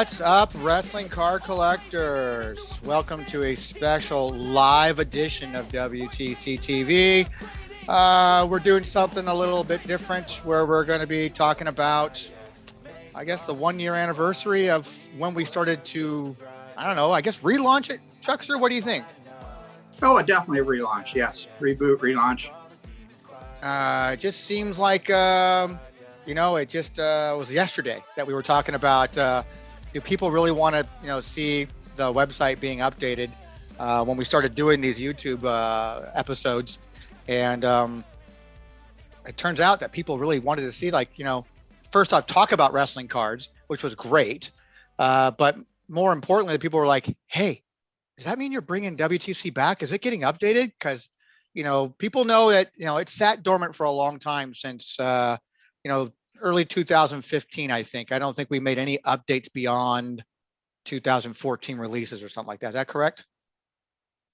What's up, wrestling card collectors? Welcome to a special live edition of WTC TV. We're doing something a little bit different where we're going to be talking about, I guess, the 1 year anniversary of when we started to, relaunch it. Chuckster, what do you think? Oh, definitely a relaunch. Yes. Reboot, relaunch. It just seems like, it just was yesterday that we were talking about, do people really want to, see the website being updated when we started doing these YouTube episodes. And it turns out that people really wanted to see, first off, talk about wrestling cards, which was great. But more importantly, people were like, hey, does that mean you're bringing WTC back? Is it getting updated? Because, people know that, it sat dormant for a long time since, early 2015, I think. I don't think we made any updates beyond 2014 releases or something like that. Is that correct?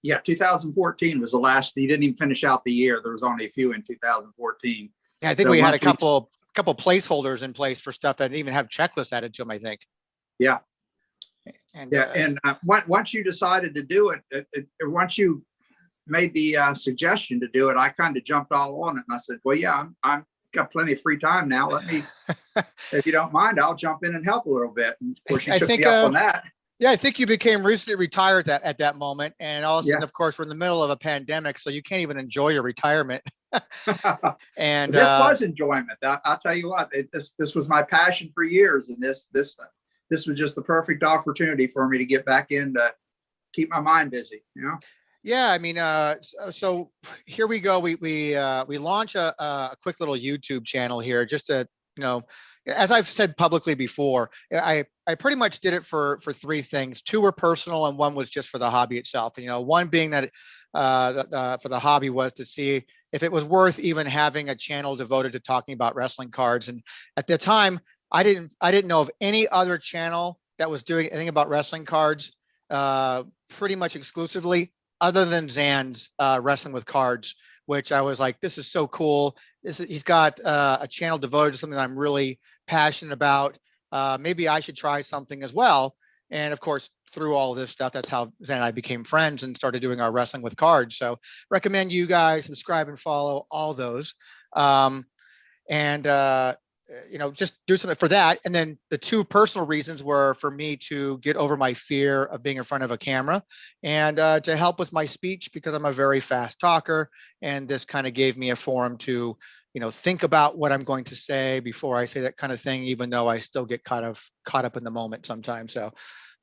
Yeah, 2014 was the last. You didn't even finish out the year. There was only a few in 2014. Yeah, I think we had a couple placeholders in place for stuff that didn't even have checklists added to them, I think. Yeah. And once you decided to do it, once you made the suggestion to do it, I kind of jumped all on it, and I said, "Well, yeah, I'm got plenty of free time now. Let me, if you don't mind, I'll jump in and help a little bit." And of course, you took me up on that. Yeah, I think you became recently retired at that moment, and all of a sudden, of course, we're in the middle of a pandemic, so you can't even enjoy your retirement. And this was enjoyment. I'll tell you what, this was my passion for years, and this was just the perfect opportunity for me to get back in to keep my mind busy. Yeah, I mean, so here we go. We launch a quick little YouTube channel here, just to, as I've said publicly before, I pretty much did it for three things. Two were personal, and one was just for the hobby itself. One being that for the hobby was to see if it was worth even having a channel devoted to talking about wrestling cards. And at the time, I didn't know of any other channel that was doing anything about wrestling cards, pretty much exclusively, other than Zan's Wrestling with Cards, which I was like, this is so cool. He's got a channel devoted to something that I'm really passionate about. Maybe I should try something as well. And of course, through all of this stuff, that's how Zan and I became friends and started doing our Wrestling with Cards. So recommend you guys subscribe and follow all those. Just do something for that. And then the two personal reasons were for me to get over my fear of being in front of a camera, and to help with my speech, because I'm a very fast talker. And this kind of gave me a forum to, think about what I'm going to say before I say that kind of thing, even though I still get caught up in the moment sometimes. So,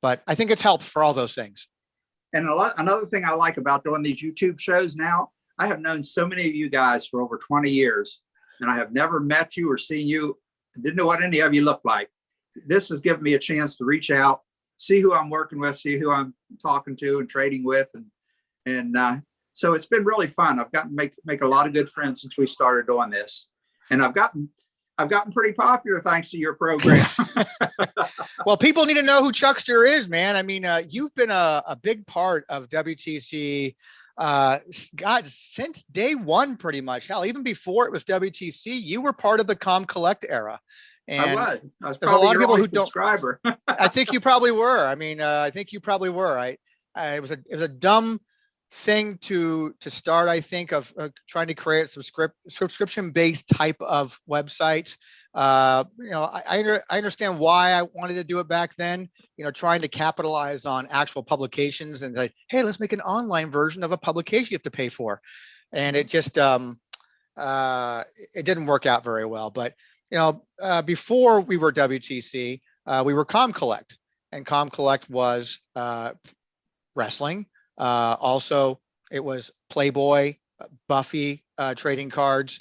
but I think it's helped for all those things. And another thing I like about doing these YouTube shows now, I have known so many of you guys for over 20 years. And I have never met you or seen you. I didn't know what any of you looked like. This has given me a chance to reach out, see who I'm working with, see who I'm talking to and trading with. And so it's been really fun. I've gotten to make a lot of good friends since we started doing this. And I've gotten pretty popular thanks to your program. Well, people need to know who Chuckster is, man. I mean, you've been a big part of WTC since day one, pretty much. Hell, even before it was WTC, you were part of the Collect era. And I was there's a lot of people who subscriber. I think you probably were. I mean, I think you probably were. It was a dumb thing to start, I think, of trying to create a subscription based type of website. I understand why I wanted to do it back then, trying to capitalize on actual publications and like, hey, let's make an online version of a publication you have to pay for. And it just, it didn't work out very well. But, before we were WTC, we were Collect, and Collect was wrestling. Also, it was Playboy, Buffy trading cards.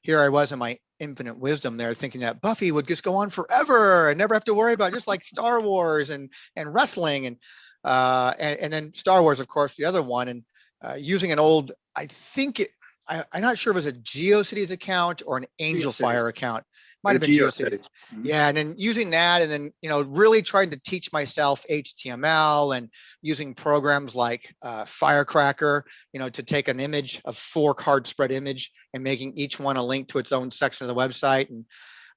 Here I was in my infinite wisdom there, thinking that Buffy would just go on forever and never have to worry about, just like Star Wars and wrestling, and then Star Wars, of course, the other one, and using an old, I'm not sure if it was a GeoCities account or an Angel Fire account. Might have been GeoCities. Mm-hmm. Yeah, and then using that, and then really trying to teach myself HTML and using programs like Firecracker, to take an image, a 4-card spread image, and making each one a link to its own section of the website. And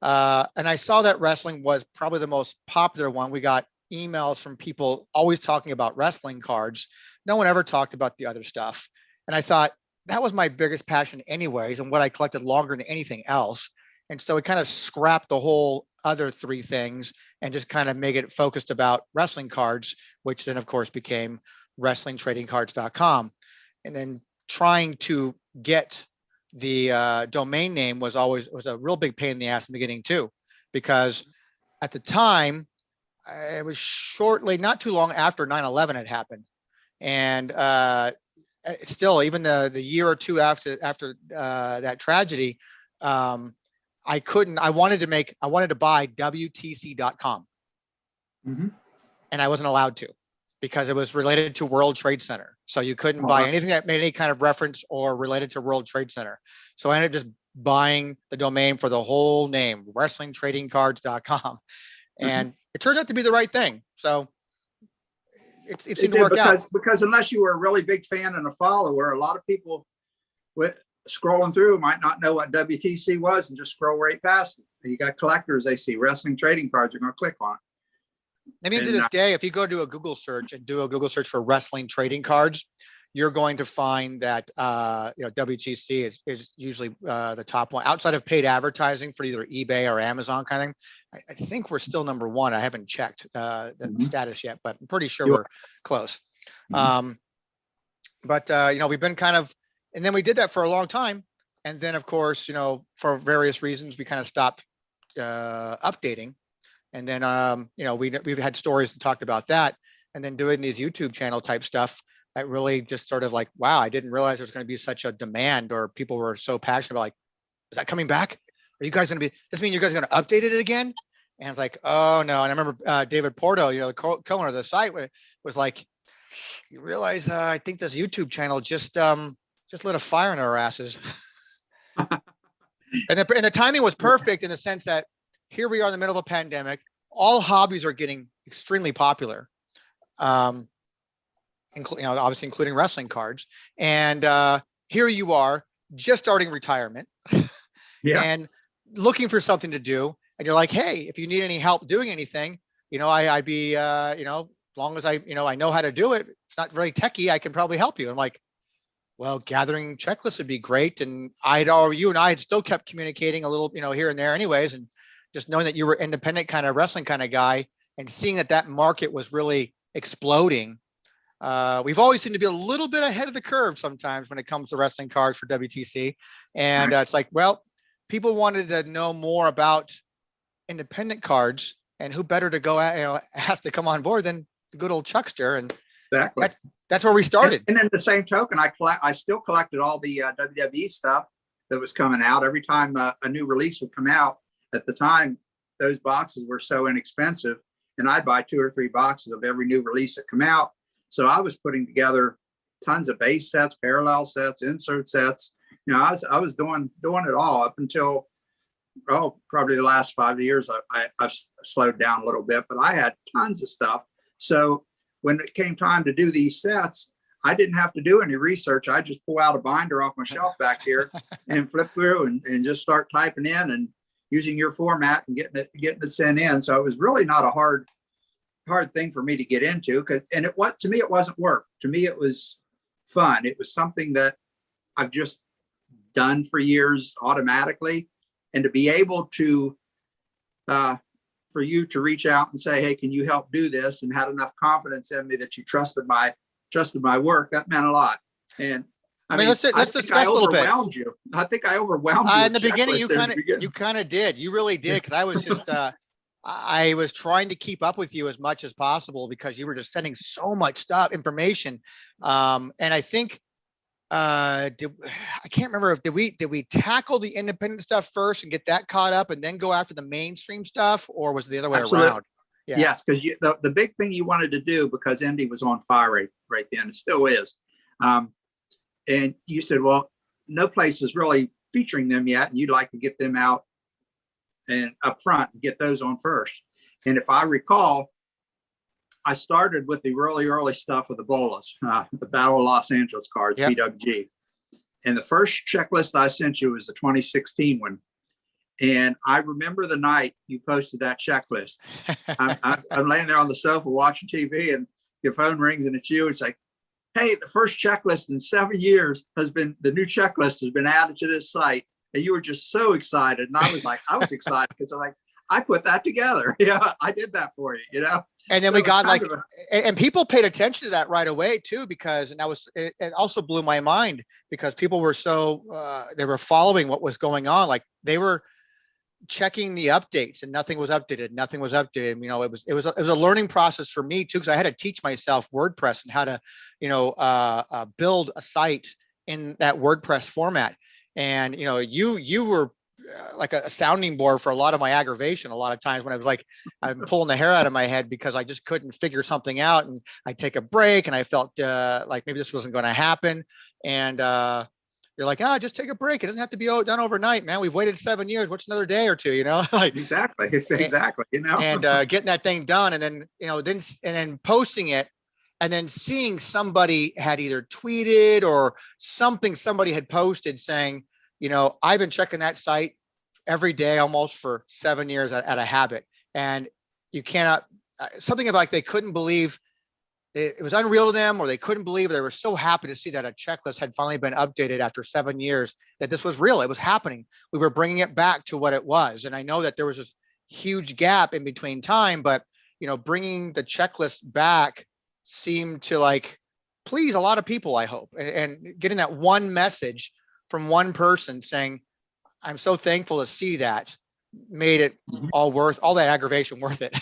I saw that wrestling was probably the most popular one. We got emails from people always talking about wrestling cards. No one ever talked about the other stuff. And I thought that was my biggest passion anyways, and what I collected longer than anything else. And so it kind of scrapped the whole other three things and just kind of make it focused about wrestling cards, which then of course became wrestlingtradingcards.com. And then trying to get the domain name was a real big pain in the ass in the beginning too, because at the time, it was shortly, not too long after 9/11 had happened. And still, even the year or two after that tragedy, I wanted to buy WTC.com. And I wasn't allowed to, because it was related to World Trade Center. So you couldn't buy anything that made any kind of reference or related to World Trade Center. So I ended up just buying the domain for the whole name, wrestlingtradingcards.com. And it turned out to be the right thing. So it seemed to work out. Because unless you were a really big fan and a follower, a lot of people with scrolling through might not know what WTC was and just scroll right past it. You got collectors, they see wrestling trading cards, you're going to click on it. I mean, to this day, if you go to a Google search and do a Google search for wrestling trading cards, you're going to find that WTC is usually the top one outside of paid advertising for either eBay or Amazon kind of thing. I think we're still number one. I haven't checked the status yet, but I'm pretty sure we're close. But we've been kind of, and then we did that for a long time, and then of course, for various reasons, we kind of stopped updating. And then, we've had stories and talked about that, and then doing these YouTube channel type stuff. That really just sort of like, wow, I didn't realize there's going to be such a demand, or people were so passionate about, like, is that coming back? Are you guys going to be, does this mean you guys are going to update it again? And it's like, oh no. And I remember David Porto, the co-owner of the site, was like, you realize, I think this YouTube channel just lit a fire in our asses. And the timing was perfect in the sense that here we are in the middle of a pandemic. All hobbies are getting extremely popular, obviously including wrestling cards. And here you are, just starting retirement, and looking for something to do. And you're like, hey, if you need any help doing anything, I'd be, as long as I know how to do it. It's not very techie. I can probably help you. I'm like, well, gathering checklists would be great. And you and I had still kept communicating a little, here and there anyways. And just knowing that you were independent kind of wrestling kind of guy, and seeing that market was really exploding. We've always seemed to be a little bit ahead of the curve sometimes when it comes to wrestling cards for WTC. And it's like, well, people wanted to know more about independent cards, and who better to go ask to come on board than the good old Chuckster. And exactly, that's where we started. And then the same token, I still collected all the WWE stuff that was coming out. Every time a new release would come out, at the time, those boxes were so inexpensive, and I'd buy 2 or 3 boxes of every new release that come out. So I was putting together tons of base sets, parallel sets, insert sets. I was doing it all up until probably the last 5 years. I've slowed down a little bit, but I had tons of stuff. So when it came time to do these sets, I didn't have to do any research. I just pull out a binder off my shelf back here and flip through and just start typing in and using your format and getting it sent in. So it was really not a hard thing for me to get into, to me, it wasn't work. To me, it was fun. It was something that I've just done for years automatically. And to be able to, for you to reach out and say, hey, can you help do this? And had enough confidence in me that you trusted my work, that meant a lot. And I mean, let's discuss a little bit. I think I overwhelmed you. In the beginning, you kind of did. You really did, because I was just I was trying to keep up with you as much as possible, because you were just sending so much information. And I think I can't remember if did we tackle the independent stuff first and get that caught up, and then go after the mainstream stuff, or was it the other way around? Yeah. Yes, because the big thing you wanted to do, because Indy was on fire right then, it still is. And you said, well, no place is really featuring them yet, and you'd like to get them out and up front and get those on first. And if I recall, I started with the really early stuff with the Bolas, the Battle of Los Angeles cards, BWG. And the first checklist I sent you was the 2016 one. And I remember the night you posted that checklist. I'm laying there on the sofa watching TV, and your phone rings, and it's you. It's like, hey, the first checklist in 7 years the new checklist has been added to this site. And you were just so excited. And I was excited because I'm like, I put that together. Yeah, I did that for you, you know? And then So we got like, and people paid attention to that right away too, because, and it also blew my mind because people were so, they were following what was going on. Like they were checking the updates and nothing was updated. Nothing was updated. You know, it was a learning process for me too, because I had to teach myself WordPress and how to, build a site in that WordPress format. And, you were like a sounding board for a lot of my aggravation. A lot of times when I was like, I'm pulling the hair out of my head because I just couldn't figure something out, and I take a break and I felt like maybe this wasn't going to happen. And, you're like, just take a break. It doesn't have to be done overnight, man. We've waited 7 years. What's another day or two, like exactly, and getting that thing done. And then, then posting it, and then seeing somebody had either tweeted or somebody had posted saying, I've been checking that site every day almost for 7 years at a habit. And you cannot, something about like they couldn't believe it was unreal to them, or they couldn't believe, they were so happy to see that a checklist had finally been updated after 7 years, that this was real. It was happening. We were bringing it back to what it was. And I know that there was this huge gap in between time, but, bringing the checklist back seemed to like please a lot of people, I hope. And getting that one message from one person saying, I'm so thankful to see that, made it all that aggravation worth it.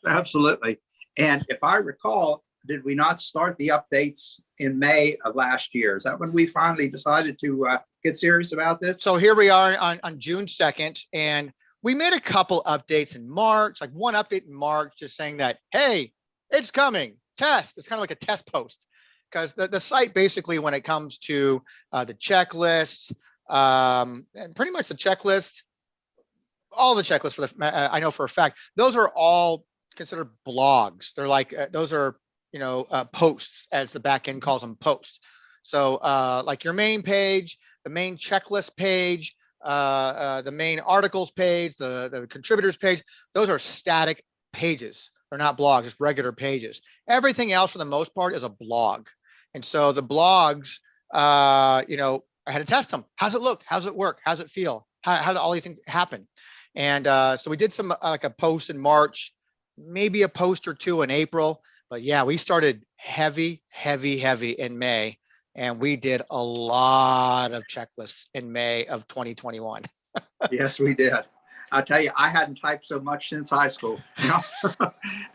Absolutely. And if I recall, did we not start the updates in May of last year? Is that when we finally decided to get serious about this? So here we are on June 2nd, and we made a couple updates in March, like one update in March, just saying that, hey, it's coming, test. It's kind of like a test post, because the site basically, when it comes to the checklist, and pretty much the checklist, all the checklists for I know for a fact, those are all considered blogs. They're like, those are, posts, as the back end calls them, posts. So like your main page, the main checklist page, the main articles page, the contributors page, those are static pages. They're not blogs, just regular pages. Everything else for the most part is a blog. And so the blogs, I had to test them. How's it look? How's it work? How's it feel? How do all these things happen? And so we did some like a post in March, maybe a post or two in April. But yeah, we started heavy in May, and we did a lot of checklists in May of 2021. Yes, we did. I'll tell you, I hadn't typed so much since high school,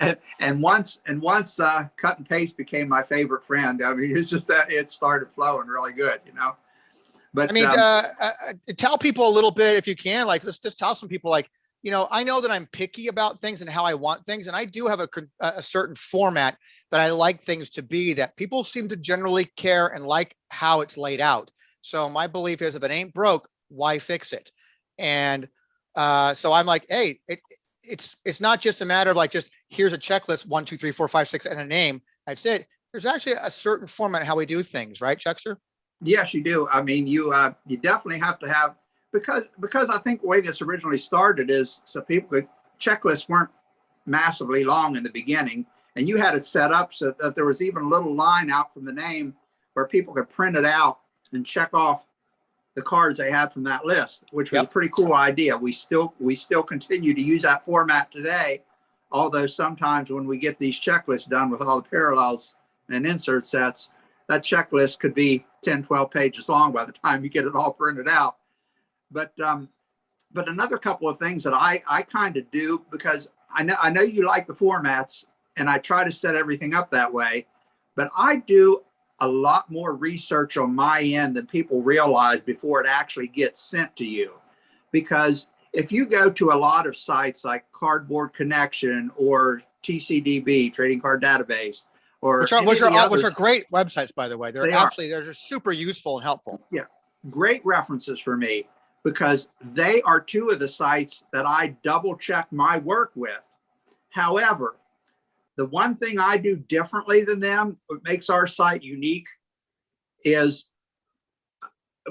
and once cut and paste became my favorite friend. I mean, it's just that it started flowing really good, But I mean, tell people a little bit if you can, like, let's just tell some people, like, I know that I'm picky about things and how I want things. And I do have a certain format that I like things to be, that people seem to generally care and like how it's laid out. So my belief is, if it ain't broke, why fix it? And so I'm like, hey, it's not just a matter of like, just here's a checklist, 1, 2, 3, 4, 5, 6, and a name. That's it. There's actually a certain format how we do things, right, Chuckster? Yes, you do. I mean, you definitely have to have, because I think the way this originally started is so checklists weren't massively long in the beginning, and you had it set up so that there was even a little line out from the name where people could print it out and check off the cards they had from that list, which was a pretty cool idea. We still continue to use that format today, although sometimes when we get these checklists done with all the parallels and insert sets, that checklist could be 10, 12 pages long by the time you get it all printed out. But another couple of things that I kind of do, because I know you like the formats, and I try to set everything up that way, but I do a lot more research on my end than people realize before it actually gets sent to you. Because if you go to a lot of sites like Cardboard Connection or TCDB, Trading Card Database, or which are great websites, by the way. They're just super useful and helpful. Yeah, great references for me, because they are two of the sites that I double check my work with. However, the one thing I do differently than them, what makes our site unique, is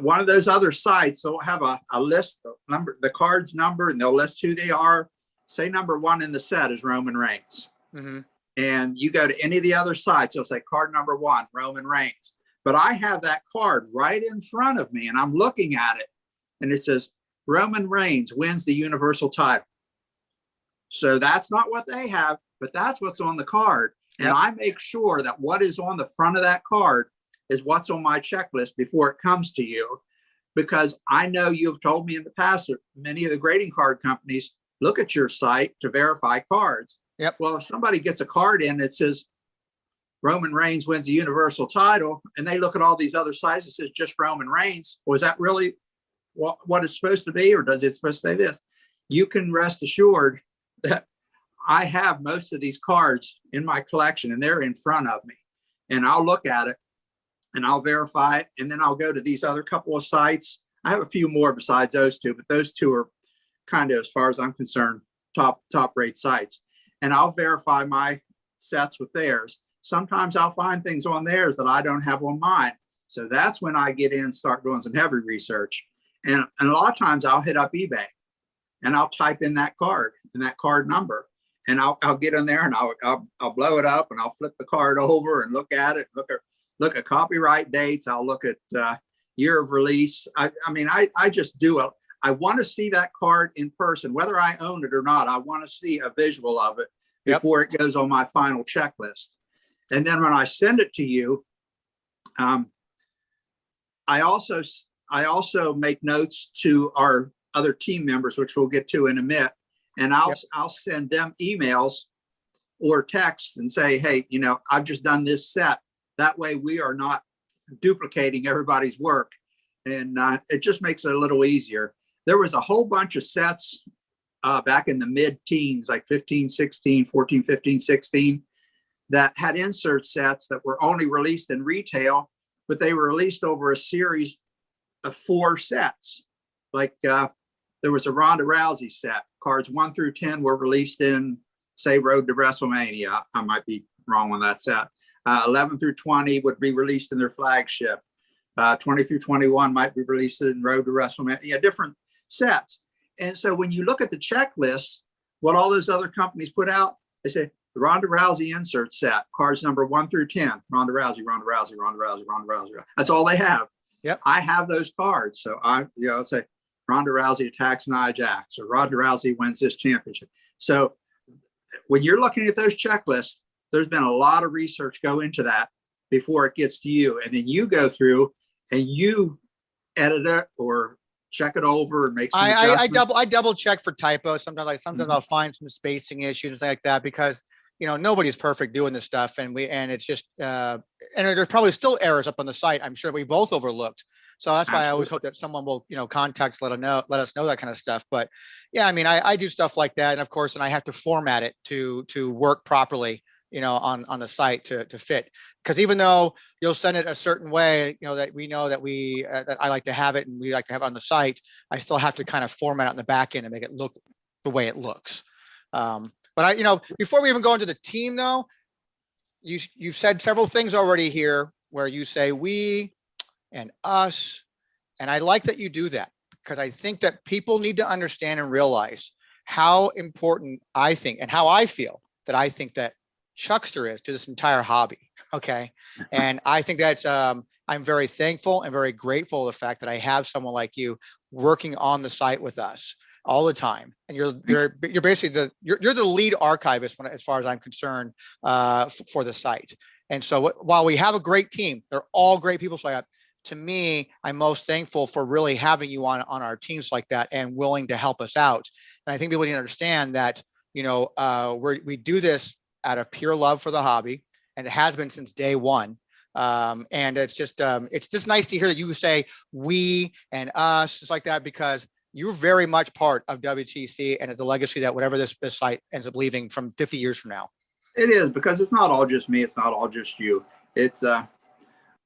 one of those other sites will have a list of the cards number, and they'll list who they are. Say number 1 in the set is Roman Reigns. Mm-hmm. And you go to any of the other sites, it'll say card number 1, Roman Reigns. But I have that card right in front of me, and I'm looking at it, and it says Roman Reigns wins the Universal title. So that's not what they have, but that's what's on the card. And Yep. I make sure that what is on the front of that card is what's on my checklist before it comes to you, because I know you've told me in the past that many of the grading card companies look at your site to verify cards. Yep. Well, if somebody gets a card in that says Roman Reigns wins the Universal title, and they look at all these other sites that says just Roman Reigns, was that really what it's supposed to be, or does it supposed to say this? You can rest assured that I have most of these cards in my collection, and they're in front of me, and I'll look at it and I'll verify it, and then I'll go to these other couple of sites. I have a few more besides those two, but those two are kind of, as far as I'm concerned, top rate sites. And I'll verify my sets with theirs. Sometimes I'll find things on theirs that I don't have on mine. So that's when I get in and start doing some heavy research. And a lot of times I'll hit up eBay and I'll type in that card and that card number. And I'll get in there and I'll blow it up, and I'll flip the card over and look at it, look at copyright dates. I'll look at year of release. I mean, I just do it. I want to see that card in person, whether I own it or not. I want to see a visual of it before it goes on my final checklist. And then when I send it to you, I also make notes to our other team members, which we'll get to in a minute. And I'll send them emails or texts and say, hey, I've just done this set. That way we are not duplicating everybody's work. And it just makes it a little easier. There was a whole bunch of sets back in the mid-teens, like 15, 16, 14, 15, 16, that had insert sets that were only released in retail, but they were released over a series of 4 sets. Like there was a Ronda Rousey set. Cards 1 through 10 were released in, say, Road to WrestleMania. I might be wrong on that set. 11 through 20 would be released in their flagship. 20 through 21 might be released in Road to WrestleMania. Yeah, different sets. And so when you look at the checklist, what all those other companies put out, they say the Ronda Rousey insert set, cards number 1 through 10, Ronda Rousey, Ronda Rousey, Ronda Rousey, Ronda Rousey. That's all they have. Yep. I have those cards. So I'll say Ronda Rousey attacks Nia Jax, or Ronda Rousey wins this championship. So when you're looking at those checklists, there's been a lot of research go into that before it gets to you. And then you go through and you edit it or check it over and make some adjustments. I double check for typos. Sometimes I'll find some spacing issues and things like that, because nobody's perfect doing this stuff, and it's just and there's probably still errors up on the site, I'm sure we both overlooked. So that's why I always hope that someone will contact let us know that kind of stuff. But yeah, I mean, I do stuff like that, and of course, and I have to format it to work properly on the site to fit, because even though you'll send it a certain way, that we know that that I like to have it and we like to have it on the site, I still have to kind of format it in the back end and make it look the way it looks. But before we even go into the team though, you've said several things already here where you say we and us, and I like that you do that, because I think that people need to understand and realize how important I think and how I feel that I think that Chuckster is to this entire hobby. Okay. And I think that's, I'm very thankful and very grateful for the fact that I have someone like you working on the site with us all the time. And you're basically you're the lead archivist as far as I'm concerned, for the site. And so while we have a great team, they're all great people. So to me, I'm most thankful for really having you on our teams like that and willing to help us out. And I think people need to understand that, we do this out of pure love for the hobby, and it has been since day one. And it's just nice to hear that you say we and us, just like that, because you're very much part of WTC and the legacy that whatever this site ends up leaving from 50 years from now. It is, because it's not all just me. It's not all just you. It's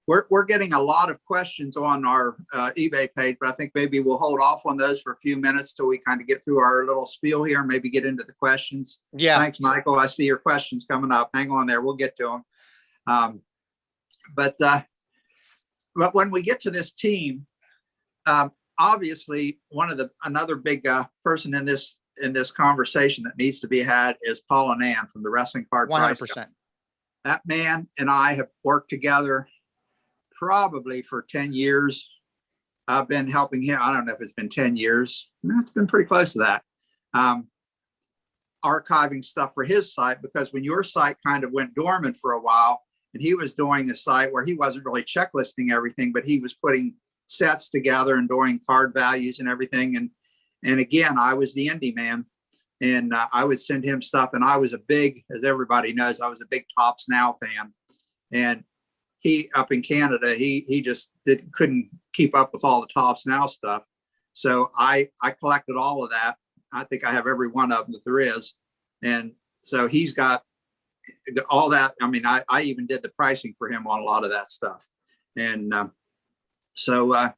we're getting a lot of questions on our eBay page, but I think maybe we'll hold off on those for a few minutes till we kind of get through our little spiel here, and maybe get into the questions. Yeah. Thanks, Michael. I see your questions coming up. Hang on there. We'll get to them. But when we get to this team, Obviously, another big person in this conversation that needs to be had is Paul and Ann from the Wrestling Card Price. 100%. That man and I have worked together probably for 10 years. I've been helping him. I don't know if it's been 10 years. It's been pretty close to that. Archiving stuff for his site, because when your site kind of went dormant for a while, and he was doing a site where he wasn't really checklisting everything, but he was putting sets together and doing card values and everything. And again, I was the indie man, and I would send him stuff. And I was as everybody knows, I was a big Tops Now fan. And he, up in Canada, he just couldn't keep up with all the Tops Now stuff. So I collected all of that. I think I have every one of them that there is. And so he's got all that. I mean, I even did the pricing for him on a lot of that stuff. And so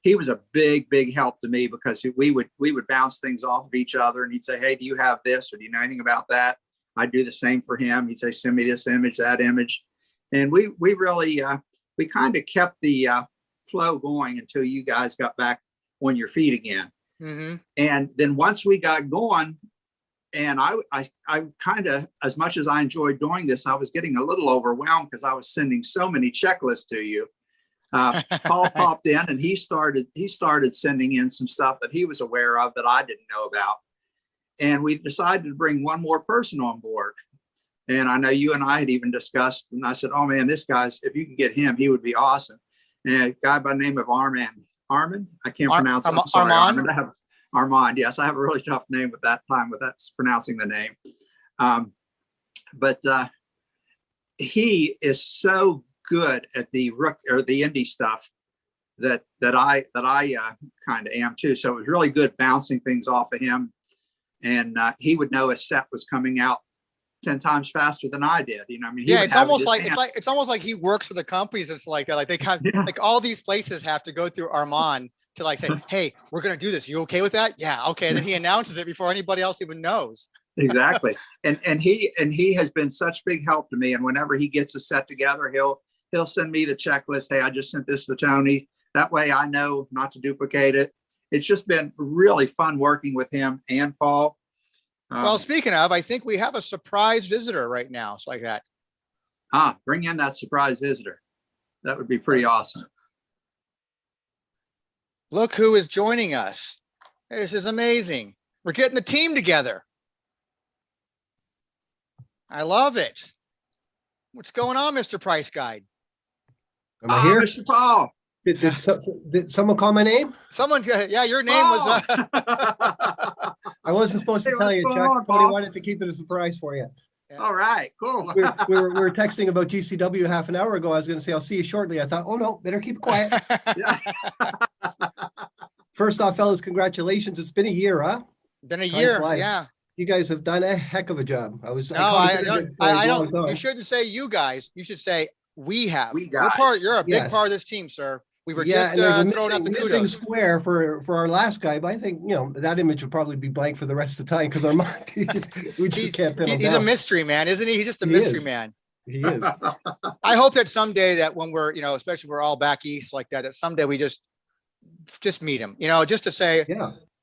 he was a big help to me, because we would bounce things off of each other, and he'd say, hey, do you have this, or do you know anything about that? I'd do the same for him. He'd say, send me this image, that image. And we really, we kind of kept the flow going until you guys got back on your feet again. Mm-hmm. And then once we got going, and I kind of, as much as I enjoyed doing this, I was getting a little overwhelmed, because I was sending so many checklists to you. Paul popped in, and he started sending in some stuff that he was aware of that I didn't know about. And we decided to bring one more person on board. And I know you and I had even discussed, and I said, oh man, this guy's, if you can get him, he would be awesome. And a guy by the name of Armand, I can't pronounce it. I'm sorry, Armand. Armand, yes, I have a really tough name with that's pronouncing the name. But he is so good at the indie stuff that I kind of am too. So it was really good bouncing things off of him, and he would know a set was coming out 10 times faster than I did. You know, I mean, it's almost like he works for the companies. It's like that. Like they kind of, like all these places have to go through Armand to like say, hey, we're going to do this. You okay with that? Yeah. Okay. And then he announces it before anybody else even knows. Exactly. And he has been such big help to me. And whenever he gets a set together, he'll send me the checklist. Hey, I just sent this to Tony. That way I know not to duplicate it. It's just been really fun working with him and Paul. Well, speaking of, I think we have a surprise visitor right now. It's like that. Bring in that surprise visitor. That would be pretty awesome. Look who is joining us. This is amazing. We're getting the team together. I love it. What's going on, Mr. Price Guide? Am I here? Mr. Paul. Did someone call my name? Someone, yeah, your name was. I wasn't supposed to tell you, Chuck. Tony wanted to keep it a surprise for you. Yeah. All right, cool. we were texting about GCW half an hour ago. I was going to say, I'll see you shortly. I thought, oh no, better keep it quiet. First off, fellas, congratulations. It's been a year, huh? Been a year, yeah. You guys have done a heck of a job. I don't. You shouldn't say you guys. You should say we have. We guys. You're a big part of this team, sir. We were just throwing out the kudos. Square for our last guy, but I think that image would probably be blank for the rest of the time, because we just can't pin him down. He's a mystery man, isn't he? He's just a mystery man. He is. I hope that someday that when we're especially we're all back east like that someday we just meet him. Just to say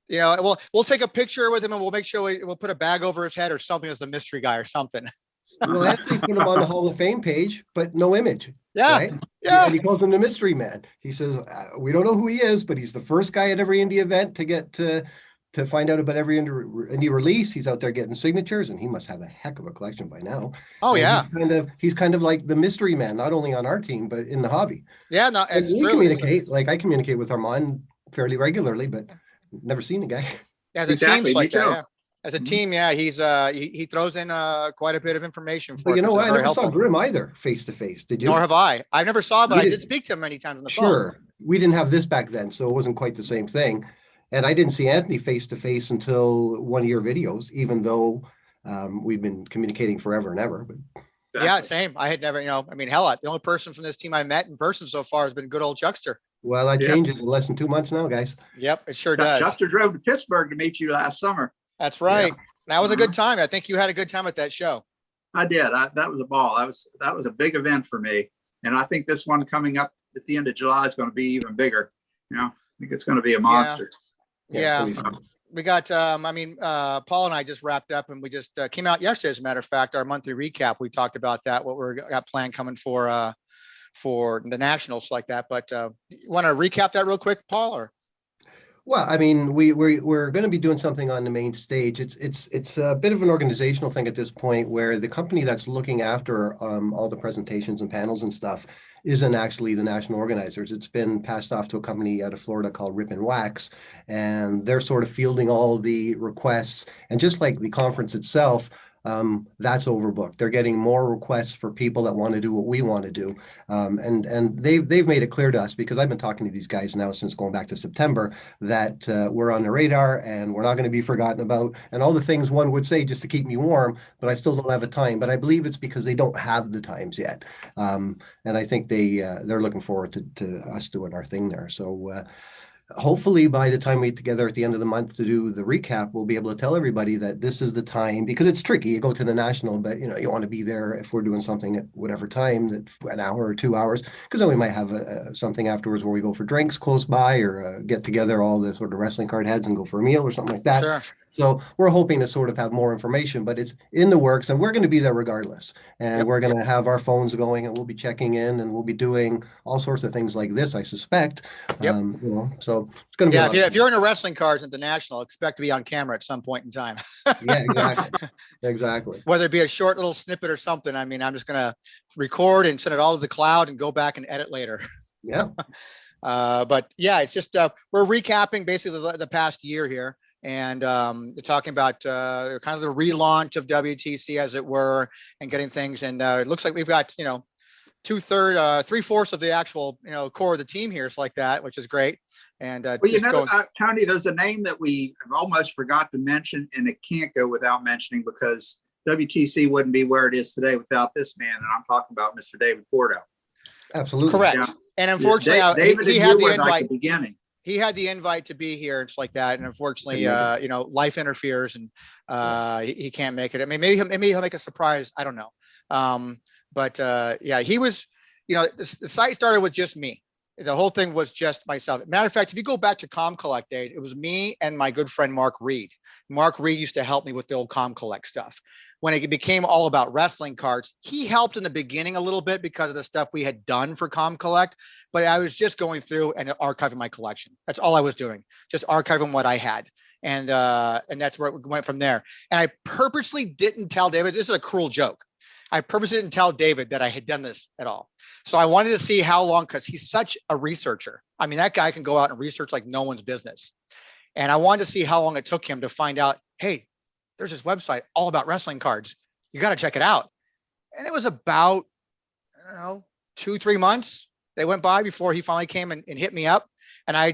we'll take a picture with him, and we'll make sure we'll put a bag over his head or something as a mystery guy or something. Well, Anthony put him on the Hall of Fame page, but no image. Yeah. Right? Yeah. And he calls him the mystery man. He says, we don't know who he is, but he's the first guy at every indie event to get to find out about every indie release. He's out there getting signatures, and he must have a heck of a collection by now. Oh, and yeah. He's kind of like the mystery man, not only on our team, but in the hobby. Yeah, no, it's we communicate. Like I communicate with Armand fairly regularly, but never seen the guy. As a team, like that, yeah. As a team, yeah, he throws in quite a bit of information for us. You know what? I never saw Grim either face to face. Did you? Nor have I. I never saw him, but I did speak to him many times on the phone. Sure. We didn't have this back then, so it wasn't quite the same thing. And I didn't see Anthony face to face until one of your videos, even though we've been communicating forever and ever. But yeah, same. I had never, hell, the only person from this team I met in person so far has been good old Chuckster. Well, I changed it in less than 2 months now, guys. Yep, it sure does. Chuckster drove to Pittsburgh to meet you last summer. That's right. Yeah. That was a good time. I think you had a good time at that show. I did. That was a ball. That was a big event for me. And I think this one coming up at the end of July is going to be even bigger. think it's going to be a monster. Yeah. it's gonna be fun. We got, Paul and I just wrapped up and we just came out yesterday, as a matter of fact, our monthly recap. We talked about that, what we're got planned coming for the nationals like that. But you want to recap that real quick, Paul? Or Well, I mean, we're going to be doing something on the main stage. It's a bit of an organizational thing at this point, where the company that's looking after all the presentations and panels and stuff isn't actually the national organizers. It's been passed off to a company out of Florida called Rip and Wax, and they're sort of fielding all the requests. And just like the conference itself, that's overbooked. They're getting more requests for people that want to do what we want to do. And they've made it clear to us, because I've been talking to these guys now since going back to September, that we're on the radar and we're not going to be forgotten about, and all the things one would say just to keep me warm, but I still don't have a time. But I believe it's because they don't have the times yet. And I think they're looking forward to us doing our thing there. So hopefully by the time we get together at the end of the month to do the recap, we'll be able to tell everybody that this is the time, because it's tricky. You go to the national, but you want to be there if we're doing something at whatever time, that an hour or 2 hours, because then we might have something afterwards where we go for drinks close by, or get together all the sort of wrestling card heads and go for a meal or something like that. sure. So we're hoping to sort of have more information, but it's in the works, and we're going to be there regardless. And Yep. we're going to have our phones going, and we'll be checking in, and we'll be doing all sorts of things like this, I suspect. Yep. So it's going to be a Yeah, lot if of you're into wrestling cards at the national, expect to be on camera at some point in time. Yeah, exactly. Exactly. Whether it be a short little snippet or something. I mean, I'm just gonna record and send it all to the cloud and go back and edit later. Yeah. But yeah, it's just we're recapping basically the past year here, and talking about kind of the relaunch of WTC, as it were, and getting things. And it looks like we've got 3/4 of the actual core of the team here. It's like that, which is great. And Well, Tony, there's a name that we almost forgot to mention, and it can't go without mentioning, because WTC wouldn't be where it is today without this man. And I'm talking about Mr. David Porto. Absolutely. correct. Yeah. And unfortunately, David he and had you the were like invite. the beginning. He had the invite to be here. It's like that, and unfortunately, life interferes, and he can't make it. I mean, maybe he'll make a surprise. I don't know. But yeah, he was. The site started with just me. The whole thing was just myself. Matter of fact, if you go back to ComCollect days, it was me and my good friend Mark Reed. Mark Reed used to help me with the old ComCollect stuff. When it became all about wrestling cards, he helped in the beginning a little bit because of the stuff we had done for ComCollect, but I was just going through and archiving my collection. That's all I was doing, just archiving what I had. And that's where it went from there. And I purposely didn't tell David, this is a cruel joke. I purposely didn't tell David that I had done this at all. So I wanted to see how long, because he's such a researcher. I mean, that guy can go out and research like no one's business. And I wanted to see how long it took him to find out, hey, there's this website all about wrestling cards. You got to check it out. And it was about, 2-3 months. They went by before he finally came and hit me up. And I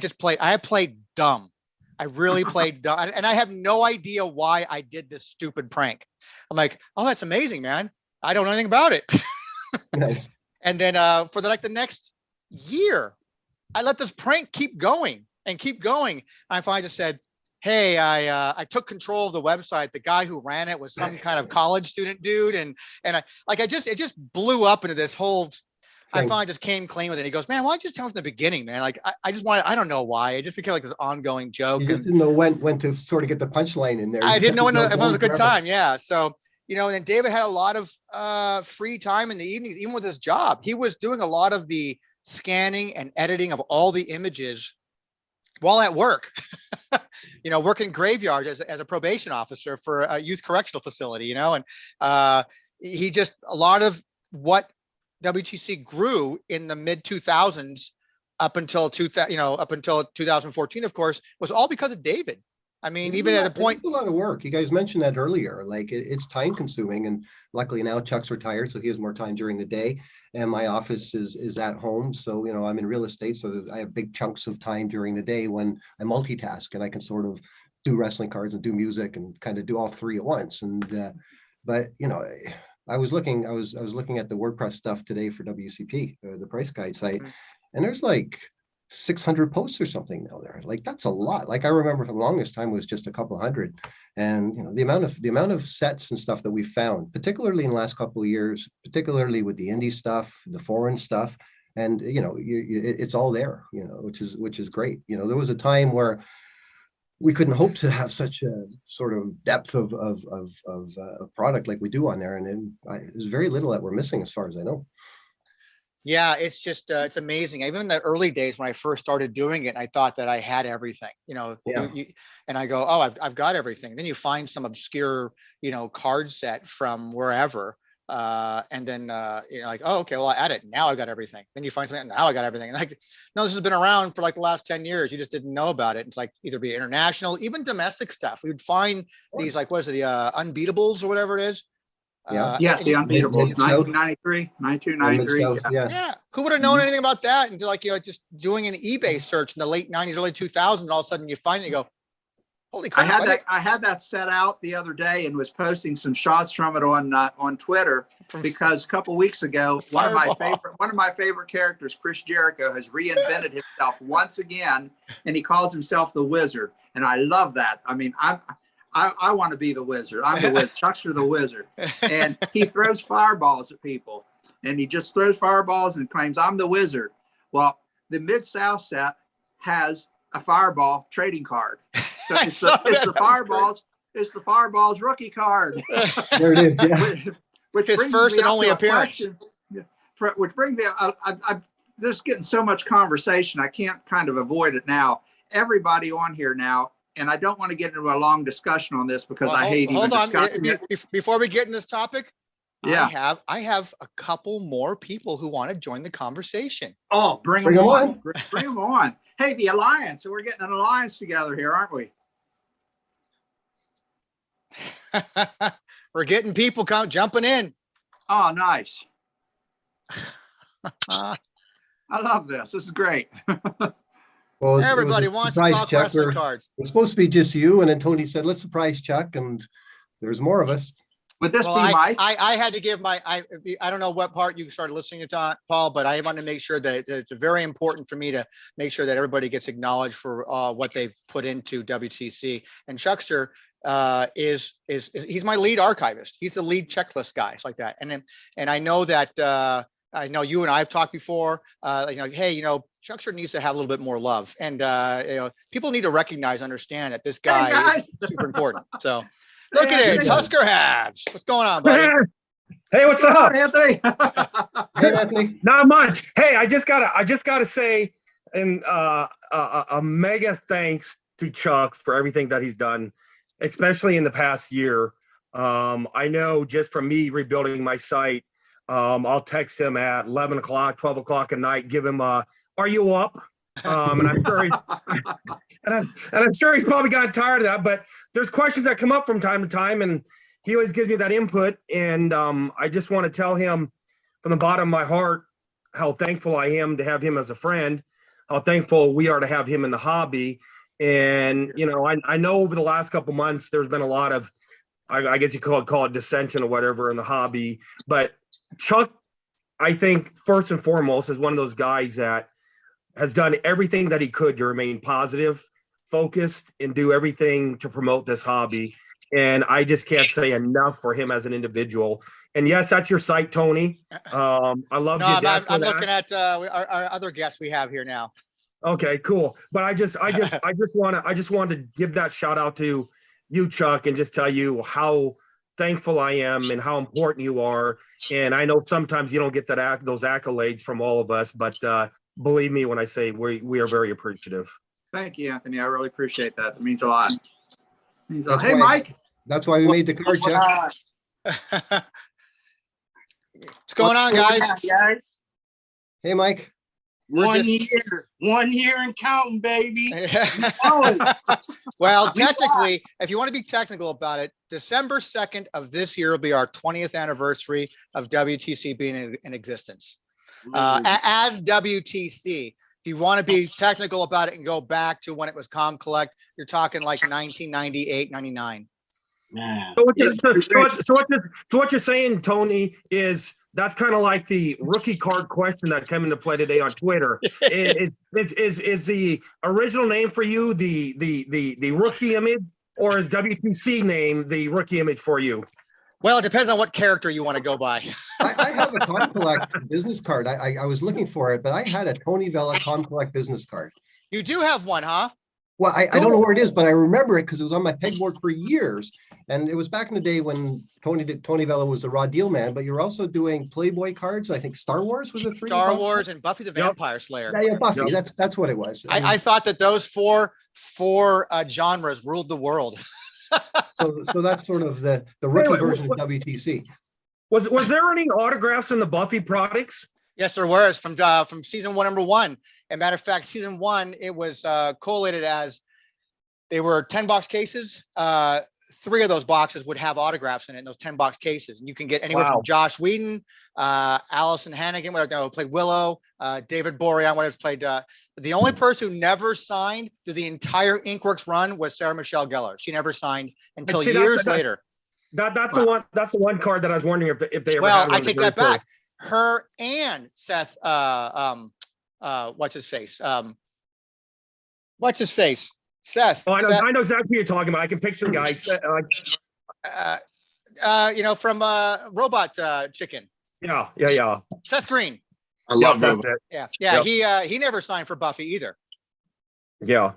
played dumb. I really played dumb. And I have no idea why I did this stupid prank. I'm like, oh, that's amazing, man. I don't know anything about it. Nice. And then for the next year, I let this prank keep going and keep going. And I finally just said, hey, I took control of the website. The guy who ran it was some kind of college student dude. And it just blew up into this whole, I finally just came clean with it. He goes, man, why don't you just tell us in the beginning, man? Like, I just wanted, I don't know why. It just became like this ongoing joke. You just didn't know when to sort of get the punchline in there. I didn't know when it was a good forever. time. Yeah. So, and David had a lot of free time in the evenings, even with his job. He was doing a lot of the scanning and editing of all the images while at work, working graveyards as a probation officer for a youth correctional facility, and he just, a lot of what WTC grew in the mid 2000s up until 2014, of course, was all because of David. I mean, even at the point, it's a lot of work. You guys mentioned that earlier. Like it's time consuming, and luckily now Chuck's retired, so he has more time during the day, and my office is at home. So I'm in real estate, so I have big chunks of time during the day when I multitask, and I can sort of do wrestling cards and do music and kind of do all three at once. And but I was looking at the WordPress stuff today for WCP, the price guide site, and there's like 600 posts or something now there. Like that's a lot. Like I remember for the longest time was just a couple hundred. And the amount of sets and stuff that we found, particularly in the last couple of years, particularly with the indie stuff, the foreign stuff, And, it's all there, which is great. There was a time where we couldn't hope to have such a sort of depth of product like we do on there. And then there's very little that we're missing as far as I know. Yeah, it's just, it's amazing. Even in the early days when I first started doing it, I thought that I had everything, Yeah. and I go, oh, I've got everything. Then you find some obscure, card set from wherever. And then, like, oh, okay, well, I add it. Now I got everything. Then you find something, now I got everything. And like, no, this has been around for like the last 10 years. You just didn't know about it. It's like either be international, even domestic stuff. We would find these, like, what is it, the Unbeatables or whatever it is. Yeah. Yes, the Unbeatables, South. 1993, 1993. Mid-South, yeah. Yeah, who would have known anything about that until, like, just doing an eBay search in the late 90s, early 2000s, all of a sudden you find it, you go, holy crap. I had that set out the other day and was posting some shots from it on Twitter, because a couple weeks ago, one of my favorite characters, Chris Jericho, has reinvented himself once again, and he calls himself the Wizard, and I love that. I mean, I want to be the Wizard. I'm the Wizard. Chuckster the Wizard, and he throws fireballs at people, and he just throws fireballs and claims I'm the Wizard. Well, the Mid-South set has a fireball trading card. So it's the Fireballs rookie card. There it is. Yeah. which His brings first me and up only to a appearance. question, which brings me, I'm there's getting so much conversation. I can't kind of avoid it now. Everybody on here now, and I don't want to get into a long discussion on this because I hate even discussing it. Before we get in this topic, Yeah. I have a couple more people who want to join the conversation. Oh, bring Bring them 'em on. on. Bring them on. Hey, the Alliance. So we're getting an alliance together here, aren't we? We're getting people jumping in. Oh, nice. I love this. This is great. Well, Everybody wants to talk wrestling cards. It was supposed to be just you, and then Tony said, let's surprise Chuck, and there's more of us. Would this be Well, Mike? I had to give I don't know what part you started listening to, Paul, but I want to make sure that it's very important for me to make sure that everybody gets acknowledged for what they've put into WTC. And Chuckster is he's my lead archivist. He's the lead checklist guy. It's like that. And I know that I know you and I have talked before. Hey, Chuckster needs to have a little bit more love, and people need to recognize, understand that this guy is super important. So. Look at it, Husker Habs. What's going on, buddy? Hey, what's up, Anthony? Hey, Anthony. Not much. Hey, I just gotta say, and a mega thanks to Chuck for everything that he's done, especially in the past year. I know just from me rebuilding my site, I'll text him at 11 o'clock, 12 o'clock at night, give him a, are you up? And I'm sure I'm sure he's probably gotten tired of that, but there's questions that come up from time to time, and he always gives me that input. And I just want to tell him from the bottom of my heart how thankful I am to have him as a friend, how thankful we are to have him in the hobby. And, I know over the last couple months, there's been a lot of, I guess you could call it dissension or whatever in the hobby, but Chuck, I think first and foremost is one of those guys that has done everything that he could to remain positive, focused, and do everything to promote this hobby. And I just can't say enough for him as an individual. And yes, that's your site, Tony. I love you. I'm looking at our other guests we have here now. Okay, cool. But I just wanted to give that shout out to you, Chuck, and just tell you how thankful I am and how important you are. And I know sometimes you don't get those accolades from all of us, but believe me when I say we are very appreciative. Thank you, Anthony. I really appreciate that. It means a lot. Hey, Mike. That's why we made the card, Chuck. What's going on, guys? Hey, Mike. 1 year and counting, baby. Well, technically, if you want to be technical about it, December 2nd of this year will be our 20th anniversary of WTC being in existence. As WTC. If you want to be technical about it and go back to when it was ComCollect, you're talking like 1998, 99. So what you're saying, Tony, is that's kind of like the rookie card question that came into play today on Twitter. Is the original name for you the rookie image, or is WTC name the rookie image for you? Well, it depends on what character you want to go by. I have a Collect business card. I was looking for it, but I had a Tony Vella Collect business card. You do have one, huh? Well, I don't know where it is, but I remember it because it was on my pegboard for years. And it was back in the day when Tony Vella was the raw deal man, but you're also doing Playboy cards. I think Star Wars was the three. Star Wars and Buffy the Vampire Slayer. Yeah, Buffy. Yep. That's what it was. I thought that those four genres ruled the world. So that's sort of the rookie version of WTC. Was there any autographs in the Buffy products? Yes, there was from season one, number one. And matter of fact, season one, it was collated as they were 10-box cases. 3 of those boxes would have autographs in it, in those 10-box cases. And you can get anywhere from Josh Whedon, Allison Hannigan, who played Willow, David Borean, whatever played. The only person who never signed through the entire Inkworks run was Sarah Michelle Gellar. She never signed until years later. That's the one. That's the one card that I was wondering if they ever. Well, had one I take that back. Her and Seth, what's his face? Seth. Oh, Seth, I know exactly who you're talking about. I can picture the guy. from Robot Chicken. Yeah. Seth Green. I love that's him. it. Yeah. He never signed for Buffy either. Yeah.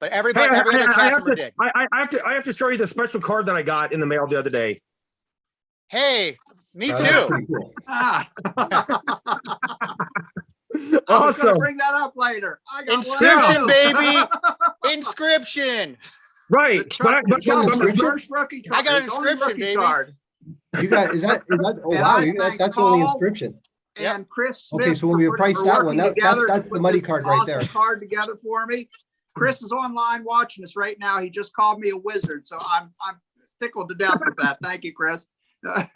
But every other cast member did. I have to show you the special card that I got in the mail the other day. Hey, me That's too. pretty cool. I was Awesome. gonna bring that up later. I got Inscription, one. baby. Inscription. Right. The first rookie card. I got an It's only inscription, rookie baby. card. You got is that oh And wow, I thank that's only Paul inscription. Yep. And Chris Smith. Okay, so when we for price that one, working together that's to the put money this card right there. awesome card together for me. Chris is online watching us right now. He just called me a wizard, so I'm tickled to death with that. Thank you, Chris. Yeah,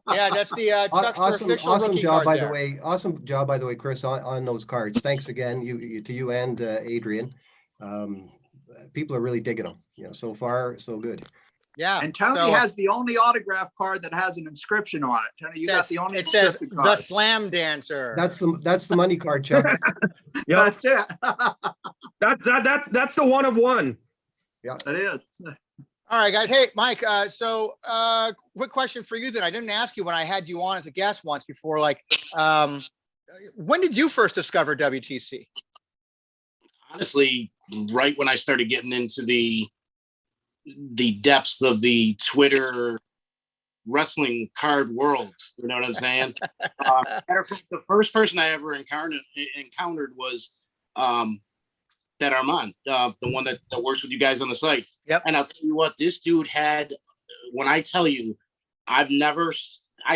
that's the Chuck's official Awesome rookie job, card by there. the way. Awesome job, by the way, Chris, on those cards. Thanks again, to you and Adrian. People are really digging them. So far, so good. Yeah. And Tony so has the only autograph card that has an inscription on it. Tony, you got the only it says inscripted the card. Slam Dancer. That's the money card, Chuck. Yeah. That's it. That's the one of one. It is. All right, guys. Hey, Mike. Quick question for you then. I didn't ask you when I had you on as a guest once before. When did you first discover WTC? Honestly, right when I started getting into the depths of the Twitter wrestling card world, you know what I'm saying? Matter of fact, the first person I ever encountered was that Armand, the one that works with you guys on the site. Yep. And I'll tell you what, this dude had, when I tell you, I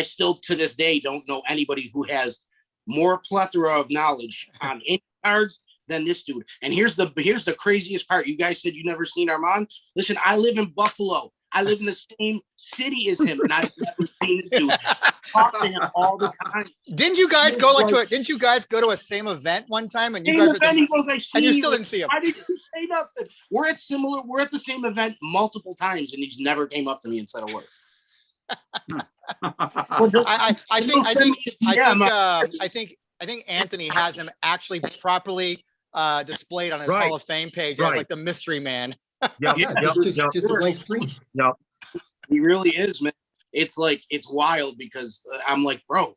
still to this day don't know anybody who has more plethora of knowledge on any cards than this dude. And here's the craziest part. You guys said you never seen Armand. Listen, I live in Buffalo. I live in the same city as him, and I've never seen this dude. Talk to him all the time. Didn't you guys go Didn't you guys go to a same event one time and you guys And you still didn't see him? Why did you say nothing? We're at the same event multiple times, and he's never came up to me and said a word. I think Anthony has him actually properly displayed on his Hall of Fame page as like the mystery man. Just a blank screen. Yeah. He really is, man. It's wild because I'm like, bro,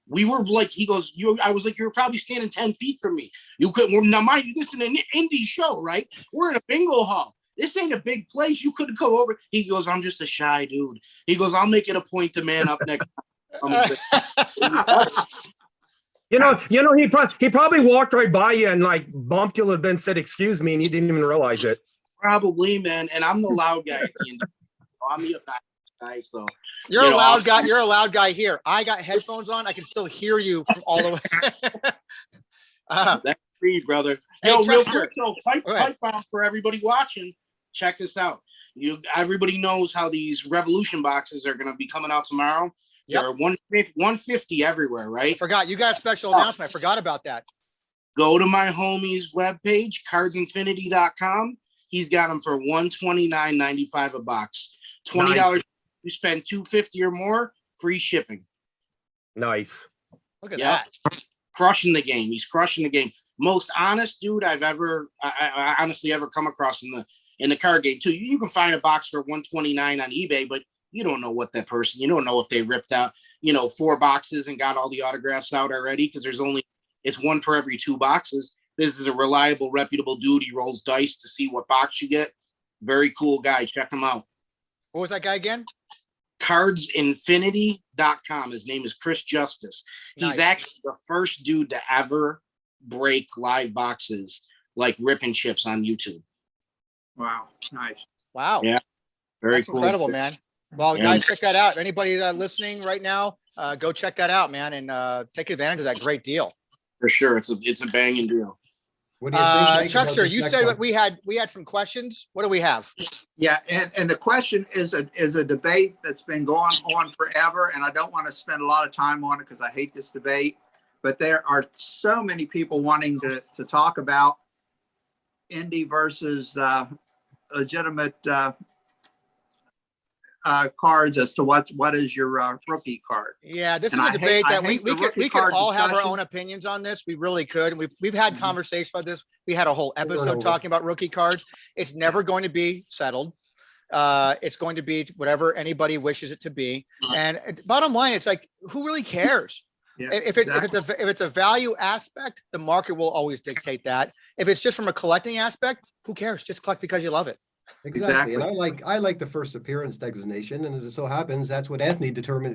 we were like, he goes, I was like, you're probably standing 10 feet from me. You couldn't, now mind you, this is an indie show, right? We're in a bingo hall. This ain't a big place. You couldn't come over. He goes, I'm just a shy dude. He goes, I'll make it a point to man up next time. He probably walked right by you and like bumped you a little bit and said, excuse me, and you didn't even realize it. Probably, man. And I'm the loud guy at the end. I'm the back guy, so you're a loud guy. You're a loud guy here. I got headphones on. I can still hear you from all the way. That's free, brother. Hey, Yo, real Chester. quick though, pipe bomb for everybody watching. Check this out. Everybody knows how these Revolution boxes are gonna be coming out tomorrow. Yep. They're 150 everywhere, right? I forgot. You got a special announcement. I forgot about that. Go to my homie's webpage, cardsinfinity.com. He's got them for $129.95 a box. $20. Nice. You spend $250 or more, free shipping. Nice. Look at that. Crushing the game. He's crushing the game. Most honest dude I've I honestly ever come across in the card game too. You can find a box for $129 on eBay, but You don't know what that person, you don't know if they ripped out, 4 boxes and got all the autographs out already, because it's one per every 2 boxes. This is a reliable, reputable dude. He rolls dice to see what box you get. Very cool guy. Check him out. What was that guy again? Cardsinfinity.com. His name is Chris Justice. He's Nice. actually the first dude to ever break live boxes, like ripping chips on YouTube. Wow, nice. Wow. Yeah. Very That's cool. incredible, man. Well, Yeah. guys, check that out. Anybody listening right now, go check that out, man, and take advantage of that great deal. For sure. It's a banging deal. What do you think, Mike, about Chuckster, this you next said one? we had some questions. What do we have? Yeah, and the question is a debate that's been going on forever, and I don't want to spend a lot of time on it because I hate this debate. But there are so many people wanting to talk about indie versus legitimate cards as to what is your rookie card. Yeah, this And is a I hate- debate I that we hate the could rookie we could card all have our discussion. own opinions on this. We really could. And we've had Mhm. conversations about this. We had a whole and episode over. talking about rookie cards. It's never going to be settled. It's going to be whatever anybody wishes it to be. And bottom line, it's like, who really cares? Yeah, If it's a value aspect, the market will always dictate that. If it's just from a collecting aspect, who cares? Just collect because you love it. Exactly. And Exactly. I like the first appearance designation. And as it so happens, that's what Anthony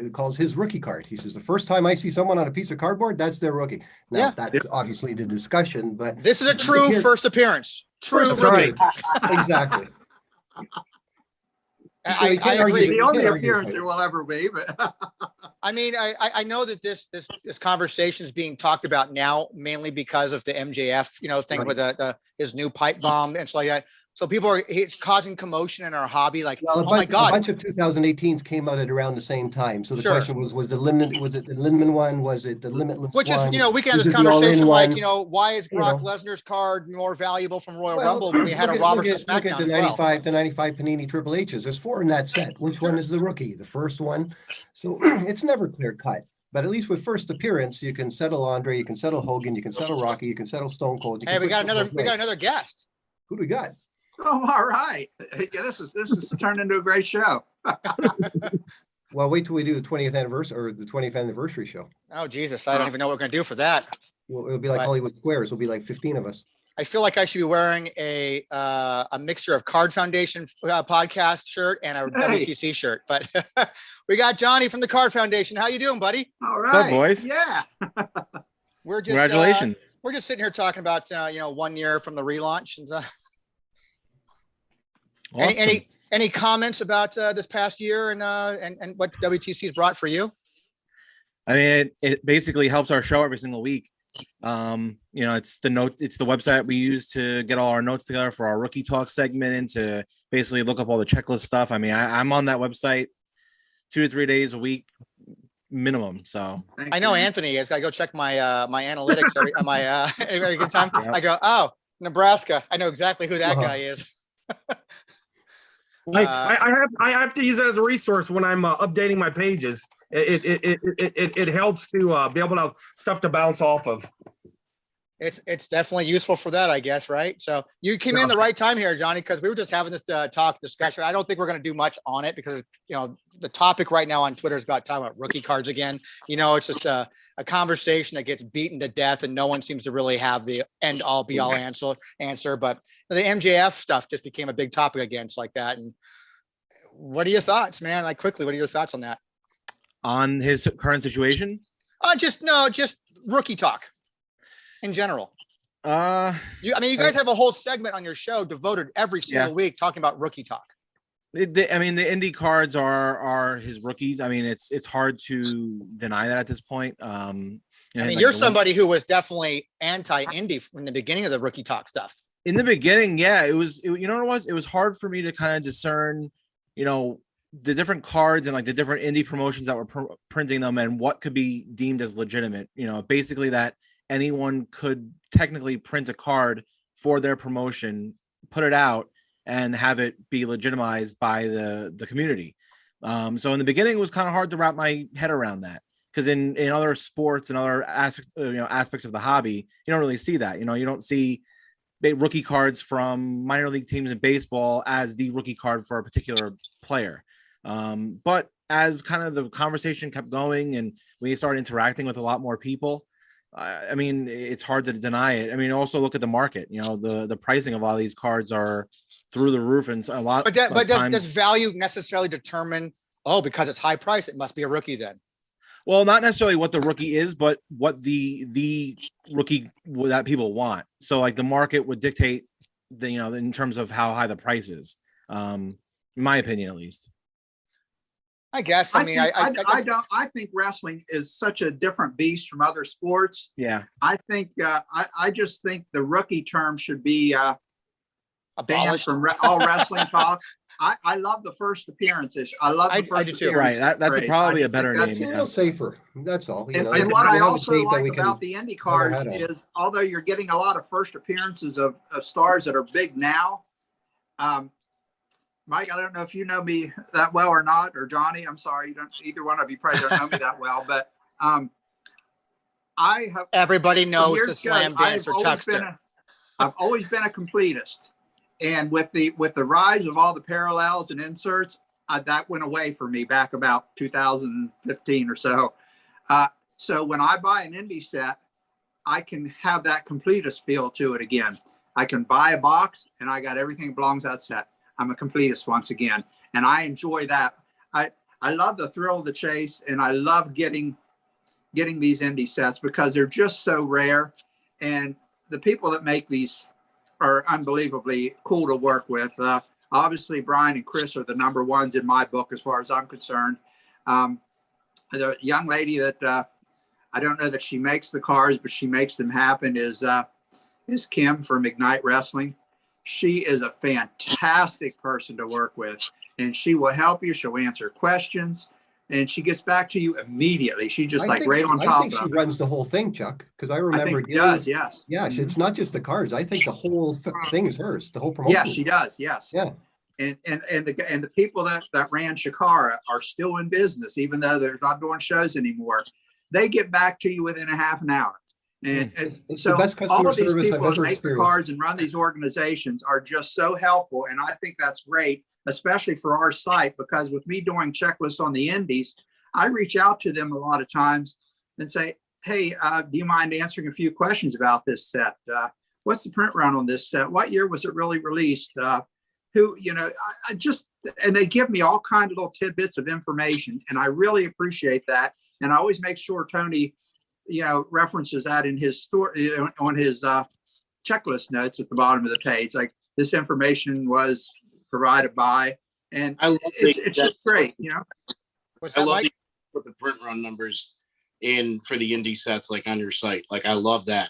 calls his rookie card. He says, the first time I see someone on a piece of cardboard, that's their rookie. Now, Yeah. that's obviously the discussion, but This is a true Here- first appearance. True First rookie. appearance. Exactly. I You can't argue agree. that. The only can't argue appearance with there it. will ever be, but I mean, I know that this conversation is being talked about now mainly because of the MJF, thing Right. with his new pipe bomb and stuff like that. So it's causing commotion in our hobby. Like, Well, oh my a God, bunch of 2018s came out at around the same time. So the Sure. question was it the Lindemann one? Was it the limitless which is, one? we can have Was this it the all-in conversation like, one? why is You Brock know. Lesnar's card more valuable from Royal Well, Rumble when we had a Roberts and look at SmackDown the as well? 95 Panini Triple H's. There's 4 in that set. Which one is the rookie? The first one. So it's never clear cut. But at least with first appearance, you can settle Andre, you can settle Hogan, you can settle Rocky, you can settle Stone Cold. You Hey, can we put got someone another great. guest. Who do we got? oh, all right. Yeah, this is turned into a great show. Well, wait till we do the 20th anniversary or the 20th anniversary show. Oh, Jesus. I don't even know what we're going to do for that. It'll be like But- Hollywood Squares. It'll be like 15 of us. I feel like I should be wearing a mixture of Card Foundation podcast shirt and a Hey. WTC shirt. But we got Johnny from the Card Foundation. How you doing, buddy? All What's up, right. boys? Yeah. We're just Congratulations. we're just sitting here talking about 1 year from the relaunch. And Awesome. any comments about this past year and what WTC's brought for you? I mean, it basically helps our show every single week. It's the website we use to get all our notes together for our rookie talk segment and to basically look up all the checklist stuff. I mean, I'm on that website 2 to 3 days a week minimum. So Thank I know you. Anthony is. I go check my my analytics every good time. Yeah. I go, oh, Nebraska. I know exactly who that Uh-huh. guy is. I have to use that as a resource when I'm updating my pages. It helps to be able to have stuff to bounce off of. It's definitely useful for that, I guess, right? So you came in the right time here, Johnny, because we were just having this discussion. I don't think we're going to do much on it because the topic right now on Twitter is about talking about rookie cards again. It's just a conversation that gets beaten to death, and no one seems to really have the end all be all answer. But the MJF stuff just became a big topic again, it's like that. And what are your thoughts, man? Like quickly, what are your thoughts on that? on his current situation, Just rookie talk in general. You guys have a whole segment on your show devoted every single week talking about rookie talk. the indie cards are his rookies. I mean, it's hard to deny that at this point. You're somebody who was definitely anti-indie from the beginning of the rookie talk stuff. In the beginning, yeah, it was hard for me to kind of discern, the different cards and like the different indie promotions that were printing them and what could be deemed as legitimate. Basically that anyone could technically print a card for their promotion, put it out, and have it be legitimized by the community. So in the beginning, it was kind of hard to wrap my head around that, because in other sports and other aspects of the hobby, you don't really see that. You don't see rookie cards from minor league teams in baseball as the rookie card for a particular player. But as kind of the conversation kept going and we started interacting with a lot more people, I mean, it's hard to deny it. I mean, also look at the market. You know, the pricing of a lot of these cards are through the roof, and a lot. But of does times, value necessarily determine, oh, because it's high price, it must be a rookie then? well, not necessarily what the rookie is, but what the rookie that people want. So like the market would dictate the, you know, in terms of how high the price is. In my opinion, at least. I guess. I mean, I think wrestling is such a different beast from other sports. Yeah. I think I just think the rookie term should be banned abolished. from all wrestling talk. I love the first appearances. I love the I first do too. appearance. Right. That's Great. probably I a just think better that's It's name. a Yeah. little safer. That's all. You And, know, and what we I have a also date that like we can about the Indy hang our cards hat on. is, although you're getting a lot of first appearances of stars that are big now, Mike, I don't know if you know me that well or not, or Johnny. I'm sorry, you don't. Either one of you probably don't know me that well, but I have. Everybody knows the years ago, slam dance or chuckster. I've always been a completist, and with the rise of all the parallels and inserts, that went away for me back about 2015 or so. So when I buy an indie set, I can have that completist feel to it again. I can buy a box and I got everything that belongs to that set. I'm a completist once again, and I enjoy that. I love the thrill of the chase, and I love getting these indie sets because they're just so rare, and the people that make these are unbelievably cool to work with. Obviously, Brian and Chris are the number ones in my book as far as I'm concerned. The young lady that I don't know that she makes the cards, but she makes them happen is Kim from Ignite Wrestling. She is a fantastic person to work with, and she will help you. She'll answer questions, and she gets back to you immediately. She's just I like right on I top think she of it. runs the whole thing, Chuck, because I I remember think she does, yes. Yeah, Mhm. it's not just the cards. I think the whole thing is hers. The whole promotion. Yes, she does, yes. Yeah. And the people that ran Shakara are still in business, even though they're not doing shows anymore. They get back to you within a half an hour. And It's so the best all customer of these service I've people that ever make the experienced. cards and run these organizations are just so helpful. And I think that's great, especially for our site, because with me doing checklists on the indies, I reach out to them a lot of times and say, hey, do you mind answering a few questions about this set? What's the print run on this set? What year was it really released? Who, you know, and they give me all kinds of little tidbits of information, and I really appreciate that. And I always make sure Tony, you know, references that in his story, on his checklist notes at the bottom of the page. Like, this information was provided by, and I love it's just great, you know. What's I that, love Mike? put the print run numbers in for the indie sets, like on your site. Like, I love that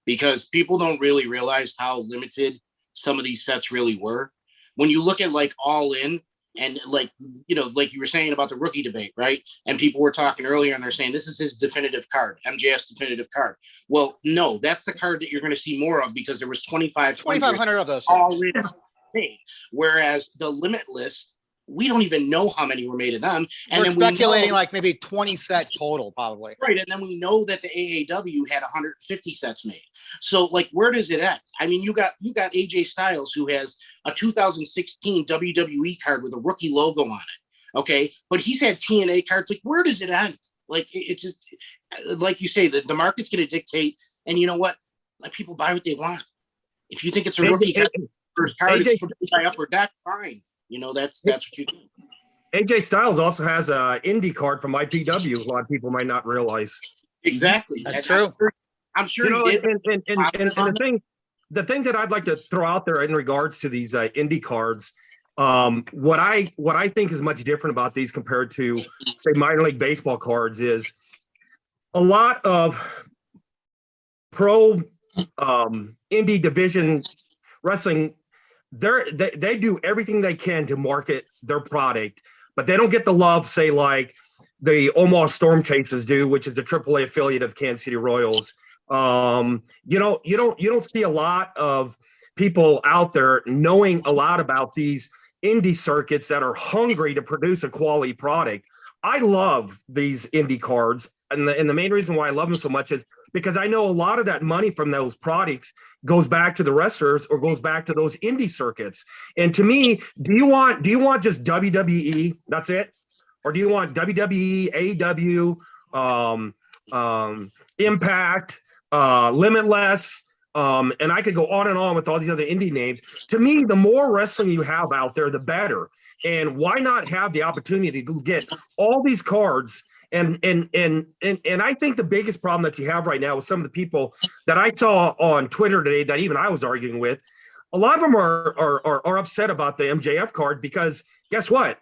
because people don't really realize how limited some of these sets really were. When you look at like All In, and like, you know, like you were saying about the rookie debate, right? And people were talking earlier and they're saying this is his definitive card, MJS definitive card. Well, no, that's the card that you're going to see more of because there was 2,500 of those all things. in made. Whereas the Limitless, we don't even know how many were made of them. And We're then we speculating know, like maybe 20 sets total, probably. right, and then we know that the AAW had 150 sets made. So like, where does it end? I mean, you got AJ Styles, who has a 2016 WWE card with a rookie logo on it. Okay, but he's had TNA cards. Like, where does it end? Like, it's just like you say, the market's going to dictate. And you know what? Let people buy what they want. If you think it's a rookie card, first card, it's by Upper Deck, fine. You know, that's what you do. AJ Styles also has a indie card from IPW. A lot of people might not realize. Exactly. That's true. I'm sure You know, he did. and the thing that I'd like to throw out there in regards to these indie cards, what I think is much different about these compared to, say, minor league baseball cards is a lot of pro indie division wrestling. They do everything they can to market their product, but they don't get the love, say, like the Omaha Storm Chasers do, which is the AAA affiliate of Kansas City Royals. You don't see a lot of people out there knowing a lot about these indie circuits that are hungry to produce a quality product. I love these indie cards, and the main reason why I love them so much is because I know a lot of that money from those products goes back to the wrestlers or goes back to those indie circuits. And to me, do you want just WWE? That's it? Or do you want WWE, AEW, Impact, Limitless, and I could go on and on with all these other indie names. To me, the more wrestling you have out there, the better. And why not have the opportunity to get all these cards? And I think the biggest problem that you have right now with some of the people that I saw on Twitter today that even I was arguing with, a lot of them are upset about the MJF card because guess what?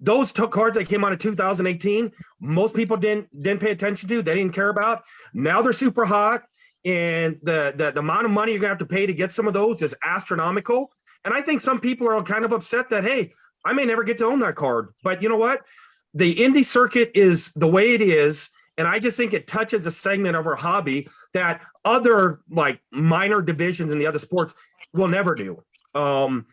Those cards that came out in 2018, most people didn't pay attention to. They didn't care about. Now they're super hot, and the amount of money you're gonna have to pay to get some of those is astronomical. And I think some people are kind of upset that, hey, I may never get to own that card. But you know what? The indie circuit is the way it is, and I just think it touches a segment of our hobby that other like minor divisions in the other sports will never do. I'll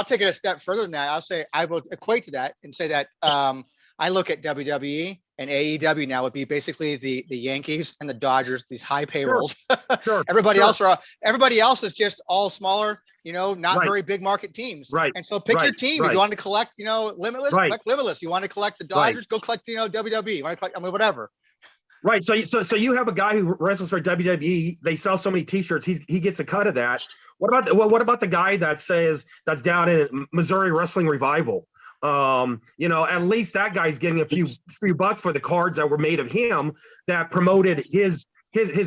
take it a step further than that. I'll say I will equate to that and say that I look at WWE and AEW now would be basically the Yankees and the Dodgers, these high payrolls. Sure. Everybody else is just all smaller, not very big market teams. Right. And so pick your team. If you want to collect, Limitless, collect Limitless. You want to collect the Dodgers, go collect, WWE. You want to collect, whatever. Right. So you have a guy who wrestles for WWE. They sell so many T-shirts. He gets a cut of that. What about the guy that's down in Missouri Wrestling Revival? At least that guy's getting a few bucks for the cards that were made of him that promoted his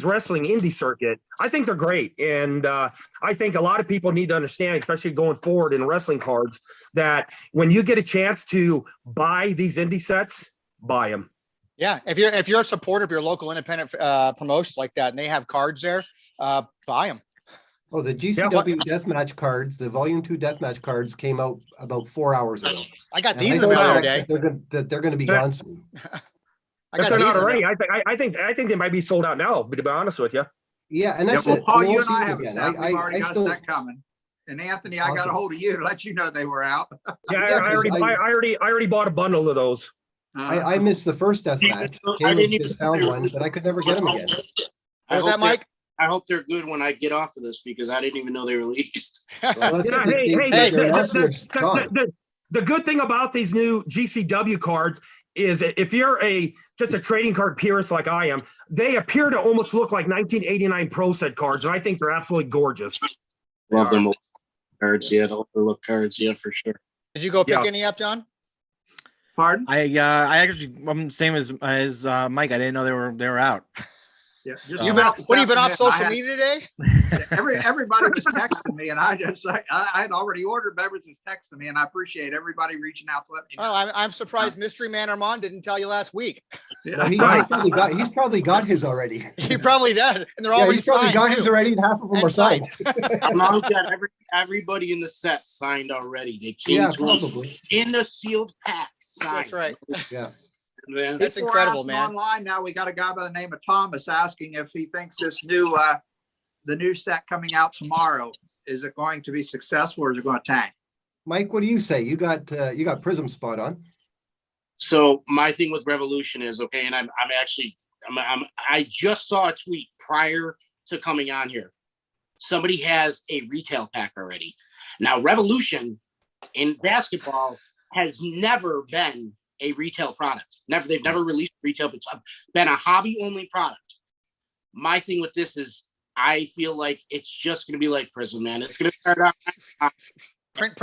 wrestling indie circuit. I think they're great. And I think a lot of people need to understand, especially going forward in wrestling cards, that when you get a chance to buy these indie sets, buy them. Yeah. If you're a supporter of your local independent promotions like that and they have cards there, buy them. Oh, the GCW Deathmatch cards, the Volume 2 Deathmatch cards came out about 4 hours ago. I got And these I in the mail suspect today. that they're going to be gone soon. If they're not already, I think they might be sold out now, to be honest with you. Yeah, and that's well, it. Paul, We you won't and I see have them a again. set. We've already got a still- set coming. And Anthony, I got a Awesome. hold of you to let you know they were out. Yeah, Yeah, I already bought a bundle of those. I missed the first Deathmatch. I Caleb didn't even just found know they one, were but I could never get them again. What was that, Mike? I hope they're good when I get off of this because I didn't even know they released. Well, Yeah, the good thing about these new GCW cards is if you're just a trading card purist like I am, they appear to almost look like 1989 Pro Set cards, and I think they're absolutely gorgeous. Love them cards, yeah, the overlook cards, yeah, for sure. Did you go pick any up, John? Pardon? I actually I'm same as Mike. I didn't know they were out. Yeah. So- You've been off social I had- media today? Everybody was texting me, and I had already ordered. Beverage was texting me, and I appreciate everybody reaching out to let me know. Oh, I'm surprised Mystery Man Armand didn't tell you last week. No, he's probably got his already. He probably does, and they're Yeah, already he's probably signed got too. his already, and half of them And are signed. Armand's got everybody in the set signed already. They came Yeah, to him probably. in the sealed pack signed. That's right. Yeah. Man, That's People are incredible, asking man. Online now, we got a guy by the name of Thomas asking if he thinks this new, the new set coming out tomorrow, is it going to be successful or is it going to tank? Mike, what do you say? You got Prism spot on. So my thing with Revolution is okay, and I just saw a tweet prior to coming on here. Somebody has a retail pack already. Now, Revolution in basketball has never been a retail product. They've never released retail. It's been a hobby only product. My thing with this is I feel like it's just going to be like Prism, man. It's going to start out. Print.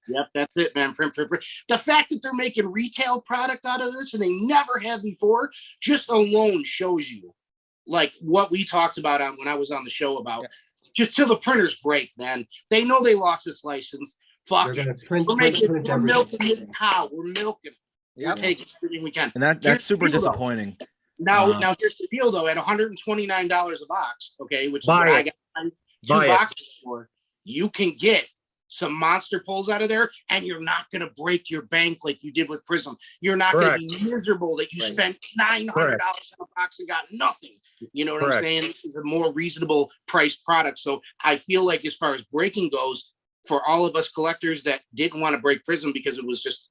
Yep, that's it, man. Print. The fact that they're making retail product out of this and they never have before, just alone shows you like what we talked about when I was on the show about just till the printers break, man. They know they lost this license. Fuck it. We're milking this cow. We're milking it. We're taking everything we can. And that's super disappointing. Now here's the deal though. At $129 a box, okay, which is Buy what it. I got two Buy it. boxes for, you can get some monster pulls out of there, and you're not going to break your bank like you did with Prism. You're not going to be miserable that you spent $900 on a box and got nothing. You know what I'm saying? This is a more reasonable priced product. So I feel like as far as breaking goes, for all of us collectors that didn't want to break Prism because it was just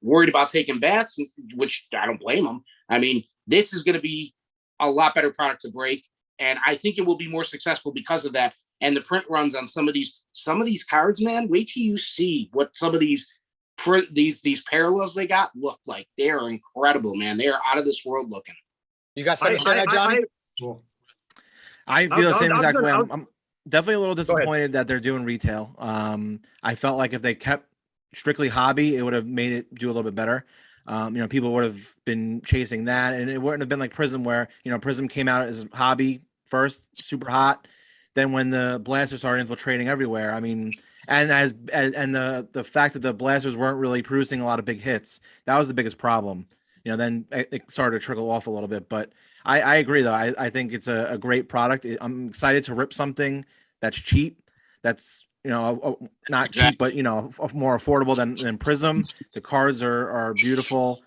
worried about taking baths, which I don't blame them. I mean, this is going to be a lot better product to break. And I think it will be more successful because of that. And the print runs on some of these cards, man. Wait till you see what some of these parallels they got look like. They are incredible, man. They are out of this world looking. You got something to say, Johnny? I feel the same exact way. I'm definitely a little ahead. disappointed that they're doing retail. I felt like if they kept strictly hobby, it would have made it do a little bit better. People would have been chasing that, and it wouldn't have been like Prism, where Prism came out as hobby first, super hot. Then when the blasters started infiltrating everywhere, I mean, and the fact that the blasters weren't really producing a lot of big hits, that was the biggest problem. Then it started to trickle off a little bit. But I agree, though. I think it's a great product. I'm excited to rip something that's cheap, that's not cheap, but more affordable than Prism. The cards are beautiful.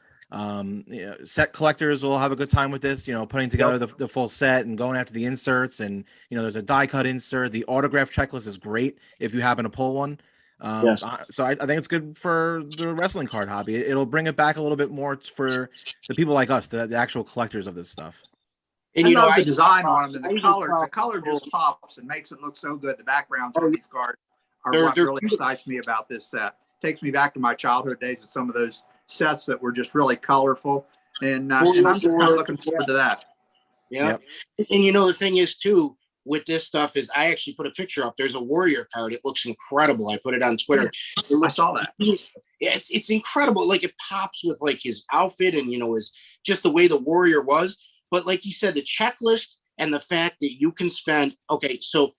Set collectors will have a good time with this, putting together the full set and going after the inserts, and there's a die cut insert. The autograph checklist is great if you happen to pull one. Yes. So I think it's good for the wrestling card hobby. It'll bring it back a little bit more for the people like us, the actual collectors of this stuff. And I love the design on them, and the color just pops and makes it look so good. The backgrounds on these cards are what really excites me about this set. Takes me back to my childhood days of some of those sets that were just really colorful, and I'm just kind of looking forward to that. Yeah. Yep. And the thing is too, with this stuff is I actually put a picture up. There's a Warrior card. It looks incredible. I put it on Twitter. I saw that. It's incredible. Like, it pops with like his outfit and his just the way the Warrior was. But like you said, the checklist and the fact that you can spend, so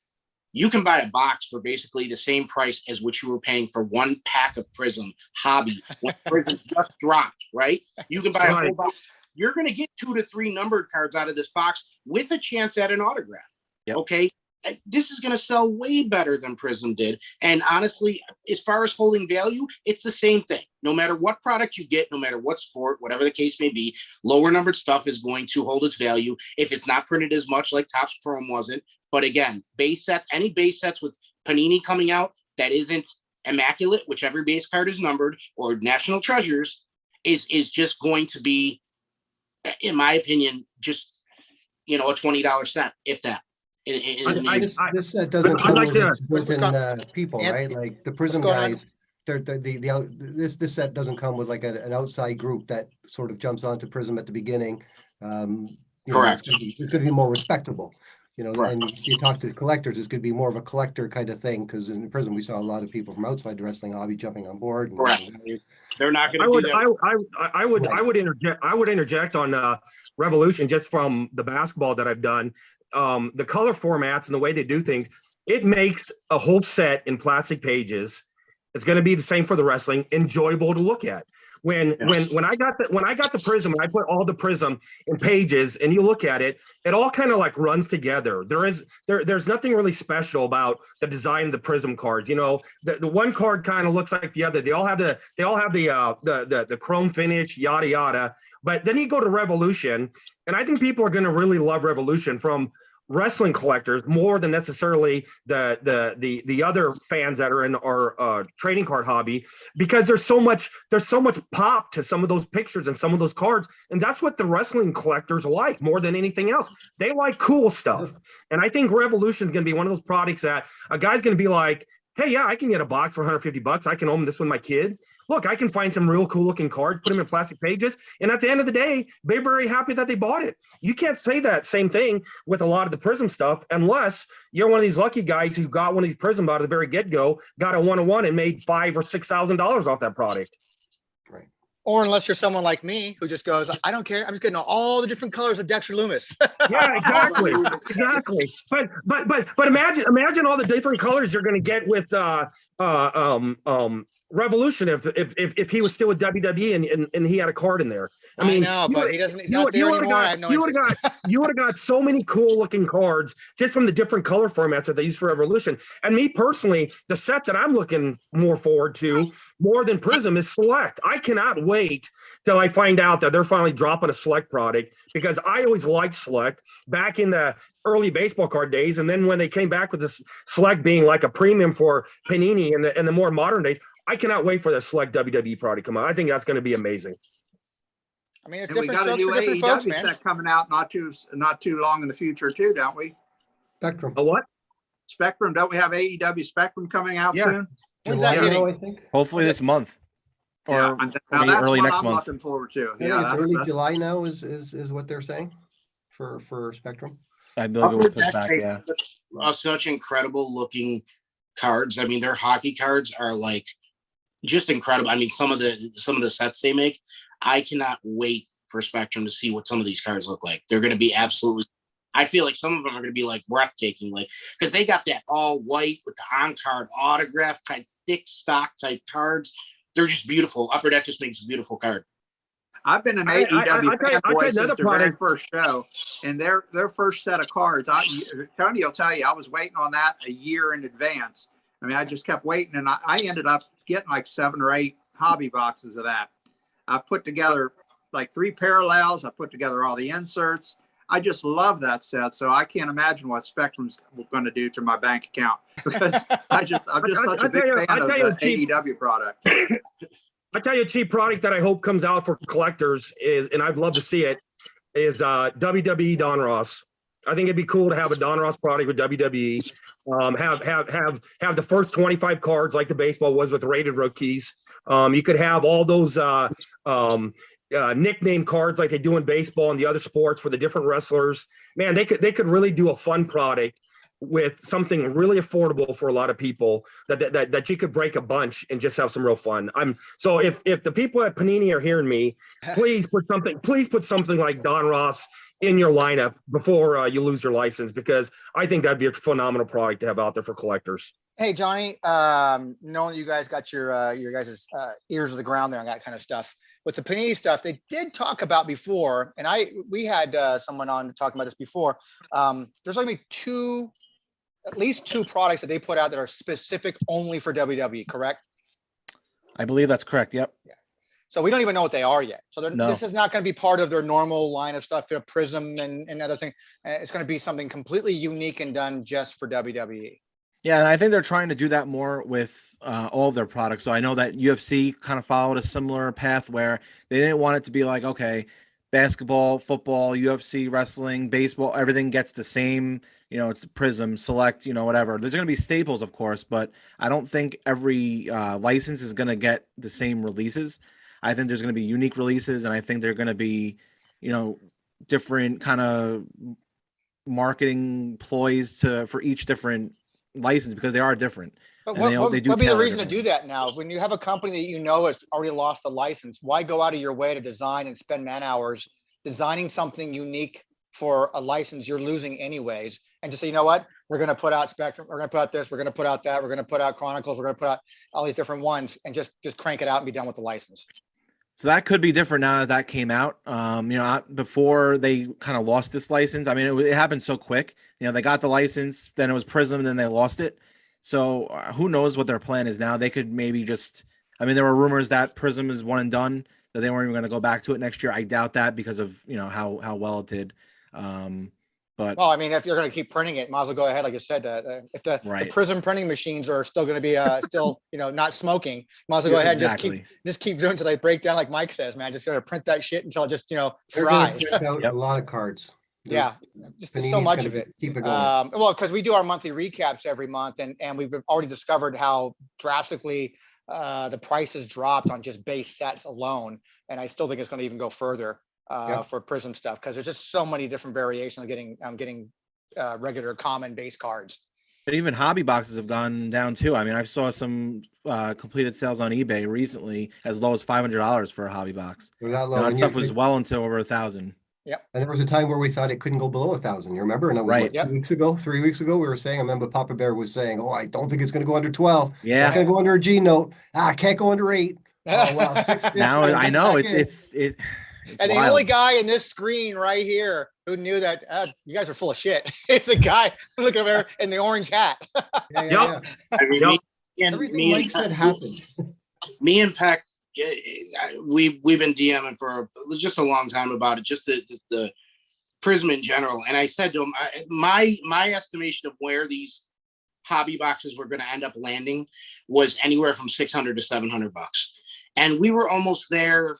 you can buy a box for basically the same price as what you were paying for one pack of Prism Hobby when Prism just dropped, right? You can buy a whole box. You're going to get 2 to 3 numbered cards out of this box with a chance at an autograph. Yep. Okay. This is going to sell way better than Prism did. And honestly, as far as holding value, it's the same thing. No matter what product you get, no matter what sport, whatever the case may be, lower numbered stuff is going to hold its value if it's not printed as much like Topps Chrome wasn't. But again, base sets, any base sets with Panini coming out that isn't immaculate, which every base card is numbered, or National Treasures, is just going to be, in my opinion, just a $20 set, if that. This set doesn't come with built-in people, right? Like the Prism guys, this set doesn't come with like an outside group that sort of jumps onto Prism at the beginning. Correct. It's going to be more respectable. Right. And you talk to collectors, it's going to be more of a collector kind of thing, because in Prism we saw a lot of people from outside the wrestling hobby jumping on board. And, correct. They're not going to do that. I would interject on Revolution, just from the basketball that I've done. The color formats and the way they do things, it makes a whole set in plastic pages. It's going to be the same for the wrestling, enjoyable to look at. When I got the Prism, and I put all the Prism in pages, and you look at it, it all kind of like runs together. There's nothing really special about the design of the Prism cards. The one card kind of looks like the other. They all have the chrome finish, yada yada. But then you go to Revolution, and I think people are going to really love Revolution from wrestling collectors more than necessarily the other fans that are in our trading card hobby, because there's so much pop to some of those pictures and some of those cards, and that's what the wrestling collectors like more than anything else. They like cool stuff, and I think Revolution is going to be one of those products that a guy's going to be like, hey, yeah, I can get a box for $150. I can own this with my kid. Look, I can find some real cool looking cards, put them in plastic pages. And at the end of the day, they're very happy that they bought it. You can't say that same thing with a lot of the Prism stuff, unless you're one of these lucky guys who got one of these Prism out of the very get-go, got a 1-on-1 and made $5,000 or $6,000 off that product. Right. Or unless you're someone like me who just goes, I don't care. I'm just getting all the different colors of Dexter Loomis. Yeah, exactly. Exactly. But imagine all the different colors you're going to get with Revolution if he was still with WWE and he had a card in there. I know, but he doesn't. He's not there anymore. I have no interest. You would have got so many cool looking cards just from the different color formats that they use for Revolution. And me personally, the set that I'm looking more forward to more than Prism is Select. I cannot wait till I find out that they're finally dropping a Select product, because I always liked Select back in the early baseball card days. And then when they came back with this Select being like a premium for Panini and the more modern days, I cannot wait for the Select WWE product to come out. I think that's going to be amazing. I mean, it's And we different got a stuff new for different folks, AEW man. set coming out not too long in the future too, don't we? Spectrum. A what? Spectrum, don't we have AEW Spectrum coming out Yeah. soon? When's that July, hitting? I think. Hopefully this month or and maybe now that's early what next I'm month. looking forward to. I think Yeah, it's that's, early that's July now is what they're saying for Spectrum. I believe it was pushed Upper back. Deck Yeah. makes such incredible looking cards. I mean, their hockey cards are like just incredible. I mean, some of the sets they make, I cannot wait for Spectrum to see what some of these cards look like. They're going to be absolutely. I feel like some of them are going to be like breathtaking, like because they got that all white with the on card autograph kind, thick stock type cards. They're just beautiful. Upper Deck just makes a beautiful card. I've been an I- AEW I tell you fanboy another since their very product- first show, and their first set of cards. Tony will tell you, I was waiting on that a year in advance. I mean, I just kept waiting, and I ended up getting like 7 or 8 hobby boxes of that. I put together like 3 parallels. I put together all the inserts. I just love that set, so I can't imagine what Spectrum's going to do to my bank account because I'm just such a big fan of the AEW product. I tell you, a cheap product that I hope comes out for collectors is, and I'd love to see it, is WWE Don Ross. I think it'd be cool to have a Don Ross product with WWE. Have the first 25 cards like the baseball was with rated rookies. You could have all those nickname cards like they do in baseball and the other sports for the different wrestlers. Man, they could really do a fun product with something really affordable for a lot of people that you could break a bunch and just have some real fun. So if the people at Panini are hearing me, please put something like Don Ross in your lineup before you lose your license, because I think that'd be a phenomenal product to have out there for collectors. Hey, Johnny, knowing you guys got your guys' ears to the ground there on that kind of stuff. With the Panini stuff, they did talk about before, and we had someone on talking about this before. There's only at least two products that they put out that are specific only for WWE, correct? I believe that's correct. Yep. Yeah. So we don't even know what they are yet. So No. this is not going to be part of their normal line of stuff, their Prism and other things. It's going to be something completely unique and done just for WWE. Yeah, and I think they're trying to do that more with all of their products. So I know that UFC kind of followed a similar path where they didn't want it to be like, okay, basketball, football, UFC, wrestling, baseball, everything gets the same, it's Prism, Select, whatever. There's going to be staples, of course, but I don't think every license is going to get the same releases. I think there's going to be unique releases, and I think they're going to be, different kind of marketing ploys for each different license, because they are different. But And what they do would be the tailor reason to do differently. that now? When you have a company that has already lost the license, why go out of your way to design and spend man hours designing something unique for a license you're losing anyways? And just say, you know what, we're going to put out Spectrum, we're going to put out this, we're going to put out that, we're going to put out Chronicles, we're going to put out all these different ones, and just crank it out and be done with the license. So that could be different now that came out. Before they kind of lost this license. I mean, it happened so quick. They got the license, then it was Prism, and then they lost it. So who knows what their plan is now? They could maybe there were rumors that Prism is one and done, that they weren't even going to go back to it next year. I doubt that because of, how well it did. But well, I mean, if you're going to keep printing it, might as well go ahead. Like I said, if the Prism printing machines are still going to be still, not smoking, might as well go ahead and just keep doing until they break down. Like Mike says, man, just going to print that shit until it just, They're fries. gonna print out a lot of cards. Yeah, just there's so Panini's much gonna of it. Keep it going. Well, because we do our monthly recaps every month, and we've already discovered how drastically the prices dropped on just base sets alone, and I still think it's going to even go further for Prism stuff, because there's just so many different variations of getting regular common base cards. But even hobby boxes have gone down too. I mean, I saw some completed sales on eBay recently as low as $500 for a hobby box. That stuff was well into over 1,000. Yep. And there was a time where we thought it couldn't go below 1,000. You remember? And that was Right. what, 3 weeks ago, we were saying, I remember Papa Bear was saying, oh, I don't think it's going to go under 12. Yeah. It's going to go under a G note. I can't go under 8. Oh, wow. 6. Now I know it's and wild. the only guy in this screen right here who knew that you guys are full of shit. It's the guy looking over there in the orange hat. Yeah. I mean, Everything Mike said happened. Me and Peck, we've been DMing for just a long time about it, just the Prism in general. And I said to him, my estimation of where these hobby boxes were going to end up landing was anywhere from $600 to $700. And we were almost there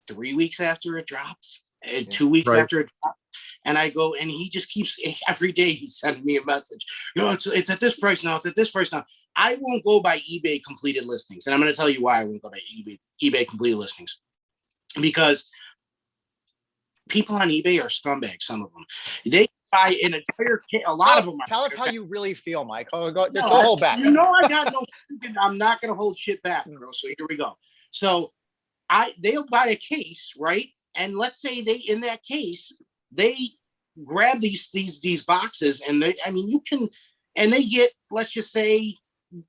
3 weeks after it drops, 2 weeks Right. after it drops. And I go, and he just keeps, every day he's sending me a message. It's at this price now. It's at this price now. I won't go by eBay completed listings. And I'm going to tell you why I won't go by eBay completed listings. Because people on eBay are scumbags, some of them. They buy an entire kit. A lot of them are. Tell us how you really feel, Mike. Go No, hold back. You know, I got no, I'm not going to hold shit back, bro. So here we go. So they'll buy a case, right? And let's say in that case, they grab these boxes and they get, let's just say,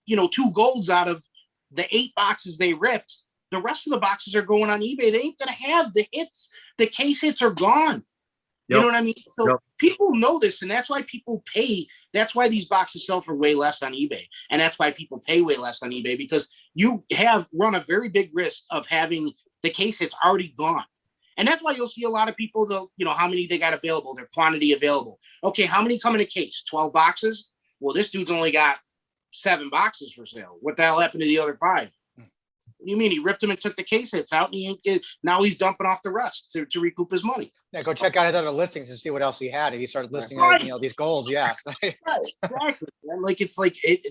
2 golds out of the 8 boxes they ripped. The rest of the boxes are going on eBay. They ain't going to have the hits. The case hits are gone. You know what I mean? So people know this, and that's why people pay. That's why these boxes sell for way less on eBay. And that's why people pay way less on eBay, because you have run a very big risk of having the case hits already gone. And that's why you'll see a lot of people, how many they got available, their quantity available. Okay, how many come in a case? 12 boxes? Well, this dude's only got 7 boxes for sale. What the hell happened to the other 5? What do you mean? He ripped them and took the case hits out, and now he's dumping off the rest to recoup his money. Yeah, go check out his other listings and see what else he had. If he started listing, these golds, yeah. Right, exactly. And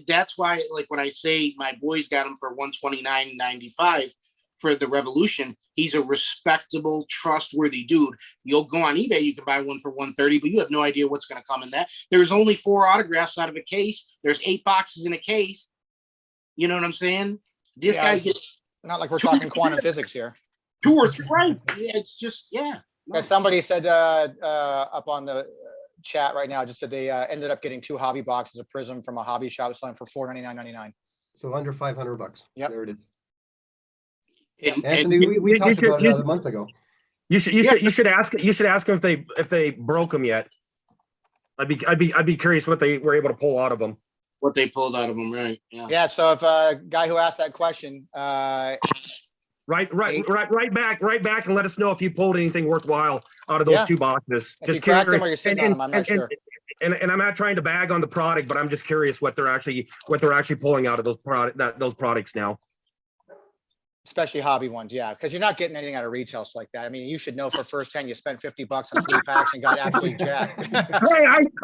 that's why, when I say my boys got him for $129.95 for the Revolution, he's a respectable, trustworthy dude. You'll go on eBay, you can buy one for $130, but you have no idea what's going to come in that. There's only 4 autographs out of a case. There's 8 boxes in a case. You know what I'm saying? This guy gets. Not like we're talking quantum physics here. 2 or 3, right? It's just, yeah. No. Somebody said up on the chat right now, just said they ended up getting 2 hobby boxes of Prism from a hobby shop selling for $499.99. So under $500. Yep. There it is. And Anthony, we talked about that a month ago. You should ask them if they broke them yet. I'd be curious what they were able to pull out of them. What they pulled out of them, right? Yeah. Yeah. So if a guy who asked that question, Right back and let us know if you pulled anything worthwhile out of those 2 boxes. if Just you cracked them curious. or you're sitting on them, I'm not sure. And I'm not trying to bag on the product, but I'm just curious what they're actually pulling out of those products now. Especially hobby ones, yeah, because you're not getting anything out of retail like that. I mean, you should know for firsthand you spent $50 on 3 packs and got absolutely jacked.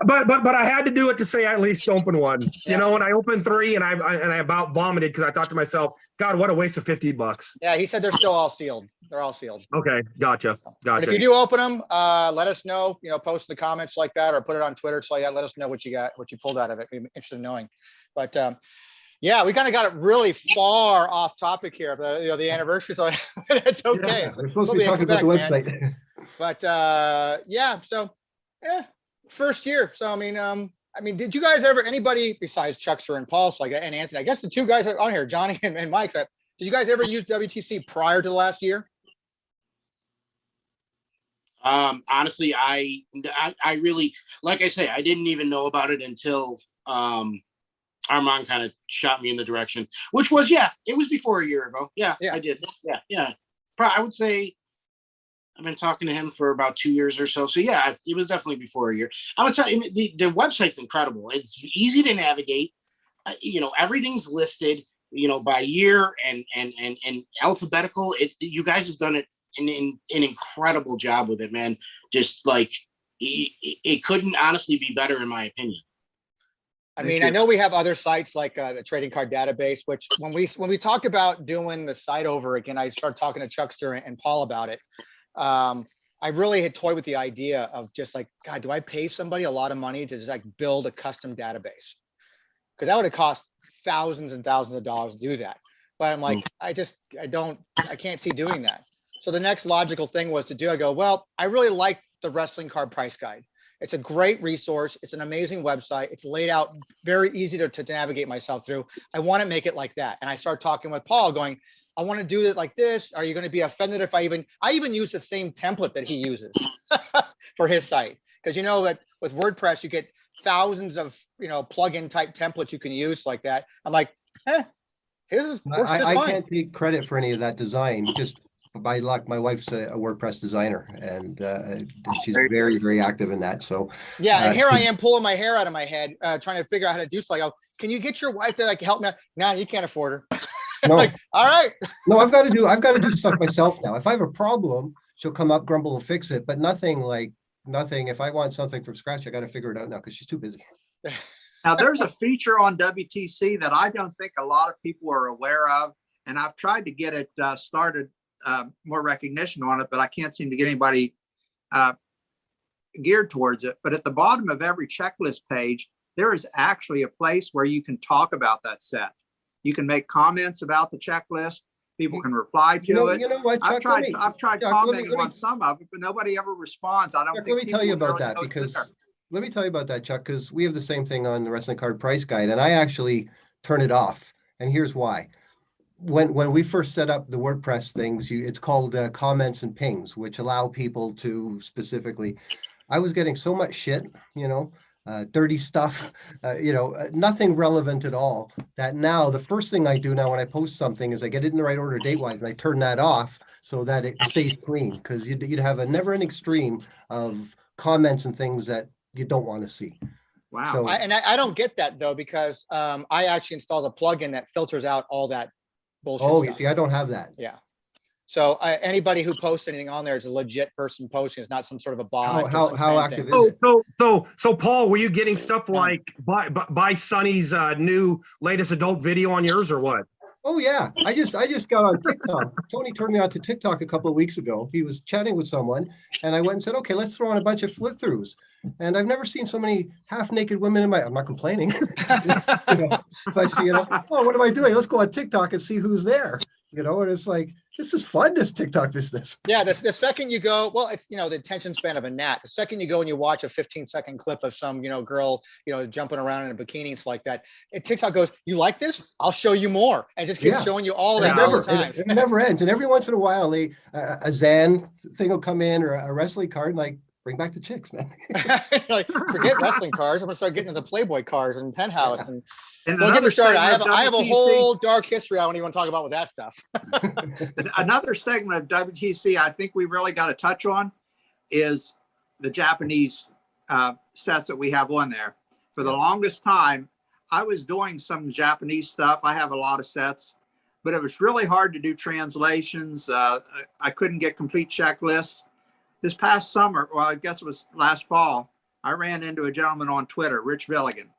But I had to do it to say I at least open one. You know, and I opened 3 and I about vomited because I thought to myself, God, what a waste of $50. Yeah, he said they're still all sealed. They're all sealed. Okay, gotcha. But if you do open them, let us know. Post in the comments like that, or put it on Twitter. So yeah, let us know what you got, what you pulled out of it. We're interested in knowing. But yeah, we kind of got it really far off topic here. The anniversary, so it's okay. Yeah, we're supposed to be talking about the website. But first year. So I mean, did you guys ever, anybody besides Chuckster and Pulse, and Anthony? I guess the 2 guys are on here, Johnny and Mike. Did you guys ever use WTC prior to the last year? Honestly, I really, like I say, I didn't even know about it until Armand kind of shot me in the direction, which was, it was before a year ago. Yeah. I did. Yeah. I would say I've been talking to him for about 2 years or so. So yeah, it was definitely before a year. I'm gonna tell you, the website's incredible. It's easy to navigate. Everything's listed, by year and alphabetical. You guys have done an incredible job with it, man. Just it couldn't honestly be better in my opinion. I mean, I know we have other sites like the trading card database, which when we talk about doing the site over again, I started talking to Chuckster and Paul about it. I really had toyed with the idea of just God, do I pay somebody a lot of money to just build a custom database? Because that would have cost thousands and thousands of dollars to do that. But I'm like, I can't see doing that. So the next logical thing was to do, I go, well, I really like the wrestling card price guide. It's a great resource. It's an amazing website. It's laid out very easy to navigate myself through. I want to make it like that. And I start talking with Paul going, I want to do it like this. Are you going to be offended if I even use the same template that he uses for his site? Because that with WordPress, you get thousands of, plugin type templates you can use like that. I'm like, his works just fine. I can't take credit for any of that design. Just by luck, my wife's a WordPress designer, and she's very, very active in that. So yeah, and here I am pulling my hair out of my head, trying to figure out how to do so. I go, can you get your wife to help me? No, you can't afford her. No. Like, all right. No, I've got to do stuff myself now. If I have a problem, she'll come up, grumble, and fix it. But nothing. If I want something from scratch, I got to figure it out now because she's too busy. Now, there's a feature on WTC that I don't think a lot of people are aware of, and I've tried to get it started, more recognition on it, but I can't seem to get anybody geared towards it. But at the bottom of every checklist page, there is actually a place where you can talk about that set. You can make comments about the checklist. People can reply to it. You know what, Chuck? I've tried Chuck, commenting on some of it, but nobody ever responds. I don't Chuck, think let me tell you people about really that know it's in because there. let me tell you about that, Chuck, because we have the same thing on the wrestling card price guide, and I actually turn it off. And here's why. When we first set up the WordPress things, it's called comments and pings, which allow people to specifically. I was getting so much shit, dirty stuff, nothing relevant at all. That now the first thing I do now when I post something is I get it in the right order date-wise, and I turn that off so that it stays clean. Because you'd have a never-ending stream of comments and things that you don't want to see. Wow. So I don't get that though, because I actually installed a plugin that filters out all that bullshit you stuff. see, I don't have that. Yeah. So anybody who posts anything on there is a legit person posting. It's not some sort of a bot. or some How spam active thing. is it? So Paul, were you getting stuff like buy Sonny's new latest adult video on yours or what? Oh yeah, I just got on TikTok. Tony turned me on to TikTok a couple of weeks ago. He was chatting with someone, and I went and said, "Okay, let's throw on a bunch of flip throughs." And I've never seen so many half-naked women in my. I'm not complaining, but oh, what am I doing? Let's go on TikTok and see who's there. And it's like this is fun. This TikTok business. Yeah, the second you go, well, it's the attention span of a gnat. The second you go and you watch a 15-second clip of some girl jumping around in a bikini and stuff like that, TikTok goes, "You like this? I'll show you more," and just keeps showing you all that all the time. It never ends. And every once in a while, a Zan thing will come in or a wrestling card, and like bring back the chicks, man. Like, forget wrestling cars. I'm gonna start getting into Playboy cars and Penthouse and. And Don't get me started. I segment of have a WTC whole dark history I don't even want to talk about with that stuff. Another segment of WTC I think we really got to touch on is the Japanese sets that we have on there. For the longest time, I was doing some Japanese stuff. I have a lot of sets, but it was really hard to do translations. I couldn't get complete checklists. This past summer, well, I guess it was last fall, I ran into a gentleman on Twitter, Rich Velligan.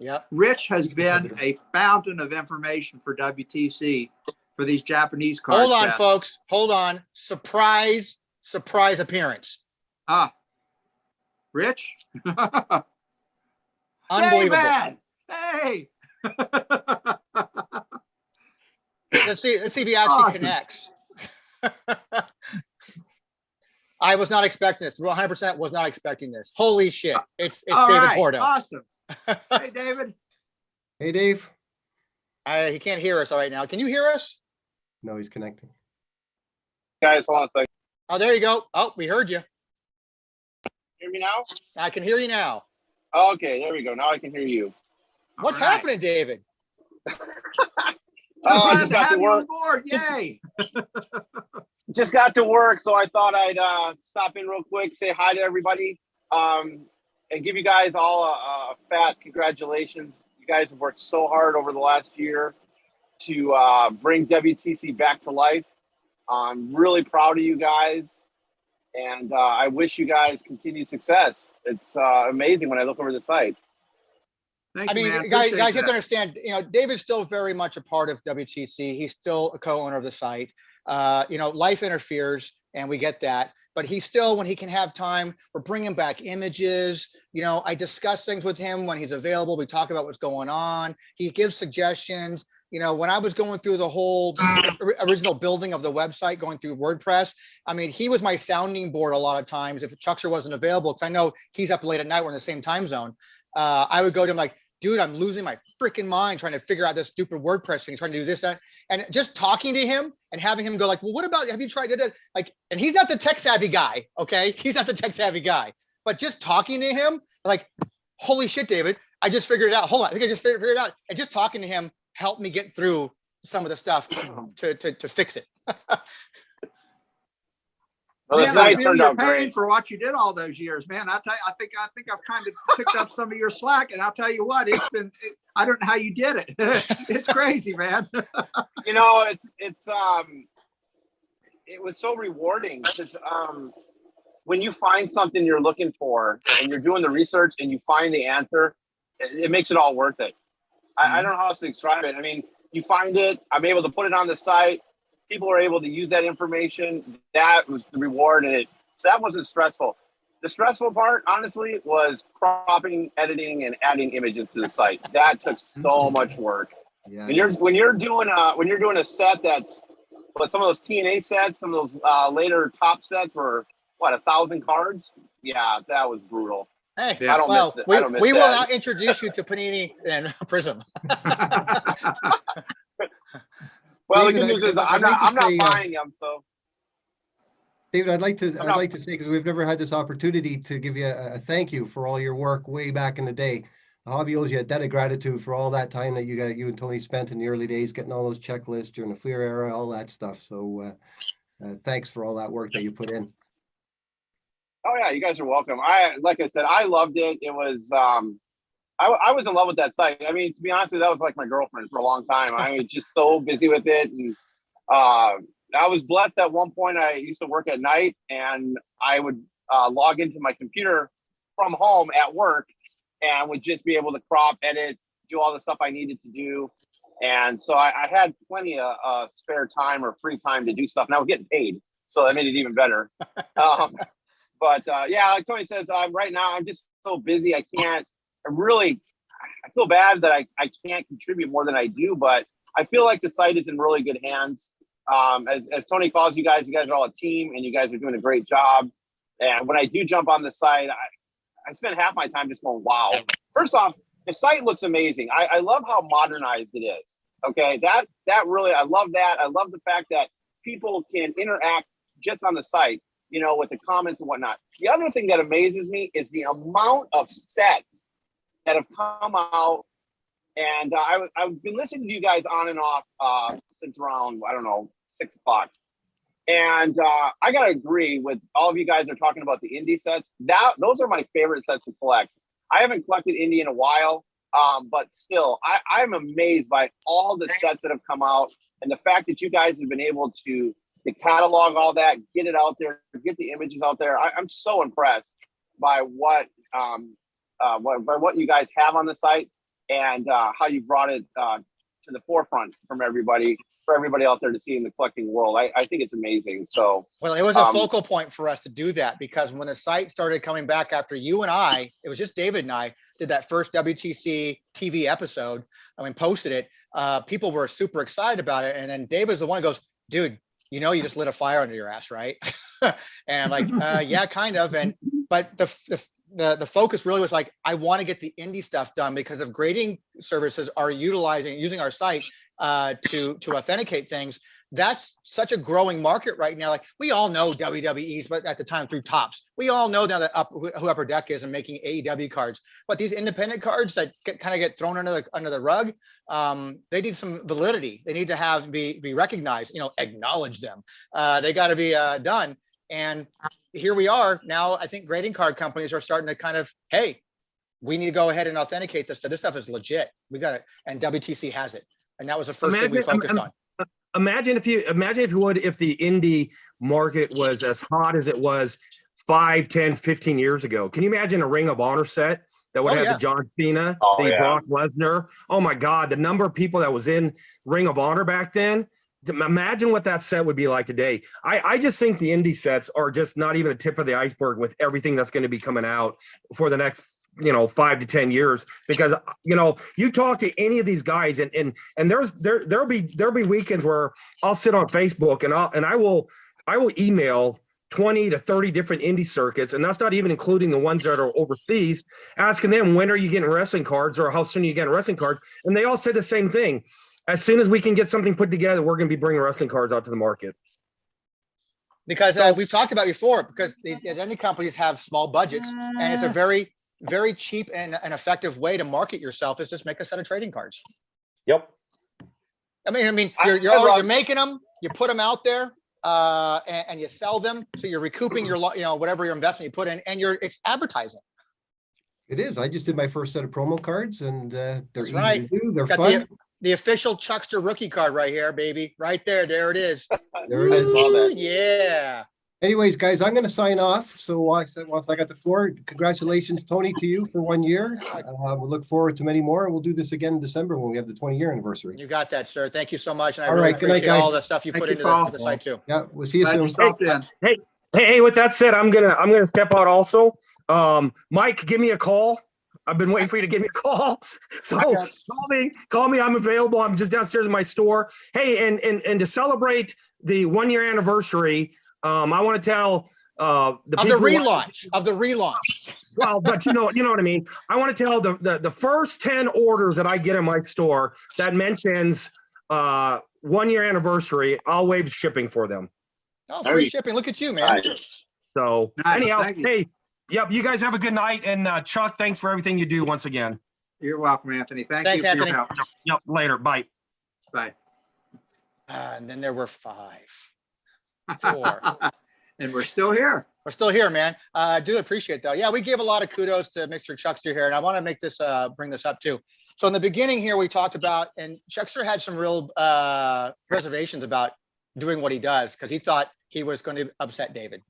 Yep. Rich has been a fountain of information for WTC for these Japanese cards. Hold on, folks. Hold on. Surprise appearance. Rich? Unbelievable. Hey, man. Hey. Let's see if he actually connects. I was not expecting this. 100% was not expecting this. Holy shit. It's David Porto. Awesome. Hey, David. Hey, Dave. He can't hear us right now. Can you hear us? No, he's connecting. Guys, hold on a second. Oh, there you go. Oh, we heard you. Hear me now? I can hear you now. Okay, there we go. Now I can hear you. What's happening, David? I just got to work. Yay. Just got to work, so I thought I'd stop in real quick, say hi to everybody, and give you guys all a fat congratulations. You guys have worked so hard over the last year to bring WTC back to life. I'm really proud of you guys, and I wish you guys continued success. It's amazing when I look over the site. Thank I you, mean, man. guys, Appreciate you have to that. understand, David's still very much a part of WTC. He's still a co-owner of the site. Life interferes, and we get that. But he's still, when he can have time, we're bringing back images. I discuss things with him when he's available. We talk about what's going on. He gives suggestions. When I was going through the whole original building of the website, going through WordPress, I mean, he was my sounding board a lot of times. If Chuckster wasn't available, because I know he's up late at night, we're in the same time zone. I would go to him like, dude, I'm losing my freaking mind trying to figure out this stupid WordPress thing, trying to do this, that. And just talking to him and having him go like, well, what about, have you tried it? Like, and he's not the tech savvy guy. Okay. He's not the tech savvy guy, but just talking to him, like, holy shit, David, I just figured it out. Hold on. I think I just figured it out. And just talking to him helped me get through some of the stuff to fix it. Well, the Man, I site feel turned your out pain great. for what you did all those years, man. I think I've kind of picked up some of your slack, and I'll tell you what, I don't know how you did it. It's crazy, man. You know, it was so rewarding because when you find something you're looking for and you're doing the research and you find the answer, it makes it all worth it. I don't know how else to describe it. I mean, you find it, I'm able to put it on the site. People are able to use that information. That was the reward in it. So that wasn't stressful. The stressful part, honestly, was cropping, editing, and adding images to the site. That took so much work. Yeah. When you're doing a set that's, but some of those TNA sets, some of those later top sets were what, 1,000 cards? Yeah, that was brutal. Hey, I don't well, miss it. I don't miss we will that. now introduce you to Panini and Prism. Well, the David, good news is I'd I'm like not to say, buying them. So David, I'd like to not- say, because we've never had this opportunity to give you a thank you for all your work way back in the day. The hobby owes you a debt of gratitude for all that time that you and Tony spent in the early days, getting all those checklists during the Fleer era, all that stuff. So thanks for all that work that you put in. oh yeah, you guys are welcome. Like I said, I loved it. It was I was in love with that site. I mean, to be honest with you, that was like my girlfriend for a long time. I was just so busy with it. And I was blessed at one point. I used to work at night and I would log into my computer from home at work and would just be able to crop, edit, do all the stuff I needed to do. And so I had plenty of spare time or free time to do stuff. And I was getting paid. So that made it even better. But yeah, like Tony says, right now I'm just so busy. I feel bad that I can't contribute more than I do, but I feel like the site is in really good hands. As Tony calls you guys are all a team and you guys are doing a great job. And when I do jump on the site, I spend half my time just going, wow. First off, the site looks amazing. I love how modernized it is. Okay, that really, I love that. I love the fact that people can interact just on the site, you know, with the comments and whatnot. The other thing that amazes me is the amount of sets that have come out. And I've been listening to you guys on and off since around, I don't know, 6 o'clock. And I gotta agree with all of you guys that are talking about the indie sets. Those are my favorite sets to collect. I haven't collected indie in a while, but still, I'm amazed by all the sets that have come out and the fact that you guys have been able to catalog all that, get it out there, get the images out there. I'm so impressed by what you guys have on the site and how you brought it to the forefront for everybody out there to see in the collecting world. I think it's amazing. So, Well, it was a focal point for us to do that because when the site started coming back after you and I, it was just David and I did that first WTC TV episode and we posted it. People were super excited about it. And then David's the one who goes, dude, you know, you just lit a fire under your ass, right? And I'm like, yeah, kind of. But the focus really was like, I want to get the indie stuff done because if grading services are using our site to authenticate things, that's such a growing market right now. Like we all know WWE's, but at the time through Tops, we all know now that who Upper Deck is and making AEW cards. But these independent cards that kind of get thrown under the rug, they need some validity. They need to be recognized. You know, acknowledge them. They got to be done. And here we are now. I think grading card companies are starting to kind of, hey, we need to go ahead and authenticate this. So this stuff is legit. We got it, and WTC has it. And that was the first thing we focused on. Imagine if you would, if the indie market was as hot as it was 5, 10, 15 years ago. Can you imagine a Ring of Honor set that would have the John Cena, Brock Lesnar? Oh my God, the number of people that was in Ring of Honor back then. Imagine what that set would be like today. I just think the indie sets are just not even the tip of the iceberg with everything that's going to be coming out for the next 5 to 10 years, because you talk to any of these guys and there'll be weekends where I'll sit on Facebook and I will email 20 to 30 different indie circuits, and that's not even including the ones that are overseas, asking them, when are you getting wrestling cards, or how soon are you getting wrestling cards? And they all say the same thing: as soon as we can get something put together, we're going to be bringing wrestling cards out to the market. Because we've talked about before, because these indie companies have small budgets, and it's a very, very cheap and an effective way to market yourself is just make a set of trading cards. Yep. I mean, you're making them, you put them out there, and you sell them. So you're recouping your, whatever your investment you put in, and it's advertising. It is. I just did my first set of promo cards, and they're That's easy right. to do. They're Got fun. the official Chuckster rookie card right here, baby. Right there. There it is. There it I is. saw that. Yeah. Anyways, guys, I'm going to sign off. So once I got the floor, congratulations, Tony, to you for 1 year. We'll look forward to many more, and we'll do this again in December when we have the 20-year anniversary. You got that, sir. Thank you so much. And I All really right, good night, appreciate all guys. the stuff you Thank put you, into Paul. the site too. Yeah, we'll see you Glad you soon. stopped in. Hey, with that said, I'm gonna step out also. Mike, give me a call. I've been waiting for you to give me a call. So call me. I'm available. I'm just downstairs in my store. Hey, and to celebrate the 1 year anniversary, I want to tell the relaunch. Well, but you know what I mean. I want to tell the first 10 orders that I get in my store that mentions 1 year anniversary, I'll waive shipping for them. Oh, free shipping. Look at you, man. Nice. So Nice, anyhow, thank you. hey, yep, you guys have a good night. And Chuck, thanks for everything you do once again. You're welcome, Anthony. Thanks, Thanks, you for Anthony. your help. Yep, later. Bye. Bye. And then there were 5, 4. And we're still here. We're still here, man. I do appreciate that. Yeah, we gave a lot of kudos to Mr. Chuckster here, and I want to make this bring this up too. So in the beginning here, we talked about, and Chuckster had some real reservations about doing what he does because he thought he was going to upset David,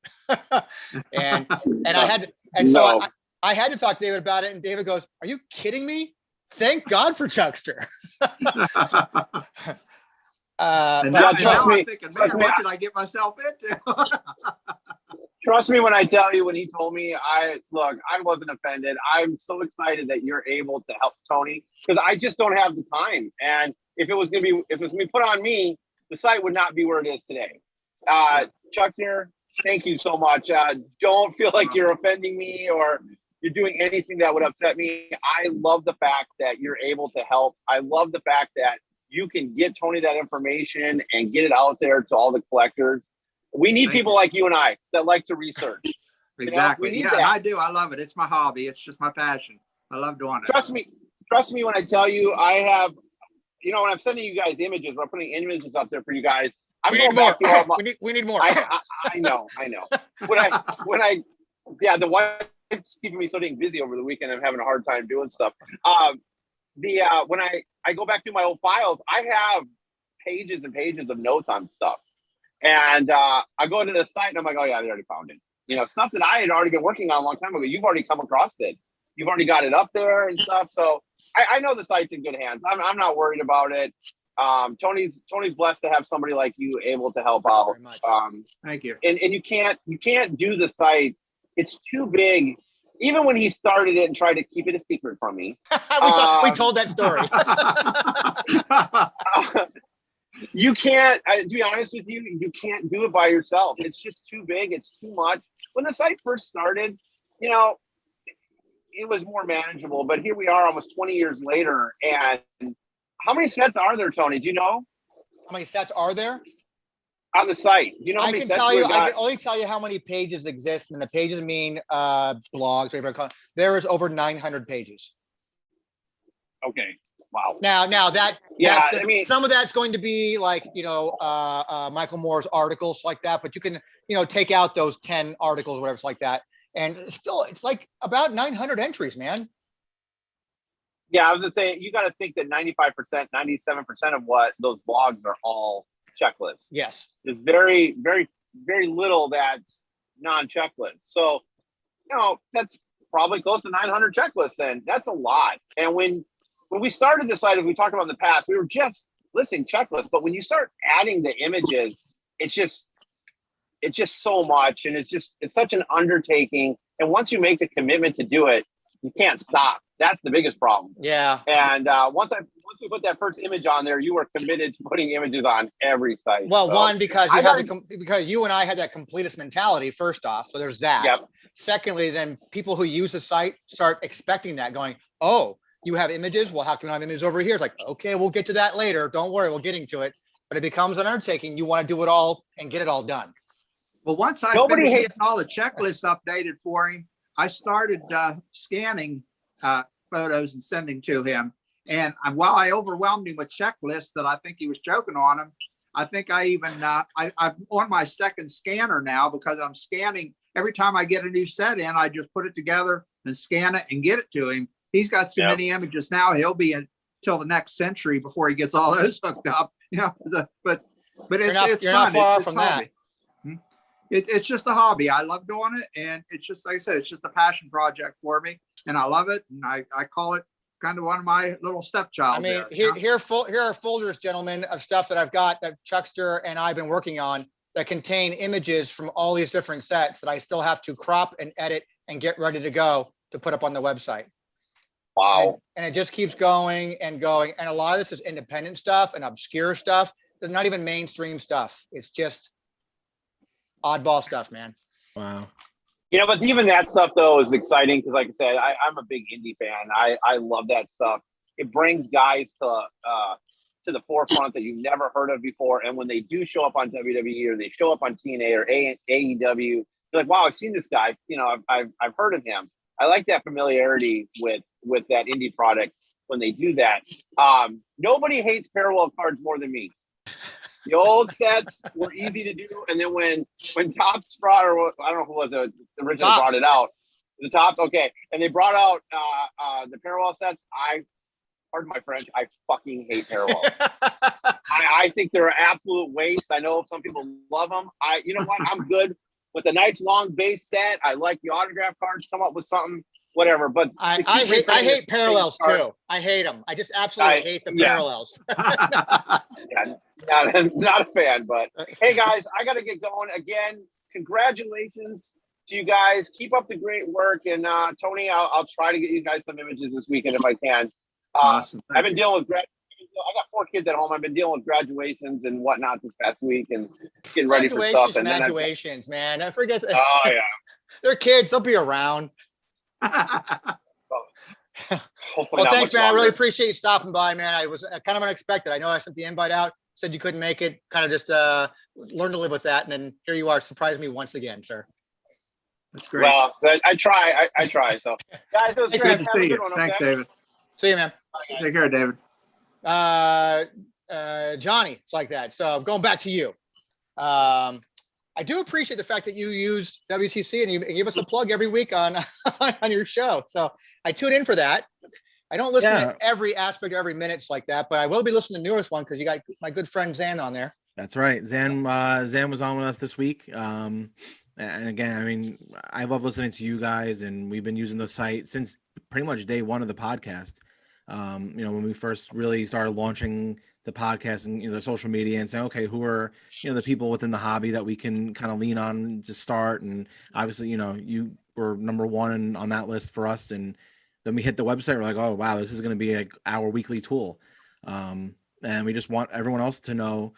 and I had so I had to talk to David about it, and David goes, "Are you kidding me? Thank God for Chuckster." And but trust me, I'm thinking, man, what did I get myself into? Trust me when I tell you, when he told me, I wasn't offended. I'm so excited that you're able to help Tony because I just don't have the time. And if it was gonna be put on me, the site would not be where it is today. Chuck here, thank you so much. Don't feel like you're offending me or you're doing anything that would upset me. I love the fact that you're able to help. I love the fact that you can get Tony that information and get it out there to all the collectors. We need people like you and I that like to research. Exactly. You know, Yeah, and I do. I love it. It's my hobby. It's just my passion. I love doing it. Trust me when I tell you, I have, when I'm sending you guys images, when I'm putting images up there for you guys, I'm we need more. We need more. I know. The wife's keeping me so dang busy over the weekend. I'm having a hard time doing stuff. When I go back through my old files, I have pages and pages of notes on stuff. And I go into the site and I'm like, oh yeah, they already found it. Stuff that I had already been working on a long time ago. You've already come across it. You've already got it up there and stuff. So I know the site's in good hands. I'm not worried about it. Tony's blessed to have somebody like you able to help out. Very much. Thank you. And you can't do the site. It's too big. Even when he started it and tried to keep it a secret from me. we told that story. You can't, to be honest with you, you can't do it by yourself. It's just too big. It's too much. When the site first started, it was more manageable, but here we are almost 20 years later. And how many sets are there, Tony? Do you know? How many sets are there? On the site. Do you know how I many can sets tell you, we got? I can only tell you how many pages exist, and the pages mean blogs, whatever you call it. There is over 900 pages. Okay. Wow. Now that I mean, some of that's going to be like Michael Moore's articles like that, but you can take out those 10 articles, whatever it's like that, and still it's like about 900 entries, man. Yeah, I was gonna say you got to think that 95%, 97% of what those blogs are all checklists. Yes. There's very, very, very little that's non-checklist. So, that's probably close to 900 checklists. Then that's a lot. And when we started this site, as we talked about in the past, we were just listing checklists. But when you start adding the images, it's just so much, and it's such an undertaking. And once you make the commitment to do it, you can't stop. That's the biggest problem. Yeah. And once we put that first image on there, you were committed to putting images on every site. Well, so, one, because because you and I had that completist mentality, first off. So there's that. Yep. Secondly, then people who use the site start expecting that, going, oh, you have images? Well, how can I have images over here? It's like, okay, we'll get to that later. Don't worry, we're getting to it. But it becomes an undertaking. You want to do it all and get it all done. Well, once I finished getting all the checklists updated for him, I started scanning photos and sending to him. And while I overwhelmed him with checklists that I think he was joking on him, I think I even, I'm on my second scanner now because I'm scanning. Every time I get a new set in, I just put it together and scan it and get it to him. He's got so many images now, he'll be until the next century before he gets all those hooked up. Yeah, but it's you're fun. not far It's from hobby. It's just a hobby. I love doing it. And it's just, like I said, it's just a passion project for me. And I love it. And I call it kind of one of my little stepchild. I mean, there, here are folders, gentlemen, of stuff that I've got that Chuckster and I've been working on that contain images from all these different sets that I still have to crop and edit and get ready to go to put up on the website. Wow. And it just keeps going and going. And a lot of this is independent stuff and obscure stuff. There's not even mainstream stuff. It's just oddball stuff, man. Wow. You know, but even that stuff though is exciting because, like I said, I'm a big indie fan. I love that stuff. It brings guys to the forefront that you've never heard of before, and when they do show up on WWE or they show up on TNA or AEW, you're like, wow, I've seen this guy. You know, I've heard of him. I like that familiarity with that indie product when they do that. Nobody hates parallel cards more than me. The old sets were easy to do, and then when Topps brought, or I don't know who was it originally brought it out, the Topps, okay, and they brought out the parallel sets. Pardon my French, I fucking hate parallels. I think they're an absolute waste. I know some people love them. You know what? I'm good with a nice long base set. I like the autograph cards. Come up with something, whateher. But I hate parallels too. I hate them. I just absolutely hate the parallels. Yeah, not a fan, but hey guys, I got to get going again. Congratulations to you guys. Keep up the great work. And Tony, I'll try to get you guys some images this weekend if I can. Awesome. I've been dealing with I got 4 kids at home. I've been dealing with graduations and whatnot this past week and getting ready for stuff. And graduations, man. I forget that. Oh yeah. They're kids. They'll be around. Hopefully Well, thanks, man. longer. I really appreciate you stopping by, man. I was kind of unexpected. I know I sent the invite out, said you couldn't make it, kind of just learned to live with that. And then here you are, surprised me once again, sir. That's great. Well, I try. I try. So, guys, it was Thanks, great. Good to Have a see good you. one, Thanks, okay? David. See you, man. Take care, David. Johnny, it's like that. So going back to you. I do appreciate the fact that you use WTC and you give us a plug every week on your show. So I tune in for that. I don't listen to every aspect, every minute like that, but I will be listening to the newest one because you got my good friend Zan on there. That's right. Zan was on with us this week. And again, I mean, I love listening to you guys, and we've been using the site since pretty much day one of the podcast. When we first really started launching the podcast and the social media and saying, okay, who are the people within the hobby that we can kind of lean on to start. And obviously, you were number one on that list for us. And then we hit the website. We're like, oh wow, this is going to be our weekly tool. And we just want everyone else to know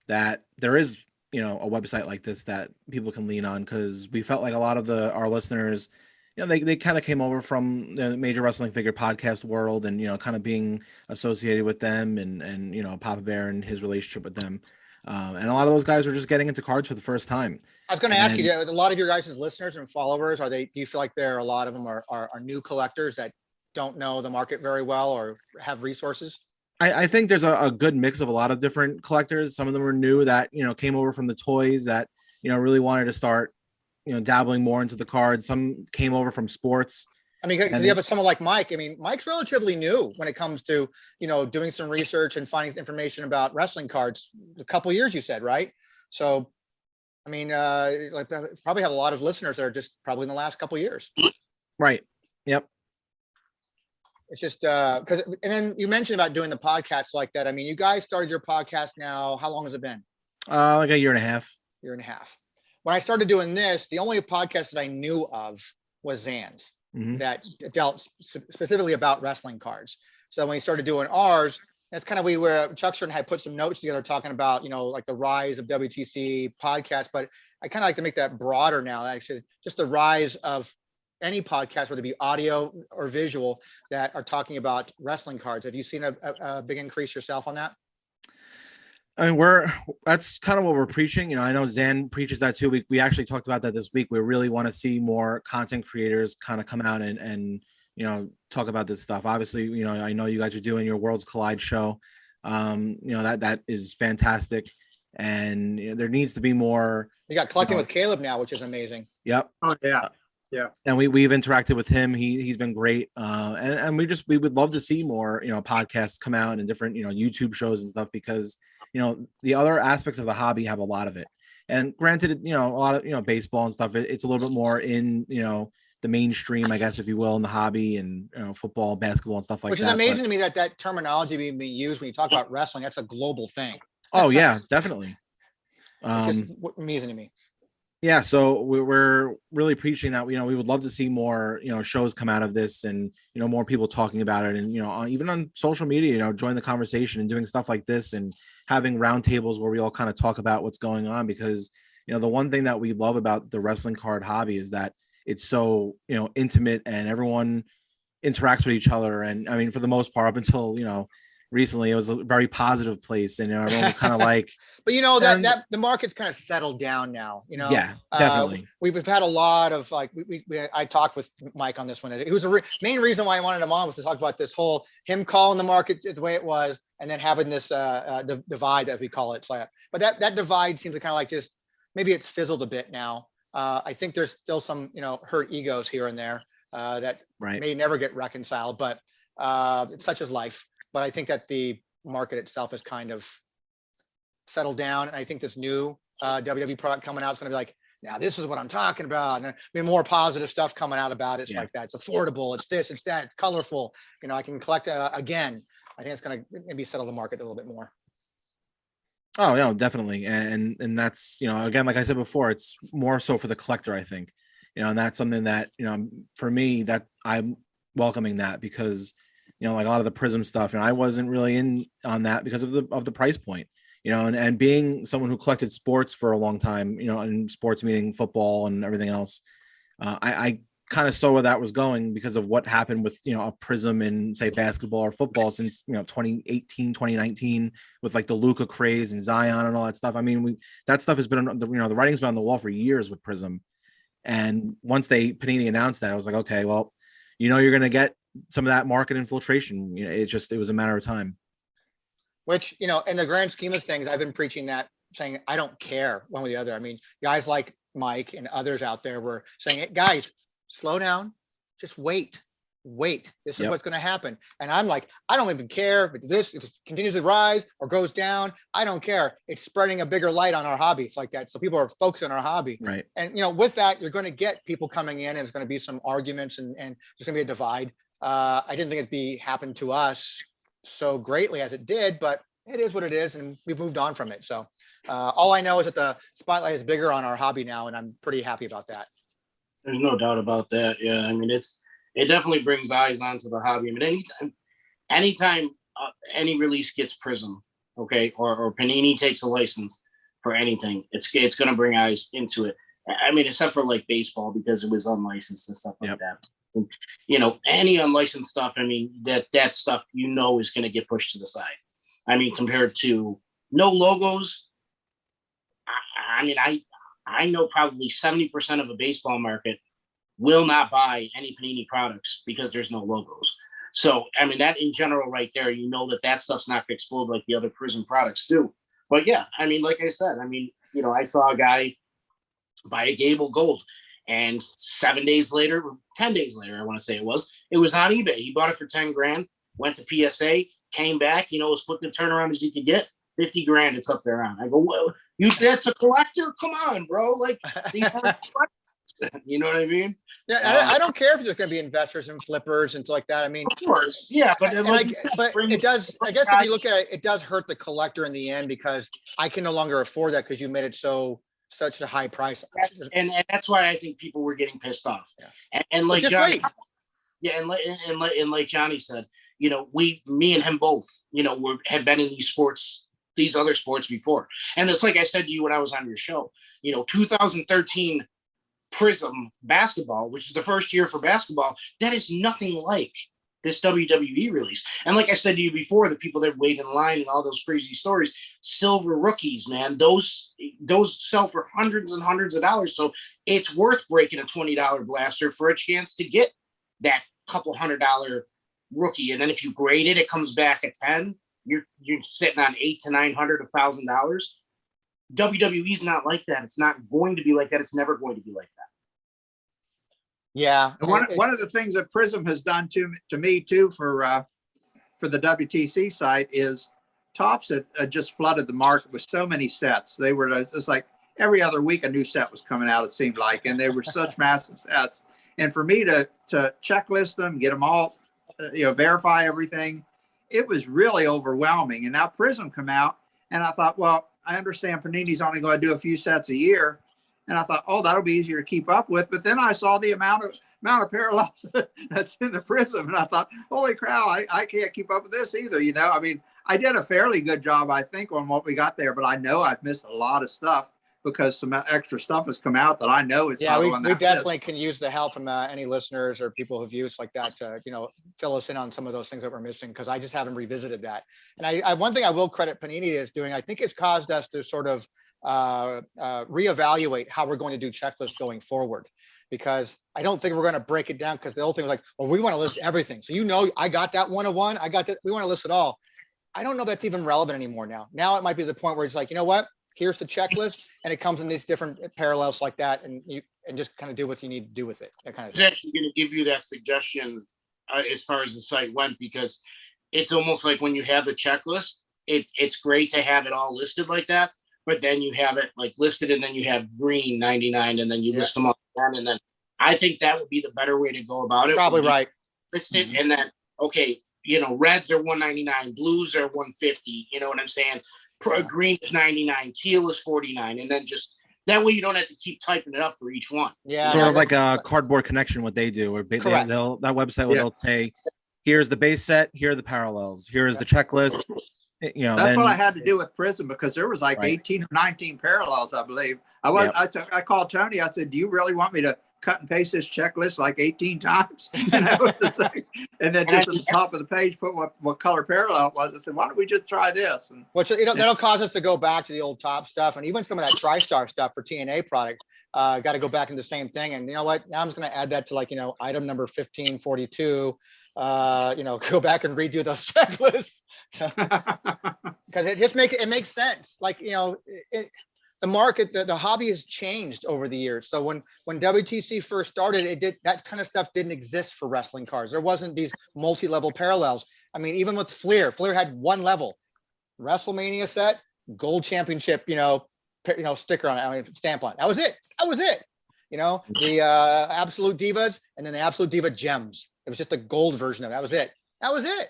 that there is a website like this that people can lean on, because we felt like a lot of our listeners, they kind of came over from the Major Wrestling Figure podcast world and, kind of being associated with them and Papa Bear and his relationship with them. And a lot of those guys are just getting into cards for the first time. I was going to ask you, a lot of your guys' listeners and followers, do you feel like a lot of them are new collectors that don't know the market very well or have resources? I think there's a good mix of a lot of different collectors. Some of them are new that, came over from the toys that, really wanted to start, dabbling more into the cards. Some came over from sports. I mean, because you have someone like Mike. I mean, Mike's relatively new when it comes to, doing some research and finding information about wrestling cards. A couple of years, you said, right? So, I mean, probably have a lot of listeners that are just probably in the last couple of years. Right. Yep. It's just because, and then you mentioned about doing the podcast like that. I mean, you guys started your podcast now. How long has it been? Like a year and a half. Year and a half. When I started doing this, the only podcast that I knew of was Zan's that dealt specifically about wrestling cards. So when we started doing ours, that's kind of where Chuckster and I put some notes together talking about, like the rise of WTC podcast. But I kind of like to make that broader now, actually, just the rise of any podcast, whether it be audio or visual, that are talking about wrestling cards. Have you seen a big increase yourself on that? I mean, that's kind of what we're preaching. I know Zan preaches that too. We actually talked about that this week. We really want to see more content creators kind of come out and talk about this stuff. Obviously, I know you guys are doing your Worlds Collide show. That is fantastic. and there needs to be more. You got collecting know, with Caleb now, which is amazing. Yep. Oh, yeah. And we've interacted with him. He's been great. And we would love to see more, podcasts come out and different, YouTube shows and stuff, because, the other aspects of the hobby have a lot of it. And granted, a lot of, baseball and stuff, it's a little bit more in, the mainstream, I guess, if you will, in the hobby, and, football, basketball and stuff like Which that. is amazing to me that terminology being used when you talk about wrestling. That's a global thing. Oh yeah, definitely. It's just amazing to me. Yeah, so we're really preaching that, we would love to see more, shows come out of this, and, more people talking about it, and, even on social media, join the conversation and doing stuff like this, and having roundtables where we all kind of talk about what's going on, because, the one thing that we love about the wrestling card hobby is that it's so, intimate, and everyone interacts with each other. And I mean, for the most part, up until, recently, it was a very positive place, and everyone was kind of like, But that the market's kind of settled down now. Yeah, definitely. We've had a lot of like I talked with Mike on this one. It was main reason why I wanted him on was to talk about this whole him calling the market the way it was, and then having this divide, as we call it. So, but that divide seems to kind of like just maybe it's fizzled a bit now. I think there's still some hurt egos here and there that may never get reconciled, but it's such as life. But I think that the market itself is kind of settled down. And I think this new WWE product coming out is going to be like, now this is what I'm talking about. And be more positive stuff coming out about it. It's like that. It's affordable. It's this, it's that. It's colorful. I can collect again. I think it's going to maybe settle the market a little bit more. Oh, no, definitely. And that's, again, like I said before, it's more so for the collector, I think, and that's something that, for me, that I'm welcoming that, because, like a lot of the Prism stuff, and I wasn't really in on that because of the price point, and being someone who collected sports for a long time, and sports meaning football and everything else. I kind of saw where that was going because of what happened with, a Prism in, say, basketball or football since, 2018, 2019, with like the Luka craze and Zion and all that stuff. I mean, that stuff has been on the writing's been on the wall for years with Prism. And once Panini announced that, I was like, okay, well, you're going to get some of that market infiltration. It was a matter of time. Which, in the grand scheme of things, I've been preaching that, saying, I don't care one way or the other. I mean, guys like Mike and others out there were saying, hey, guys, slow down, just wait. This is what's going to happen. And I'm like, I don't even care if it continues to rise or goes down. I don't care. It's spreading a bigger light on our hobby. It's like that. So people are focused on our hobby. Right. And, with that, you're going to get people coming in, and it's going to be some arguments, and there's going to be a divide. I didn't think it'd happen to us so greatly as it did, but it is what it is, and we've moved on from it. So all I know is that the spotlight is bigger on our hobby now, and I'm pretty happy about that. There's no doubt about that. Yeah, I mean, it definitely brings eyes onto the hobby. I mean, anytime any release gets Prism, okay, or Panini takes a license for anything, it's going to bring eyes into it. I mean, except for like baseball, because it was unlicensed and stuff like that. And, any unlicensed stuff, I mean, that stuff, is going to get pushed to the side. I mean, compared to no logos, I mean, I know probably 70% of the baseball market will not buy any Panini products because there's no logos. So, I mean, that in general right there, that stuff's not going to explode like the other Prism products do. But yeah, I mean, like I said, I mean, I saw a guy buy a Gable Gold, and 7 days later, 10 days later, I want to say it was on eBay. He bought it for 10 grand, went to PSA, came back, as quick a turnaround as he could get. 50 grand, it's up there on. I go, well, that's a collector? Come on, bro. Like, you know what I mean? Yeah, I don't care if there's going to be investors and flippers and stuff like that. I mean, of course, yeah, but it does. I guess if you look at it, it does hurt the collector in the end, because I can no longer afford that because you made it such a high price. And that's why I think people were getting pissed off. Yeah. And like just Johnny, wait. Yeah, and like Johnny said, me and him both, had been in these other sports before. And it's like I said to you when I was on your show, 2013 Prism basketball, which is the first year for basketball, that is nothing like this WWE release. And like I said to you before, the people that wait in line and all those crazy stories, silver rookies, man, those sell for hundreds and hundreds of dollars. So it's worth breaking a $20 blaster for a chance to get that couple $100 rookie. And then if you grade it, it comes back at 10. You're sitting on $800 to $900, $1,000. WWE's not like that. It's not going to be like that. It's never going to be like that. Yeah. And one of the things that Prism has done to me too for the WTC site is Tops had just flooded the market with so many sets. They were just like every other week a new set was coming out, it seemed like, and they were such massive sets. And for me to checklist them, get them all, verify everything, it was really overwhelming. And now Prism come out, and I thought, well, I understand Panini's only going to do a few sets a year. And I thought, oh, that'll be easier to keep up with. But then I saw the amount of parallels that's in the Prism, and I thought, holy cow, I can't keep up with this either. I mean, I did a fairly good job, I think, on what we got there, but I know I've missed a lot of stuff because some extra stuff has come out that I know is not on that we definitely list. can use the help from any listeners or people who've used like that to, fill us in on some of those things that we're missing, because I just haven't revisited that. And I one thing I will credit Panini is doing, I think it's caused us to sort of reevaluate how we're going to do checklists going forward, because I don't think we're going to break it down, because the old thing was like, well, we want to list everything. So, I got that 101. I got that. We want to list it all. I don't know if that's even relevant anymore now. Now it might be the point where it's like, you know what? Here's the checklist, and it comes in these different parallels like that, and you just kind of do what you need to do with it. That kind of I was actually going to give you that suggestion as far as the site went, because it's almost like when you have the checklist, it's great to have it all listed like that, but then you have it like listed, and then you have green 99, and then you list them all again, and then I think that would be the better way to go about it. Probably right. List it, and then reds are 199, blues are 150. You know what I'm saying? Green is 99, teal is 49, and then just that way you don't have to keep typing it up for each one. Yeah. Sort of like a cardboard connection, what they do, or that website will they'll say, here's the base set, here are the parallels, here's the checklist. That's what I had to do with Prism, because there was like 18 or 19 parallels, I believe. I called Tony. I said, do you really want me to cut and paste this checklist like 18 times? And then just at the top of the page, put what color parallel it was. I said, why don't we just try this? And which, that'll cause us to go back to the old Top stuff, and even some of that TriStar stuff for TNA product. Got to go back into the same thing. And you know what? Now I'm just going to add that to item number 1542. Go back and redo those checklists, because it makes sense. The market, the hobby has changed over the years. So when WTC first started, that kind of stuff didn't exist for wrestling cards. There wasn't these multi-level parallels. I mean, even with Flair had one level, WrestleMania set, gold championship, sticker on it. I mean, stamp on it. That was it. The Absolute Divas, and then the Absolute Diva Gems. It was just a gold version of it. That was it.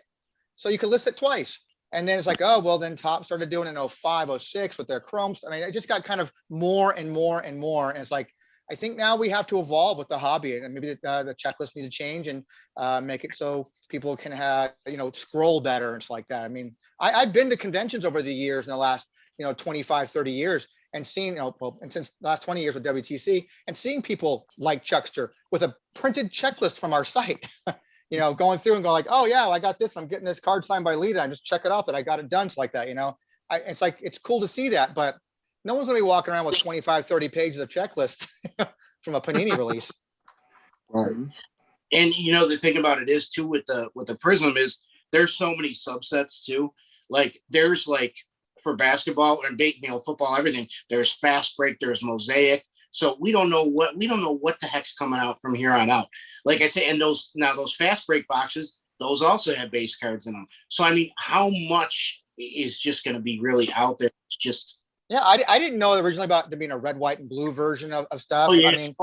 So you could list it twice. And then it's like, oh, well, then Top started doing it in 05, 06 with their chromes. I mean, it just got kind of more and more and more. And it's like, I think now we have to evolve with the hobby, and maybe the checklist need to change and make it so people can have, scroll better and stuff like that. I mean, I've been to conventions over the years in the last, 25, 30 years, and seen, and since the last 20 years with WTC, and seeing people like Chuckster with a printed checklist from our site, going through and go like, oh yeah, well, I got this. I'm getting this card signed by Lita. I just check it off that I got it done. It's like that, it's like, it's cool to see that, but no one's gonna be walking around with 25, 30 pages of checklists from a Panini release. Right. And the thing about it is too, with the Prism, is there's so many subsets too. Like there's for basketball and football, everything, there's fast break, there's mosaic. So we don't know what the heck's coming out from here on out. Like I say, and those fast break boxes, those also have base cards in them. So I mean, how much is just going to be really out there? It's just I didn't know originally about there being a red, white, and blue version of stuff. Oh yeah, I mean,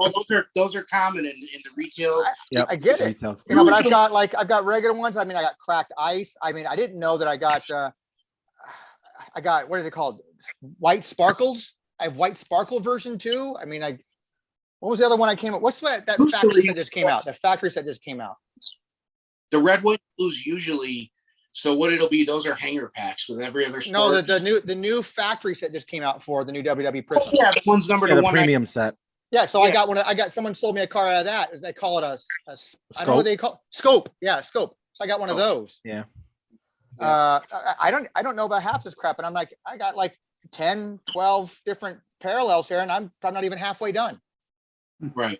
those are common in the retail. I get it. Retail. But I've got regular ones. I mean, I got cracked ice. I mean, I didn't know that I got what are they called? White sparkles. I have white sparkle version too. I mean, what was the other one I came up? What's that factory set just came out? The factory set just came out. The red, white, blues usually. So what it'll be? Those are hanger packs with every other store. No, the new factory set just came out for the new WWE Prism. Oh, yeah, the one's numbered The one premium set. Yeah, so I got one. I got someone sold me a card out of that. They call it a I don't know what they call scope. Yeah, scope. So I got one of those. Yeah. I don't know about half this crap, and I'm like, I got 10, 12 different parallels here, and I'm probably not even halfway done. Right.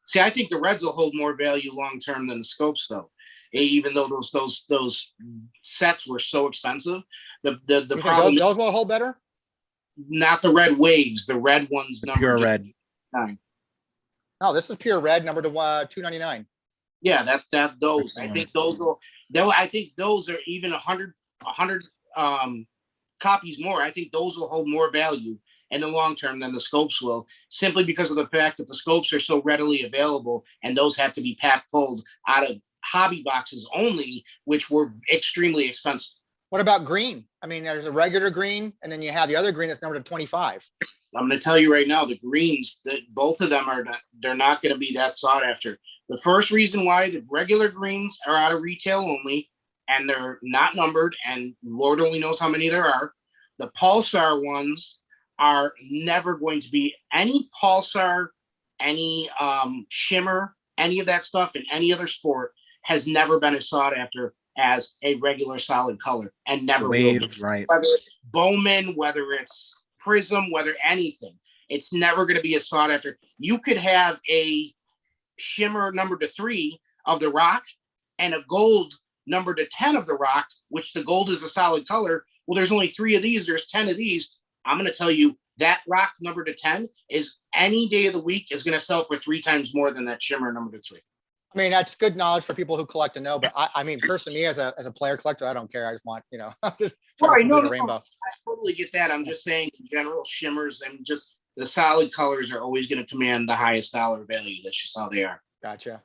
See, I think the reds will hold more value long term than the scopes, though. Even though those sets were so expensive, the problem those will hold better. not the red waves, the red ones. Pure red. 9. No, this is pure red, number to $299. Yeah, those. I think those I think those are even 100 copies more. I think those will hold more value in the long term than the scopes will, simply because of the fact that the scopes are so readily available, and those have to be pulled out of hobby boxes only, which were extremely expensive. What about green? I mean, there's a regular green, and then you have the other green that's numbered to 25. I'm going to tell you right now, the greens, that both of them they're not going to be that sought after. The first reason why the regular greens are out of retail only, and they're not numbered, and Lord only knows how many there are. The Pulsar ones are never going to be any Pulsar, any shimmer, any of that stuff in any other sport has never been as sought after as a regular solid color, and never will be. Right. Whether it's Bowman, whether it's Prism, whether anything, it's never going to be as sought after. You could have a shimmer number to 3 of the rock and a gold number to 10 of the rock, which the gold is a solid color. Well, there's only 3 of these, there's 10 of these. I'm going to tell you that rock number to 10 is any day of the week is going to sell for 3 times more than that shimmer number to 3. I mean, that's good knowledge for people who collect to know, but I mean, personally, me as a player collector, I don't care. I just want, I'm just trying to complete a rainbow. I totally get that. I'm just saying, in general, shimmers and just the solid colors are always going to command the highest dollar value. That's just how they are. Gotcha.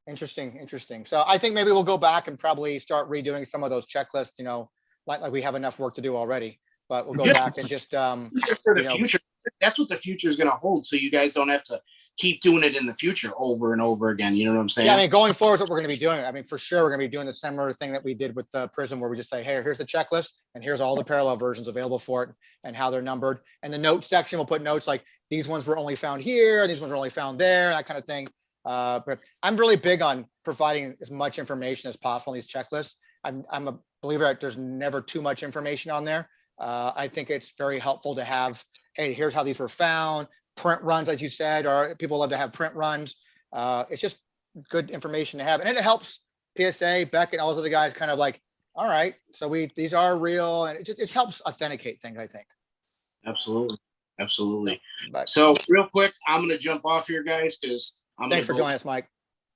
Interesting. So I think maybe we'll go back and probably start redoing some of those checklists, like we have enough work to do already, but we'll go back and just, for the future, that's what the future is going to hold. So you guys don't have to keep doing it in the future over and over again. You know what I'm saying? Yeah, I mean, going forward, what we're going to be doing. I mean, for sure, we're going to be doing the similar thing that we did with the Prism, where we just say, hey, here's the checklist, and here's all the parallel versions available for it, and how they're numbered. And the notes section, we'll put notes like these ones were only found here, these ones were only found there, that kind of thing. But I'm really big on providing as much information as possible in these checklists. I'm a believer that there's never too much information on there. I think it's very helpful to have, hey, here's how these were found. Print runs, as you said, or people love to have print runs. It's just good information to have, and it helps PSA, Beck, and all those other guys kind of like, all right, so these are real, and it helps authenticate things, I think. Absolutely. But So real quick, I'm going to jump off here, guys, because thanks for joining us, Mike.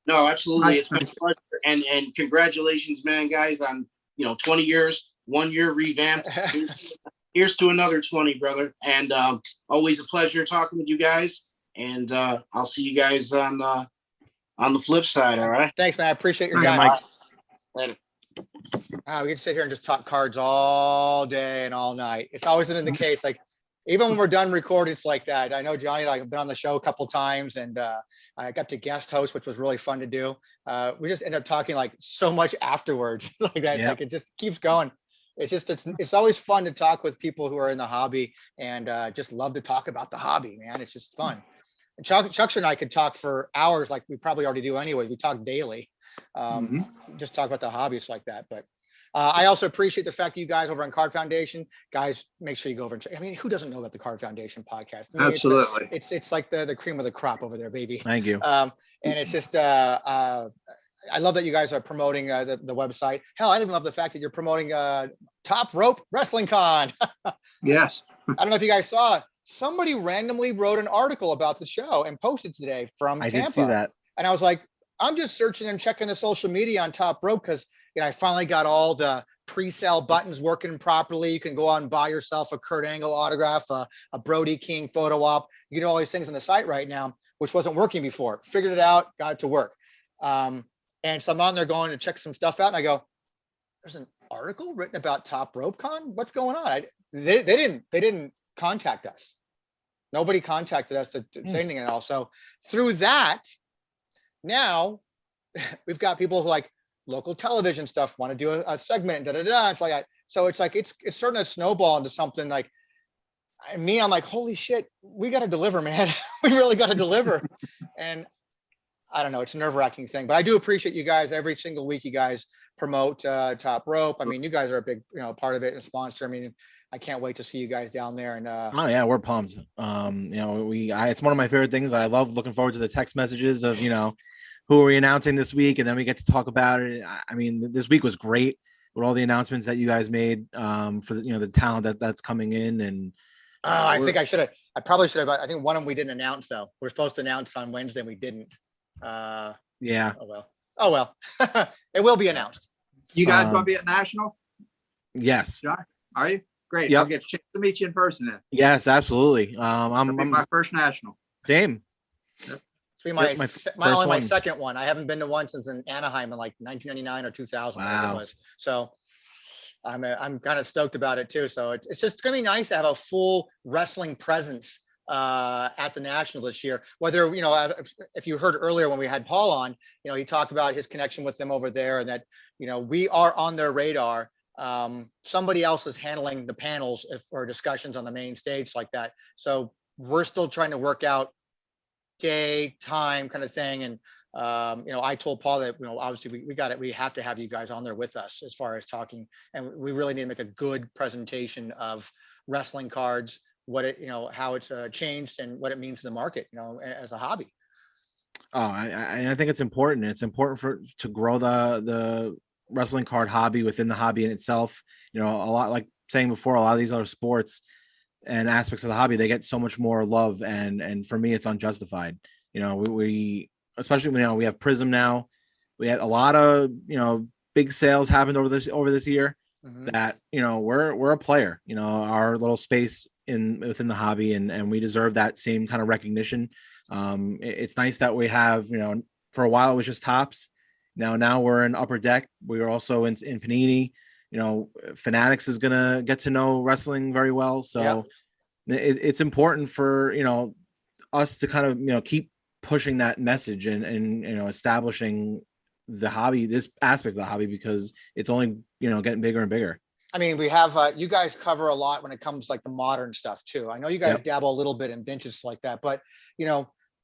No, absolutely. It's been a pleasure. And congratulations, man, guys, on 20 years, 1 year revamped. Here's to another 20, brother. And always a pleasure talking with you guys. And I'll see you guys on the flip side. All right. Thanks, man. I appreciate your Okay, time. Mike. Later. We can sit here and just talk cards all day and all night. It's always been the case. Like, even when we're done recording, it's like that. I know Johnny, like, I've been on the show a couple times, and I got to guest host, which was really fun to do. We just end up talking like so much afterwards. Like that. It's like it just keeps going. It's always fun to talk with people who are in the hobby and just love to talk about the hobby, man. It's just fun. And Chuck and I could talk for hours, like we probably already do anyway. We talk daily, just talk about the hobbies like that. But I also appreciate the fact that you guys over on Card Foundation, guys, make sure you go over and check. I mean, who doesn't know about the Card Foundation podcast? I mean, Absolutely. it's like the cream of the crop over there, baby. Thank you. And it's just, I love that you guys are promoting the website. Hell, I even love the fact that you're promoting Top Rope Wrestling Con. Yes. I don't know if you guys saw it. Somebody randomly wrote an article about the show and posted today from I Tampa. did see that. And I was like, I'm just searching and checking the social media on Top Rope because I finally got all the pre-sale buttons working properly. You can go out and buy yourself a Kurt Angle autograph, a Brody King photo op. You can do all these things on the site right now, which wasn't working before. Figured it out, got it to work. And so I'm on there going to check some stuff out, and I go, there's an article written about Top Rope Con? What's going on? They didn't contact us. Nobody contacted us to say anything at all. So through that, now we've got people who like local television stuff, want to do a segment, It's like, so it's like, it's starting to snowball into something like, I'm like, holy shit, we got to deliver, man. We really got to deliver. And I don't know, it's a nerve-wracking thing, but I do appreciate you guys. Every single week you guys promote Top Rope. I mean, you guys are a big part of it and sponsor. I mean, I can't wait to see you guys down there. And oh yeah, we're pumped. It's one of my favorite things. I love looking forward to the text messages of who are we announcing this week, and then we get to talk about it. I mean, this week was great with all the announcements that you guys made for the talent that's coming in, and I We're- think I probably should have. I think one of them we didn't announce though. We're supposed to announce on Wednesday and we didn't. Yeah. Oh well. Oh well. It will be announced. You guys gonna Um, be at National? Yes. John, are you? Great. Yep. I'll get a chance to meet you in person then. Yes, absolutely. It'll be I'm my first National. same. It's be my, Yep, my se- first my only my one. second one. I haven't been to one since in Anaheim in like 1999 or 2000, whatever it Wow. was. So I'm kind of stoked about it too. So it's just gonna be nice to have a full wrestling presence at the National this year. Whether if you heard earlier when we had Paul on, he talked about his connection with them over there, and that we are on their radar. Somebody else is handling the panels or discussions on the main stage like that. So we're still trying to work out day, time kind of thing. And, I told Paul that, obviously we got it. We have to have you guys on there with us as far as talking. And we really need to make a good presentation of wrestling cards, what it, how it's changed and what it means to the market, as a hobby. Oh, I think it's important. It's important to grow the wrestling card hobby within the hobby in itself. A lot, like saying before, a lot of these other sports and aspects of the hobby, they get so much more love, and for me, it's unjustified. We especially when we have Prism now. We had a lot of big sales happened over this year. Mhm. That we're a player. Our little space within the hobby, and we deserve that same kind of recognition. It's nice that we have, for a while it was just Tops. Now we're in Upper Deck. We are also in Panini. Fanatics is gonna get to know wrestling very well. So it's important for us to kind of keep pushing that message and establishing the hobby, this aspect of the hobby, because it's only getting bigger and bigger. I mean, we have you guys cover a lot when it comes like the modern stuff too. I know you guys Yep. dabble a little bit in vintage like that, but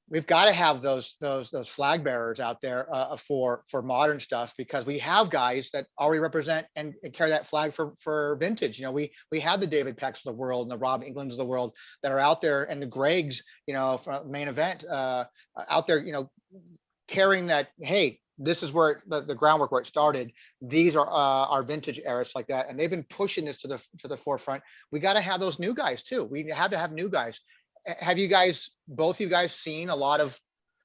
we've got to have those flag bearers out there for modern stuff, because we have guys that already represent and carry that flag for vintage. We have the David Pecks of the world and the Rob Englands of the world that are out there, and the Gregs, for main event out there, carrying that. Hey, this is where the groundwork where it started. These are our vintage eras like that, and they've been pushing this to the forefront. We got to have those new guys too. We have to have new guys. Have you guys, both you guys, seen a lot of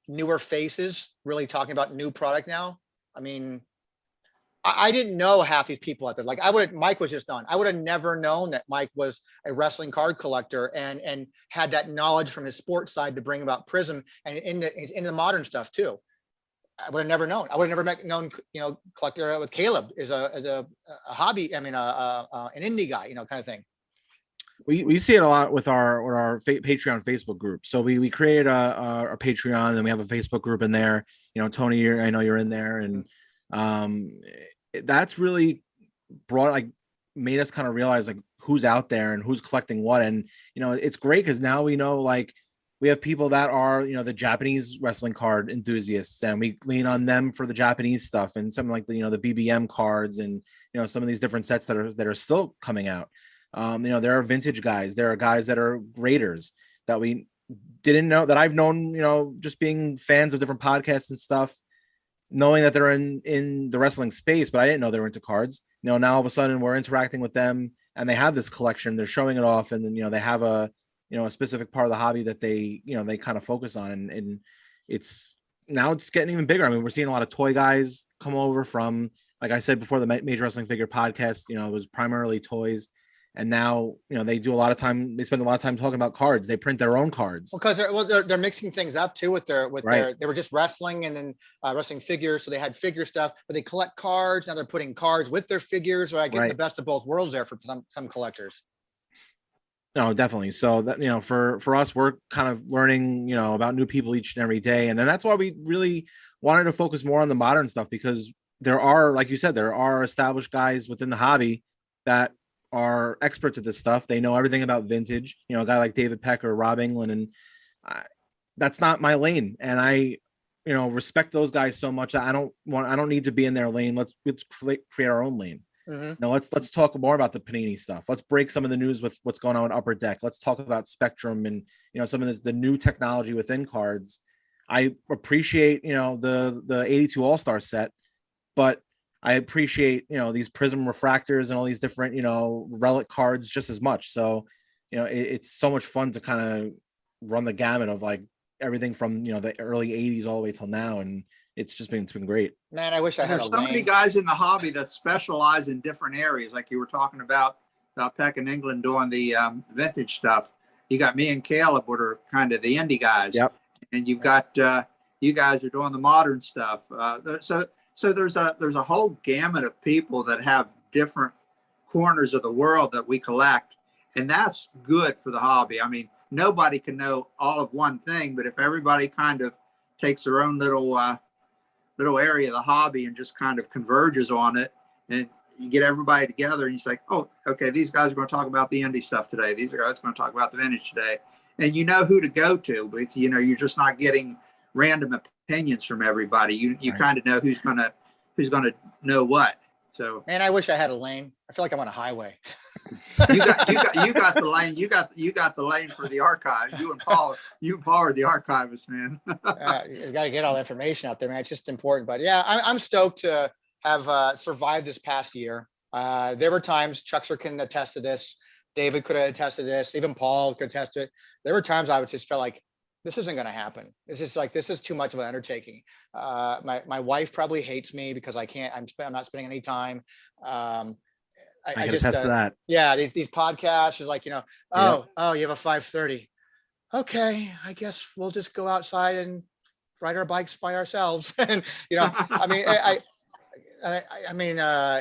newer faces really talking about new product now? I mean, I didn't know half these people out there. Like Mike was just on. I would have never known that Mike was a wrestling card collector and had that knowledge from his sports side to bring about Prism and he's into the modern stuff too. I would have never known. I would have never known, collector with Caleb is a hobby. I mean, an indie guy, kind of thing. We see it a lot with our Patreon Facebook group. So we created a Patreon, and we have a Facebook group in there. Tony, I know you're in there, and that's really made us kind of realize who's out there and who's collecting what. And it's great because now we know we have people that are the Japanese wrestling card enthusiasts, and we lean on them for the Japanese stuff and something like the BBM cards and some of these different sets that are still coming out. There are vintage guys. There are guys that are graders that we didn't know, that I've known, just being fans of different podcasts and stuff, knowing that they're in the wrestling space, but I didn't know they were into cards. Now all of a sudden we're interacting with them and they have this collection, they're showing it off. And then, they have a specific part of the hobby that they kind of focus on. And it's getting even bigger. I mean, we're seeing a lot of toy guys come over from, like I said before, the Major Wrestling Figure podcast, it was primarily toys. And now, they spend a lot of time talking about cards. They print their own cards. Well, because they're mixing things up too with their they were just wrestling and then wrestling figures. So they had figure stuff, but they collect cards. Now they're putting cards with their figures. So I get the best of both worlds there for some collectors. No, definitely. So that, for us, we're kind of learning, about new people each and every day. And then that's why we really wanted to focus more on the modern stuff, because there are, like you said, there are established guys within the hobby that are experts at this stuff. They know everything about vintage, a guy like David Peck or Rob England, and that's not my lane. And I, respect those guys so much. I don't need to be in their lane. Let's create our own lane. Mm-hmm. Now let's talk more about the Panini stuff. Let's break some of the news with what's going on with Upper Deck. Let's talk about Spectrum and, some of the new technology within cards. I appreciate, the 82 All-Star set, but I appreciate, these Prism refractors and all these different, relic cards just as much. So you know, it's so much fun to kind of run the gamut of like everything from, you know, the early 80s all the way till now. And it's been great. Man, I wish I And had a there's so many lane. guys in the hobby that specialize in different areas. Like you were talking about Peck in England doing the vintage stuff. You got me and Caleb, what are kind of the indie guys. Yep. And you've got you guys are doing the modern stuff. So there's a whole gamut of people that have different corners of the world that we collect, and that's good for the hobby. I mean, nobody can know all of one thing, but if everybody kind of takes their own little area of the hobby and just kind of converges on it, and you get everybody together and you say, oh, okay, these guys are going to talk about the indie stuff today. These guys are going to talk about the vintage today. And you know who to go to, but you know, you're just not getting random opinions from everybody. You Right. kind of know who's going to know what. So Man, I wish I had a lane. I feel like I'm on a highway. you got the lane. You got the lane for the archive. You and Paul are the archivists, man. You got to get all the information out there, man. It's just important. But yeah, I'm stoked to have survived this past year. There were times, Chuckster can attest to this, David could have attested to this, even Paul could attest to it. There were times I would just felt like this isn't going to happen. This is too much of an undertaking. My wife probably hates me because I'm not spending any time. I can attest to that. Yeah, these podcasts are like, you know, oh, you have a 5:30. Okay, I guess we'll just go outside and ride our bikes by ourselves. And you know, I mean, I mean,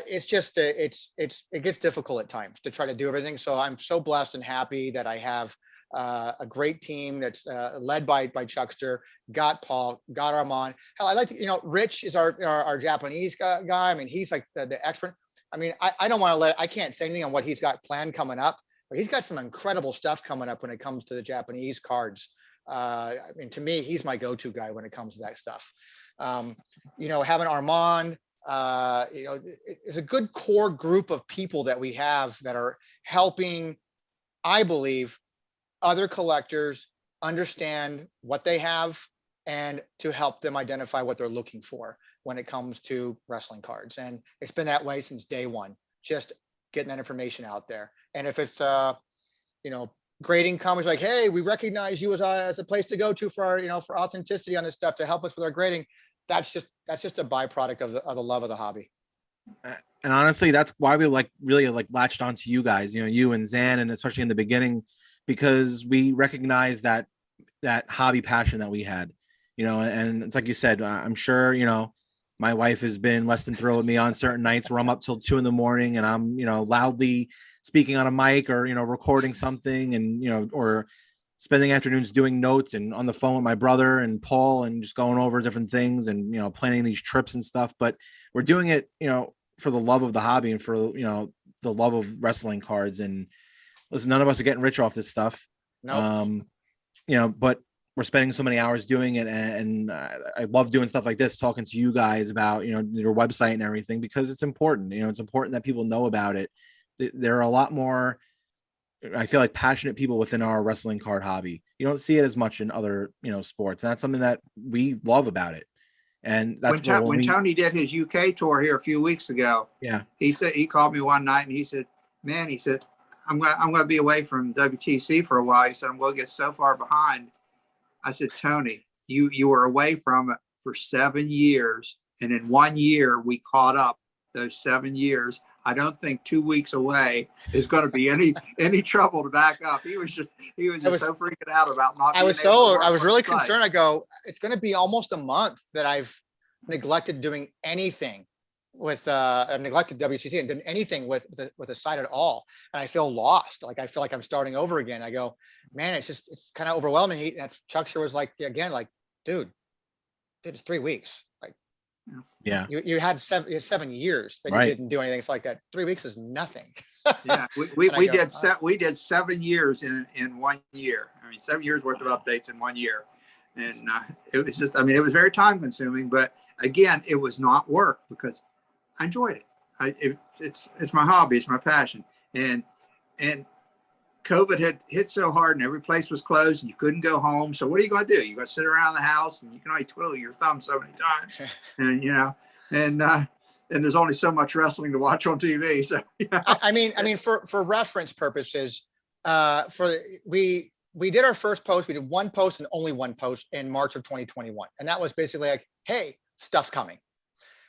it's just it gets difficult at times to try to do everything. So I'm so blessed and happy that I have a great team that's led by Chuckster, got Paul, got Armand. Hell, I like to, you know, Rich is our Japanese guy. I mean, he's like the expert. I mean, I don't want to I can't say anything on what he's got planned coming up, but he's got some incredible stuff coming up when it comes to the Japanese cards. I mean, to me, he's my go-to guy when it comes to that stuff. You know, having Armand, you know, it's a good core group of people that we have that are helping, I believe, other collectors understand what they have and to help them identify what they're looking for when it comes to wrestling cards. And it's been that way since day one, just getting that information out there. And if it's, you know, grading comes like, hey, we recognize you as a place to go to for our, you know, for authenticity on this stuff to help us with our grading. That's just a byproduct of the love of the hobby. And honestly, that's why we really latched onto you guys, you know, you and Zan, and especially in the beginning, because we recognize that hobby passion that we had, you know. And it's like you said, I'm sure, you know, my wife has been less than thrilled with me on certain nights where I'm up till 2 a.m. and I'm, you know, loudly speaking on a mic or, you know, recording something, and, you know, or spending afternoons doing notes and on the phone with my brother and Paul and just going over different things and, you know, planning these trips and stuff. But we're doing it, you know, for the love of the hobby and for, you know, the love of wrestling cards. And listen, none of us are getting rich off this stuff. No. You know, but we're spending so many hours doing it. And I love doing stuff like this, talking to you guys about, you know, your website and everything, because it's important. You know, it's important that people know about it. There are a lot more, I feel like, passionate people within our wrestling card hobby. You don't see it as much in other, you know, sports. And that's something that we love about it. And that's when Tony did his UK tour here a few weeks ago. Yeah. He said, he called me one night and he said, man, he said, I'm going to be away from WTC for a while. He said, I'm going to get so far behind. I said, Tony, you were away from it for 7 years. And in 1 year, we caught up those 7 years. I don't think 2 weeks away is going to be any trouble to back up. He was just so freaking out about not. I was really concerned. I go, it's going to be almost a month that I've neglected doing anything with I've neglected WTC and done anything with the site at all. And I feel lost. Like, I feel like I'm starting over again. I go, man, it's kind of overwhelming. That's Chuckster was like, again, like, dude, it's 3 weeks. Like, yeah, you had 7 years that you didn't do anything. It's like that. 3 weeks is nothing. Yeah, we did 7 years in 1 year. I mean, 7 years worth of updates in 1 year. And it was just, I mean, it was very time consuming, but again, it was not work because I enjoyed it. It's my hobby. It's my passion. And COVID had hit so hard and every place was closed and you couldn't go home. So what are you going to do? You're going to sit around the house and you can only twiddle your thumb so many times. And, you know, and there's only so much wrestling to watch on TV. So, yeah. I mean, for reference purposes, we did our first post. We did one post and only one post in March of 2021. And that was basically like, hey, stuff's coming.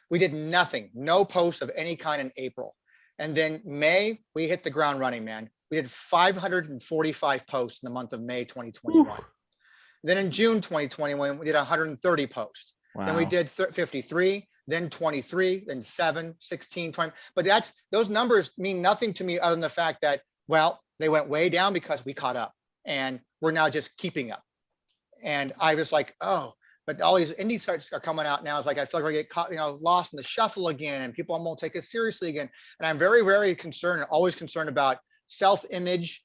We did nothing, no posts of any kind in April. And then May, we hit the ground running, man. We did 545 posts in the month of May 2021. Then in June 2021, we did 130 posts. Then we did 53, then 23, then 7, 16, 20. But those numbers mean nothing to me other than the fact that, well, they went way down because we caught up and we're now just keeping up. And I was like, oh, but all these indie sites are coming out now. It's like, I feel like we're gonna get caught, lost in the shuffle again, and people won't take us seriously again. And I'm very, very concerned, always concerned about self-image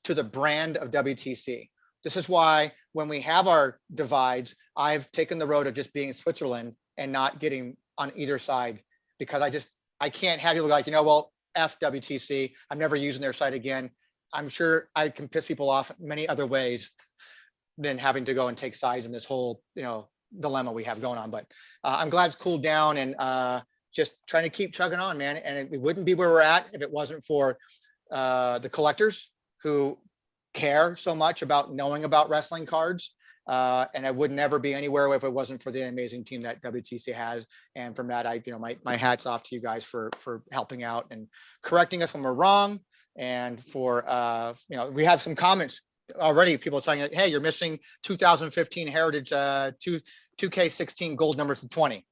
to the brand of WTC. This is why when we have our divides, I've taken the road of just being Switzerland and not getting on either side, because I can't have people like, well, F WTC, I'm never using their site again. I'm sure I can piss people off many other ways than having to go and take sides in this whole, dilemma we have going on. But I'm glad it's cooled down, and just trying to keep chugging on, man. And it wouldn't be where we're at if it wasn't for the collectors who care so much about knowing about wrestling cards. And I would never be anywhere if it wasn't for the amazing team that WTC has. And from that, my hat's off to you guys for helping out and correcting us when we're wrong. And for, we have some comments already, people saying, like, hey, you're missing 2015 Heritage 2K16 gold numbers to 20.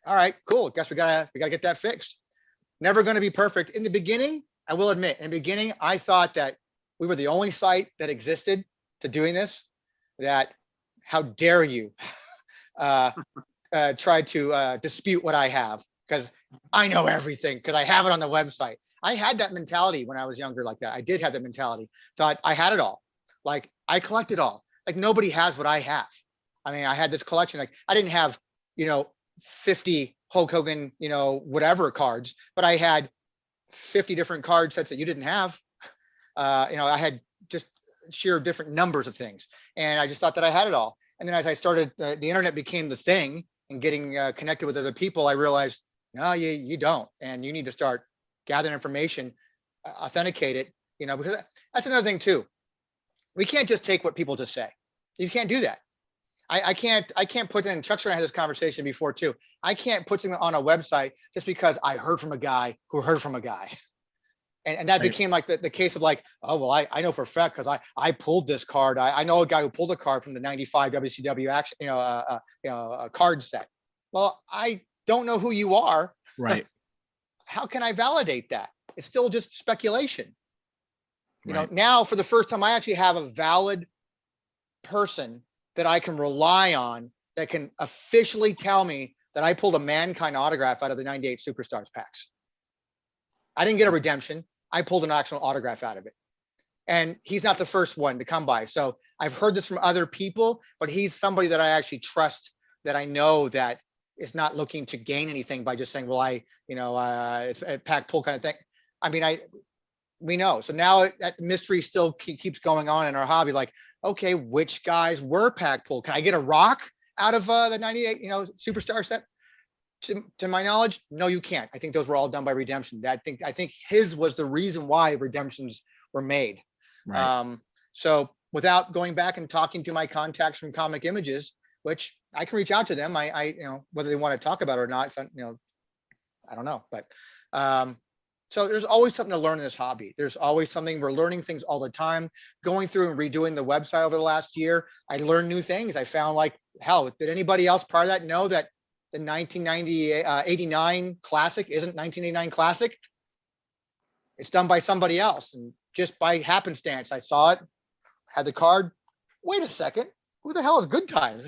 All right, cool. Guess we gotta get that fixed. Never going to be perfect. In the beginning, I will admit, in the beginning, I thought that we were the only site that existed to doing this. That how dare you try to dispute what I have, because I know everything, because I have it on the website. I had that mentality when I was younger like that. I did have that mentality. Thought I had it all. Like I collect it all. Like nobody has what I have. I mean, I had this collection. Like I didn't have, 50 Hulk Hogan, whatever cards, but I had 50 different card sets that you didn't have. I had just sheer different numbers of things. And I just thought that I had it all. And then as I started, the internet became the thing, and getting connected with other people, I realized, no, you don't. And you need to start gathering information, authenticate it, because that's another thing too. We can't just take what people just say. You can't do that. I can't put in, Chuck's and I had this conversation before too. I can't put something on a website just because I heard from a guy who heard from a guy. And that became like the case of like, oh, well, I know for a fact because I pulled this card. I know a guy who pulled a card from the 95 WCW action, a card set. Well, I don't know who you are. Right. How can I validate that? It's still just speculation. Now for the first time, I actually have a valid person that I can rely on that can officially tell me that I pulled a Mankind autograph out of the 98 Superstars packs. I didn't get a redemption. I pulled an actual autograph out of it. And he's not the first one to come by. So I've heard this from other people, but he's somebody that I actually trust, that I know that is not looking to gain anything by just saying, well, it's a pack pull kind of thing. I mean, we know. So now that mystery still keeps going on in our hobby. Like, okay, which guys were pack pull? Can I get a rock out of the 98, Superstar set? To my knowledge, no, you can't. I think those were all done by redemption. I think his was the reason why redemptions were made. Right. So without going back and talking to my contacts from Comic Images, which I can reach out to them, I whether they want to talk about it or not, I don't know. But so there's always something to learn in this hobby. There's always something. We're learning things all the time. Going through and redoing the website over the last year, I learned new things. I found, like, hell, did anybody else prior to that know that the 89 Classic isn't 1989 Classic? It's done by somebody else. And just by happenstance, I saw it, had the card. Wait a second, who the hell is Good Times?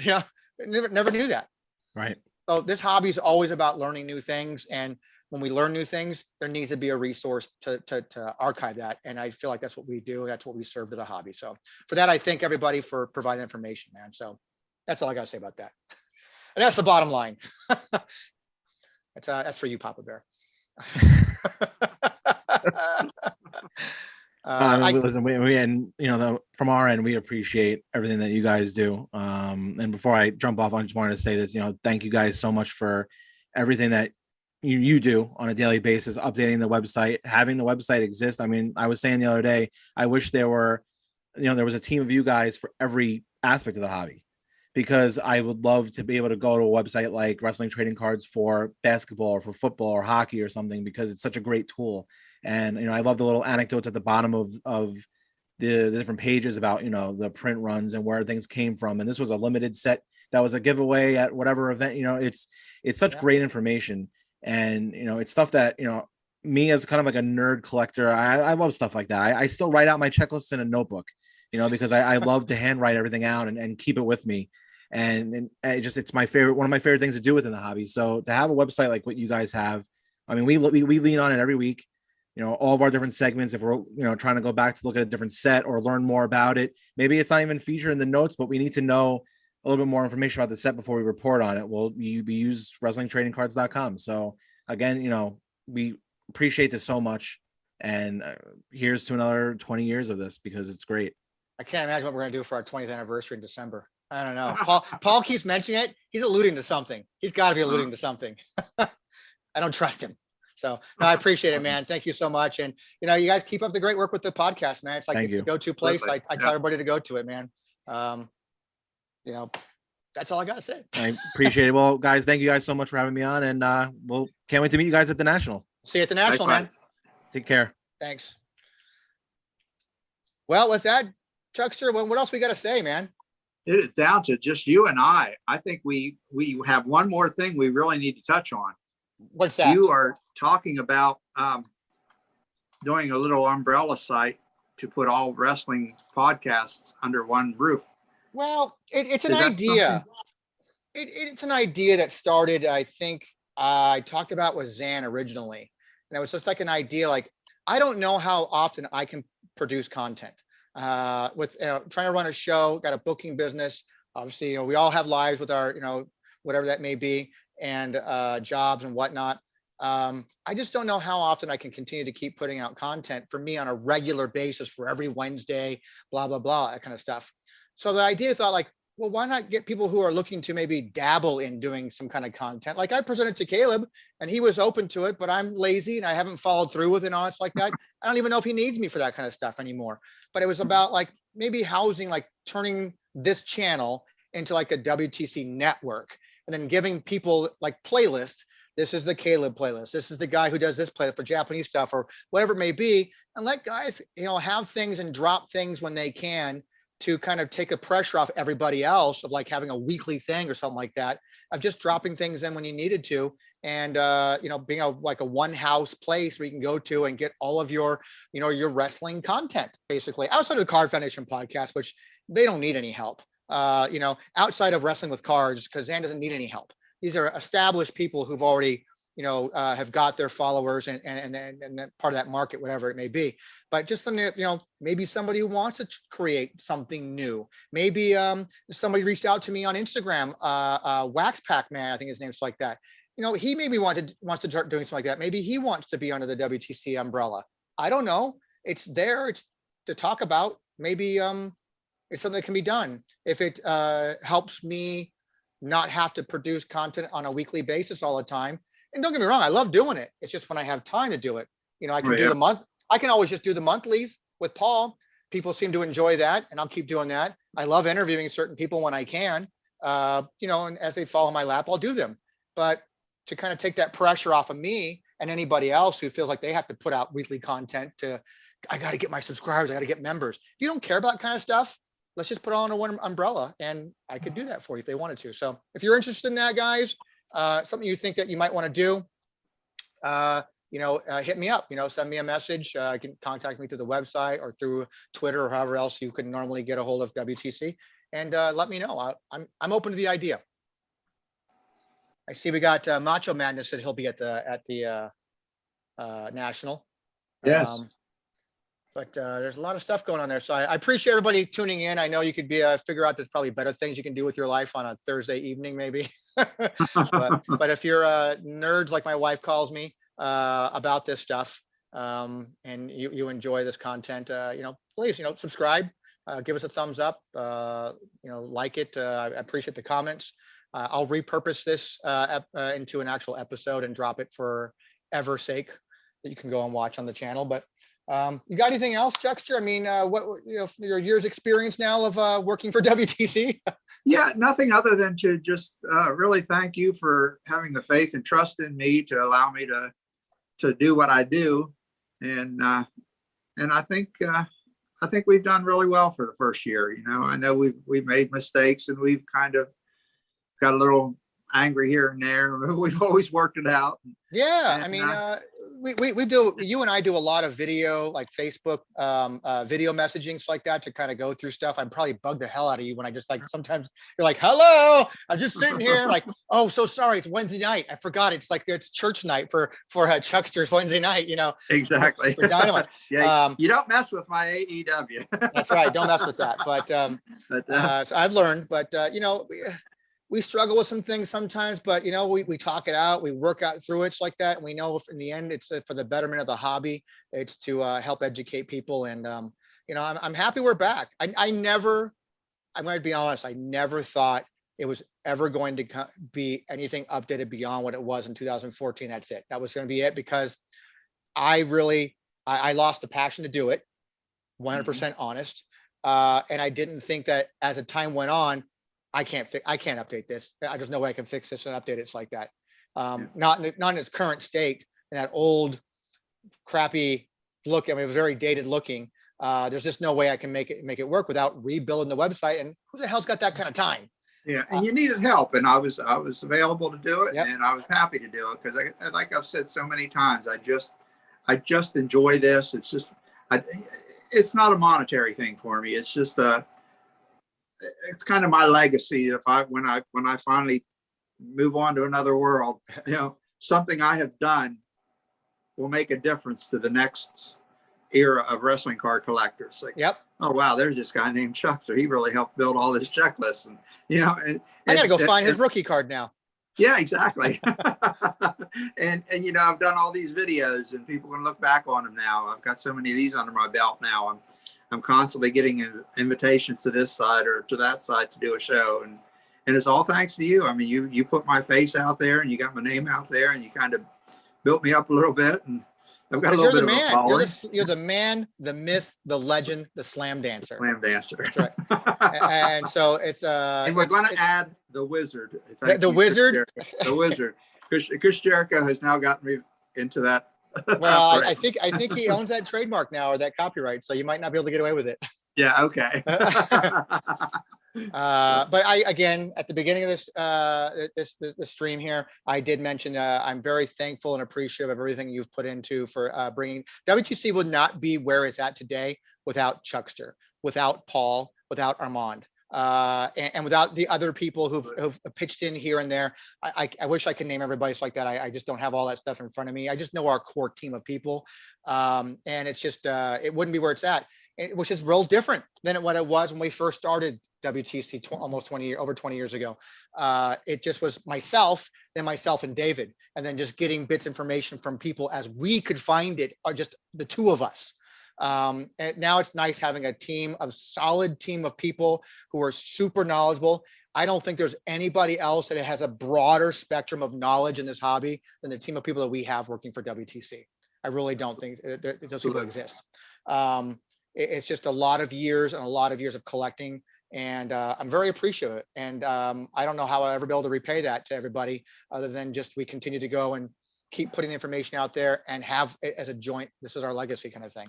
Never knew that. Right. So this hobby is always about learning new things. And when we learn new things, there needs to be a resource to archive that. And I feel like that's what we do. That's what we serve to the hobby. So for that, I thank everybody for providing information, man. So that's all I got to say about that. And that's the bottom line. That's for you, Papa Bear. Listen, from our end, we appreciate everything that you guys do. And before I jump off, I just wanted to say this, thank you guys so much for everything that you do on a daily basis, updating the website, having the website exist. I mean, I was saying the other day, I wish there was a team of you guys for every aspect of the hobby, because I would love to be able to go to a website like Wrestling Trading Cards for basketball or for football or hockey or something, because it's such a great tool. And I love the little anecdotes at the bottom of the different pages about the print runs and where things came from. And this was a limited set that was a giveaway at whatever event. It's such great information. And it's stuff that me as kind of like a nerd collector, I love stuff like that. I still write out my checklists in a notebook, because I love to handwrite everything out and keep it with me. And it's my favorite, one of my favorite things to do within the hobby. So to have a website like what you guys have, I mean, we lean on it every week. All of our different segments, if we're trying to go back to look at a different set or learn more about it, maybe it's not even featured in the notes, but we need to know a little bit more information about the set before we report on it. Well, we use wrestlingtradingcards.com. So again, we appreciate this so much, and here's to another 20 years of this, because it's great. I can't imagine what we're gonna do for our 20th anniversary in December. I don't know. Paul keeps mentioning it. He's alluding to something. He's got to be alluding to something. I don't trust him. So no, I appreciate it, man. Thank you so much. And you guys keep up the great work with the podcast, man. It's like it's the go-to place. I tell everybody to go to it, man. That's all I got to say. I appreciate it. Well, guys, thank you guys so much for having me on, and can't wait to meet you guys at the National. See you at the National, man. Take care. Thanks. Well, with that, Chuckster, what else we got to say, man? It is down to just you and I. I think we have one more thing we really need to touch on. What's that? You are talking about doing a little umbrella site to put all wrestling podcasts under one roof. Well, it's an idea. It's an idea that started, I think, I talked about with Zan originally. And it was just like an idea, like, I don't know how often I can produce content. With trying to run a show, got a booking business. Obviously, we all have lives with our, whatever that may be, and jobs and whatnot. I just don't know how often I can continue to keep putting out content for me on a regular basis for every Wednesday, blah, blah, blah, that kind of stuff. So the idea thought like, well, why not get people who are looking to maybe dabble in doing some kind of content? Like I presented to Caleb and he was open to it, but I'm lazy and I haven't followed through with it. It's like that. I don't even know if he needs me for that kind of stuff anymore. But it was about like maybe housing, like turning this channel into like a WTC network and then giving people like playlists. This is the Caleb playlist. This is the guy who does this playlist for Japanese stuff or whatever it may be. And let guys, have things and drop things when they can, to kind of take the pressure off everybody else of like having a weekly thing or something like that, of just dropping things in when you needed to. And, being like a one house place where you can go to and get all of your, your wrestling content, basically outside of the Card Foundation podcast, which they don't need any help, outside of Wrestling with Cards, because Zan doesn't need any help. These are established people who've already, have got their followers and part of that market, whatever it may be. But just something that, maybe somebody who wants to create something new. Maybe somebody reached out to me on Instagram, Wax Pack Man, I think his name's like that. He maybe wants to start doing something like that. Maybe he wants to be under the WTC umbrella. I don't know. It's there. It's to talk about. Maybe it's something that can be done. If it helps me not have to produce content on a weekly basis all the time. And don't get me wrong, I love doing it. It's just when I have time to do it. I can do the month. I can always just do the monthlies with Paul. People seem to enjoy that, and I'll keep doing that. I love interviewing certain people when I can. And as they fall in my lap, I'll do them. But to kind of take that pressure off of me and anybody else who feels like they have to put out weekly content I got to get my subscribers, I got to get members. If you don't care about that kind of stuff, let's just put it all under one umbrella, and I could do that for you if they wanted to. So if you're interested in that, guys, something you think that you might want to do, hit me up, send me a message. You can contact me through the website or through Twitter or however else you can normally get a hold of WTC, and let me know. I'm open to the idea. I see we got Macho Madness said he'll be at the National. Yes. But there's a lot of stuff going on there. So I appreciate everybody tuning in. I know you could figure out there's probably better things you can do with your life on a Thursday evening, maybe. but if you're nerds, like my wife calls me, about this stuff, and you enjoy this content, please, subscribe, give us a thumbs up, like it. I appreciate the comments. I'll repurpose this into an actual episode and drop it for ever sake that you can go and watch on the channel. But you got anything else, Chuckster? I mean, what, you know, your year's experience now of working for WTC? Yeah, nothing other than to just really thank you for having the faith and trust in me to allow me to do what I do. And I think we've done really well for the first year. You know, I know we've made mistakes and we've kind of got a little angry here and there. We've always worked it out. Yeah, And, I mean, we do, you and I do a lot of video, like Facebook video messaging, like that, to kind of go through stuff. I'd probably bug the hell out of you when I just, like, sometimes you're like, hello, I'm just sitting here, like, oh, so sorry, it's Wednesday night, I forgot, it's like it's church night for Chuckster's Wednesday night, you know. Exactly. For Dynamite. Yeah, you don't mess with my AEW. That's right, don't mess with that. But so I've learned, but you know, we struggle with some things sometimes, but you know, we talk it out, we work out through it, like that. And we know if in the end, it's for the betterment of the hobby. It's to help educate people. And you know, I'm happy we're back. I'm going to be honest, I never thought it was ever going to be anything updated beyond what it was in 2014. That's it. That was going to be it, because I lost the passion to do it, 100% honest. And I didn't think that as the time went on, I can't update this. There's no way I can fix this and update it. It's like that. Not in its current state, in that old crappy look. I mean, it was very dated looking. There's just no way I can make it work without rebuilding the website. And who the hell's got that kind of time? Yeah, and you needed help, and I was available to do it, Yep. and I was happy to do it, because like I've said so many times, I just enjoy this. It's just it's not a monetary thing for me. It's just it's kind of my legacy. When I finally move on to another world, you know, something I have done will make a difference to the next era of wrestling card collectors. Like, Yep. oh wow, there's this guy named Chuckster. He really helped build all this checklist, and you know, I gotta go find his rookie card now. Yeah, exactly. and you know, I've done all these videos, and people can look back on them now. I've got so many of these under my belt now. I'm constantly getting invitations to this side or to that side to do a show, and it's all thanks to you. I mean, you put my face out there, and you got my name out there, and you kind of built me up a little bit, and I've got a little bit of a following. You're the man, the myth, the legend, the slam dancer. Slam dancer. That's right. And so it's and we're going to add the wizard. The wizard. The wizard. Chris Jericho has now gotten me into that. Well, I think he owns that trademark now, or that copyright, so you might not be able to get away with it. Yeah. Okay. But again, at the beginning of this stream here, I did mention I'm very thankful and appreciative of everything you've put into for bringing WTC would not be where it's at today without Chuckster, without Paul, without Armand. And without the other people who've pitched in here and there. I wish I could name everybody like that. I just don't have all that stuff in front of me. I just know our core team of people. And it's just, it wouldn't be where it's at, which is real different than what it was when we first started WTC over 20 years ago. It just was myself and David, and then just getting bits information from people as we could find it, or just the two of us. And now it's nice having a solid team of people who are super knowledgeable. I don't think there's anybody else that has a broader spectrum of knowledge in this hobby than the team of people that we have working for WTC. I really don't think those people exist. It's just a lot of years of collecting, and I'm very appreciative of it. And I don't know how I'll ever be able to repay that to everybody, other than just we continue to go and keep putting the information out there and have it as a joint. This is our legacy kind of thing.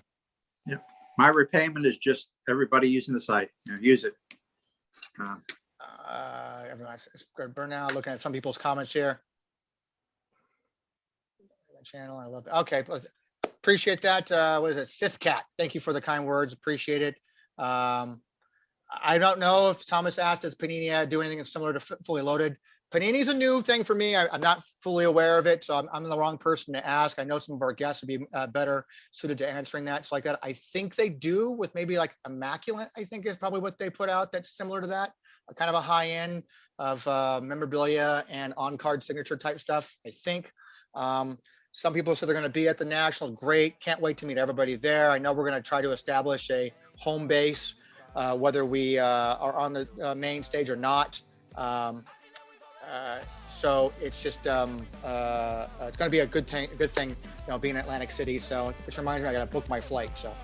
Yeah, my repayment is just everybody using the site. You know, use it. Everyone's burnout. Looking at some people's comments here. Channel, I love it. Okay, appreciate that. What is it, Sith Cat? Thank you for the kind words. Appreciate it. I don't know if Thomas asked, does Panini do anything similar to Fully Loaded? Panini's a new thing for me. I'm not fully aware of it, so I'm the wrong person to ask. I know some of our guests would be better suited to answering that. It's like that. I think they do, with maybe like Immaculate, I think is probably what they put out that's similar to that. A kind of a high end of memorabilia and on-card signature type stuff, I think. Some people said they're going to be at the Nationals. Great. Can't wait to meet everybody there. I know we're going to try to establish a home base, whether we are on the main stage or not. So it's just it's going to be a good thing, being in Atlantic City. So which reminds me, I got to book my flight. So,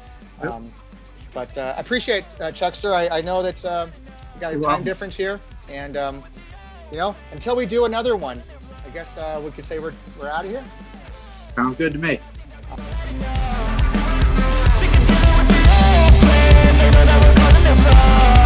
but I appreciate Chuckster. I know that you got a time difference here, and until we do another one, I guess we could say we're out of here. Sounds good to me. Sick of dealing with this old plan, and I'm running the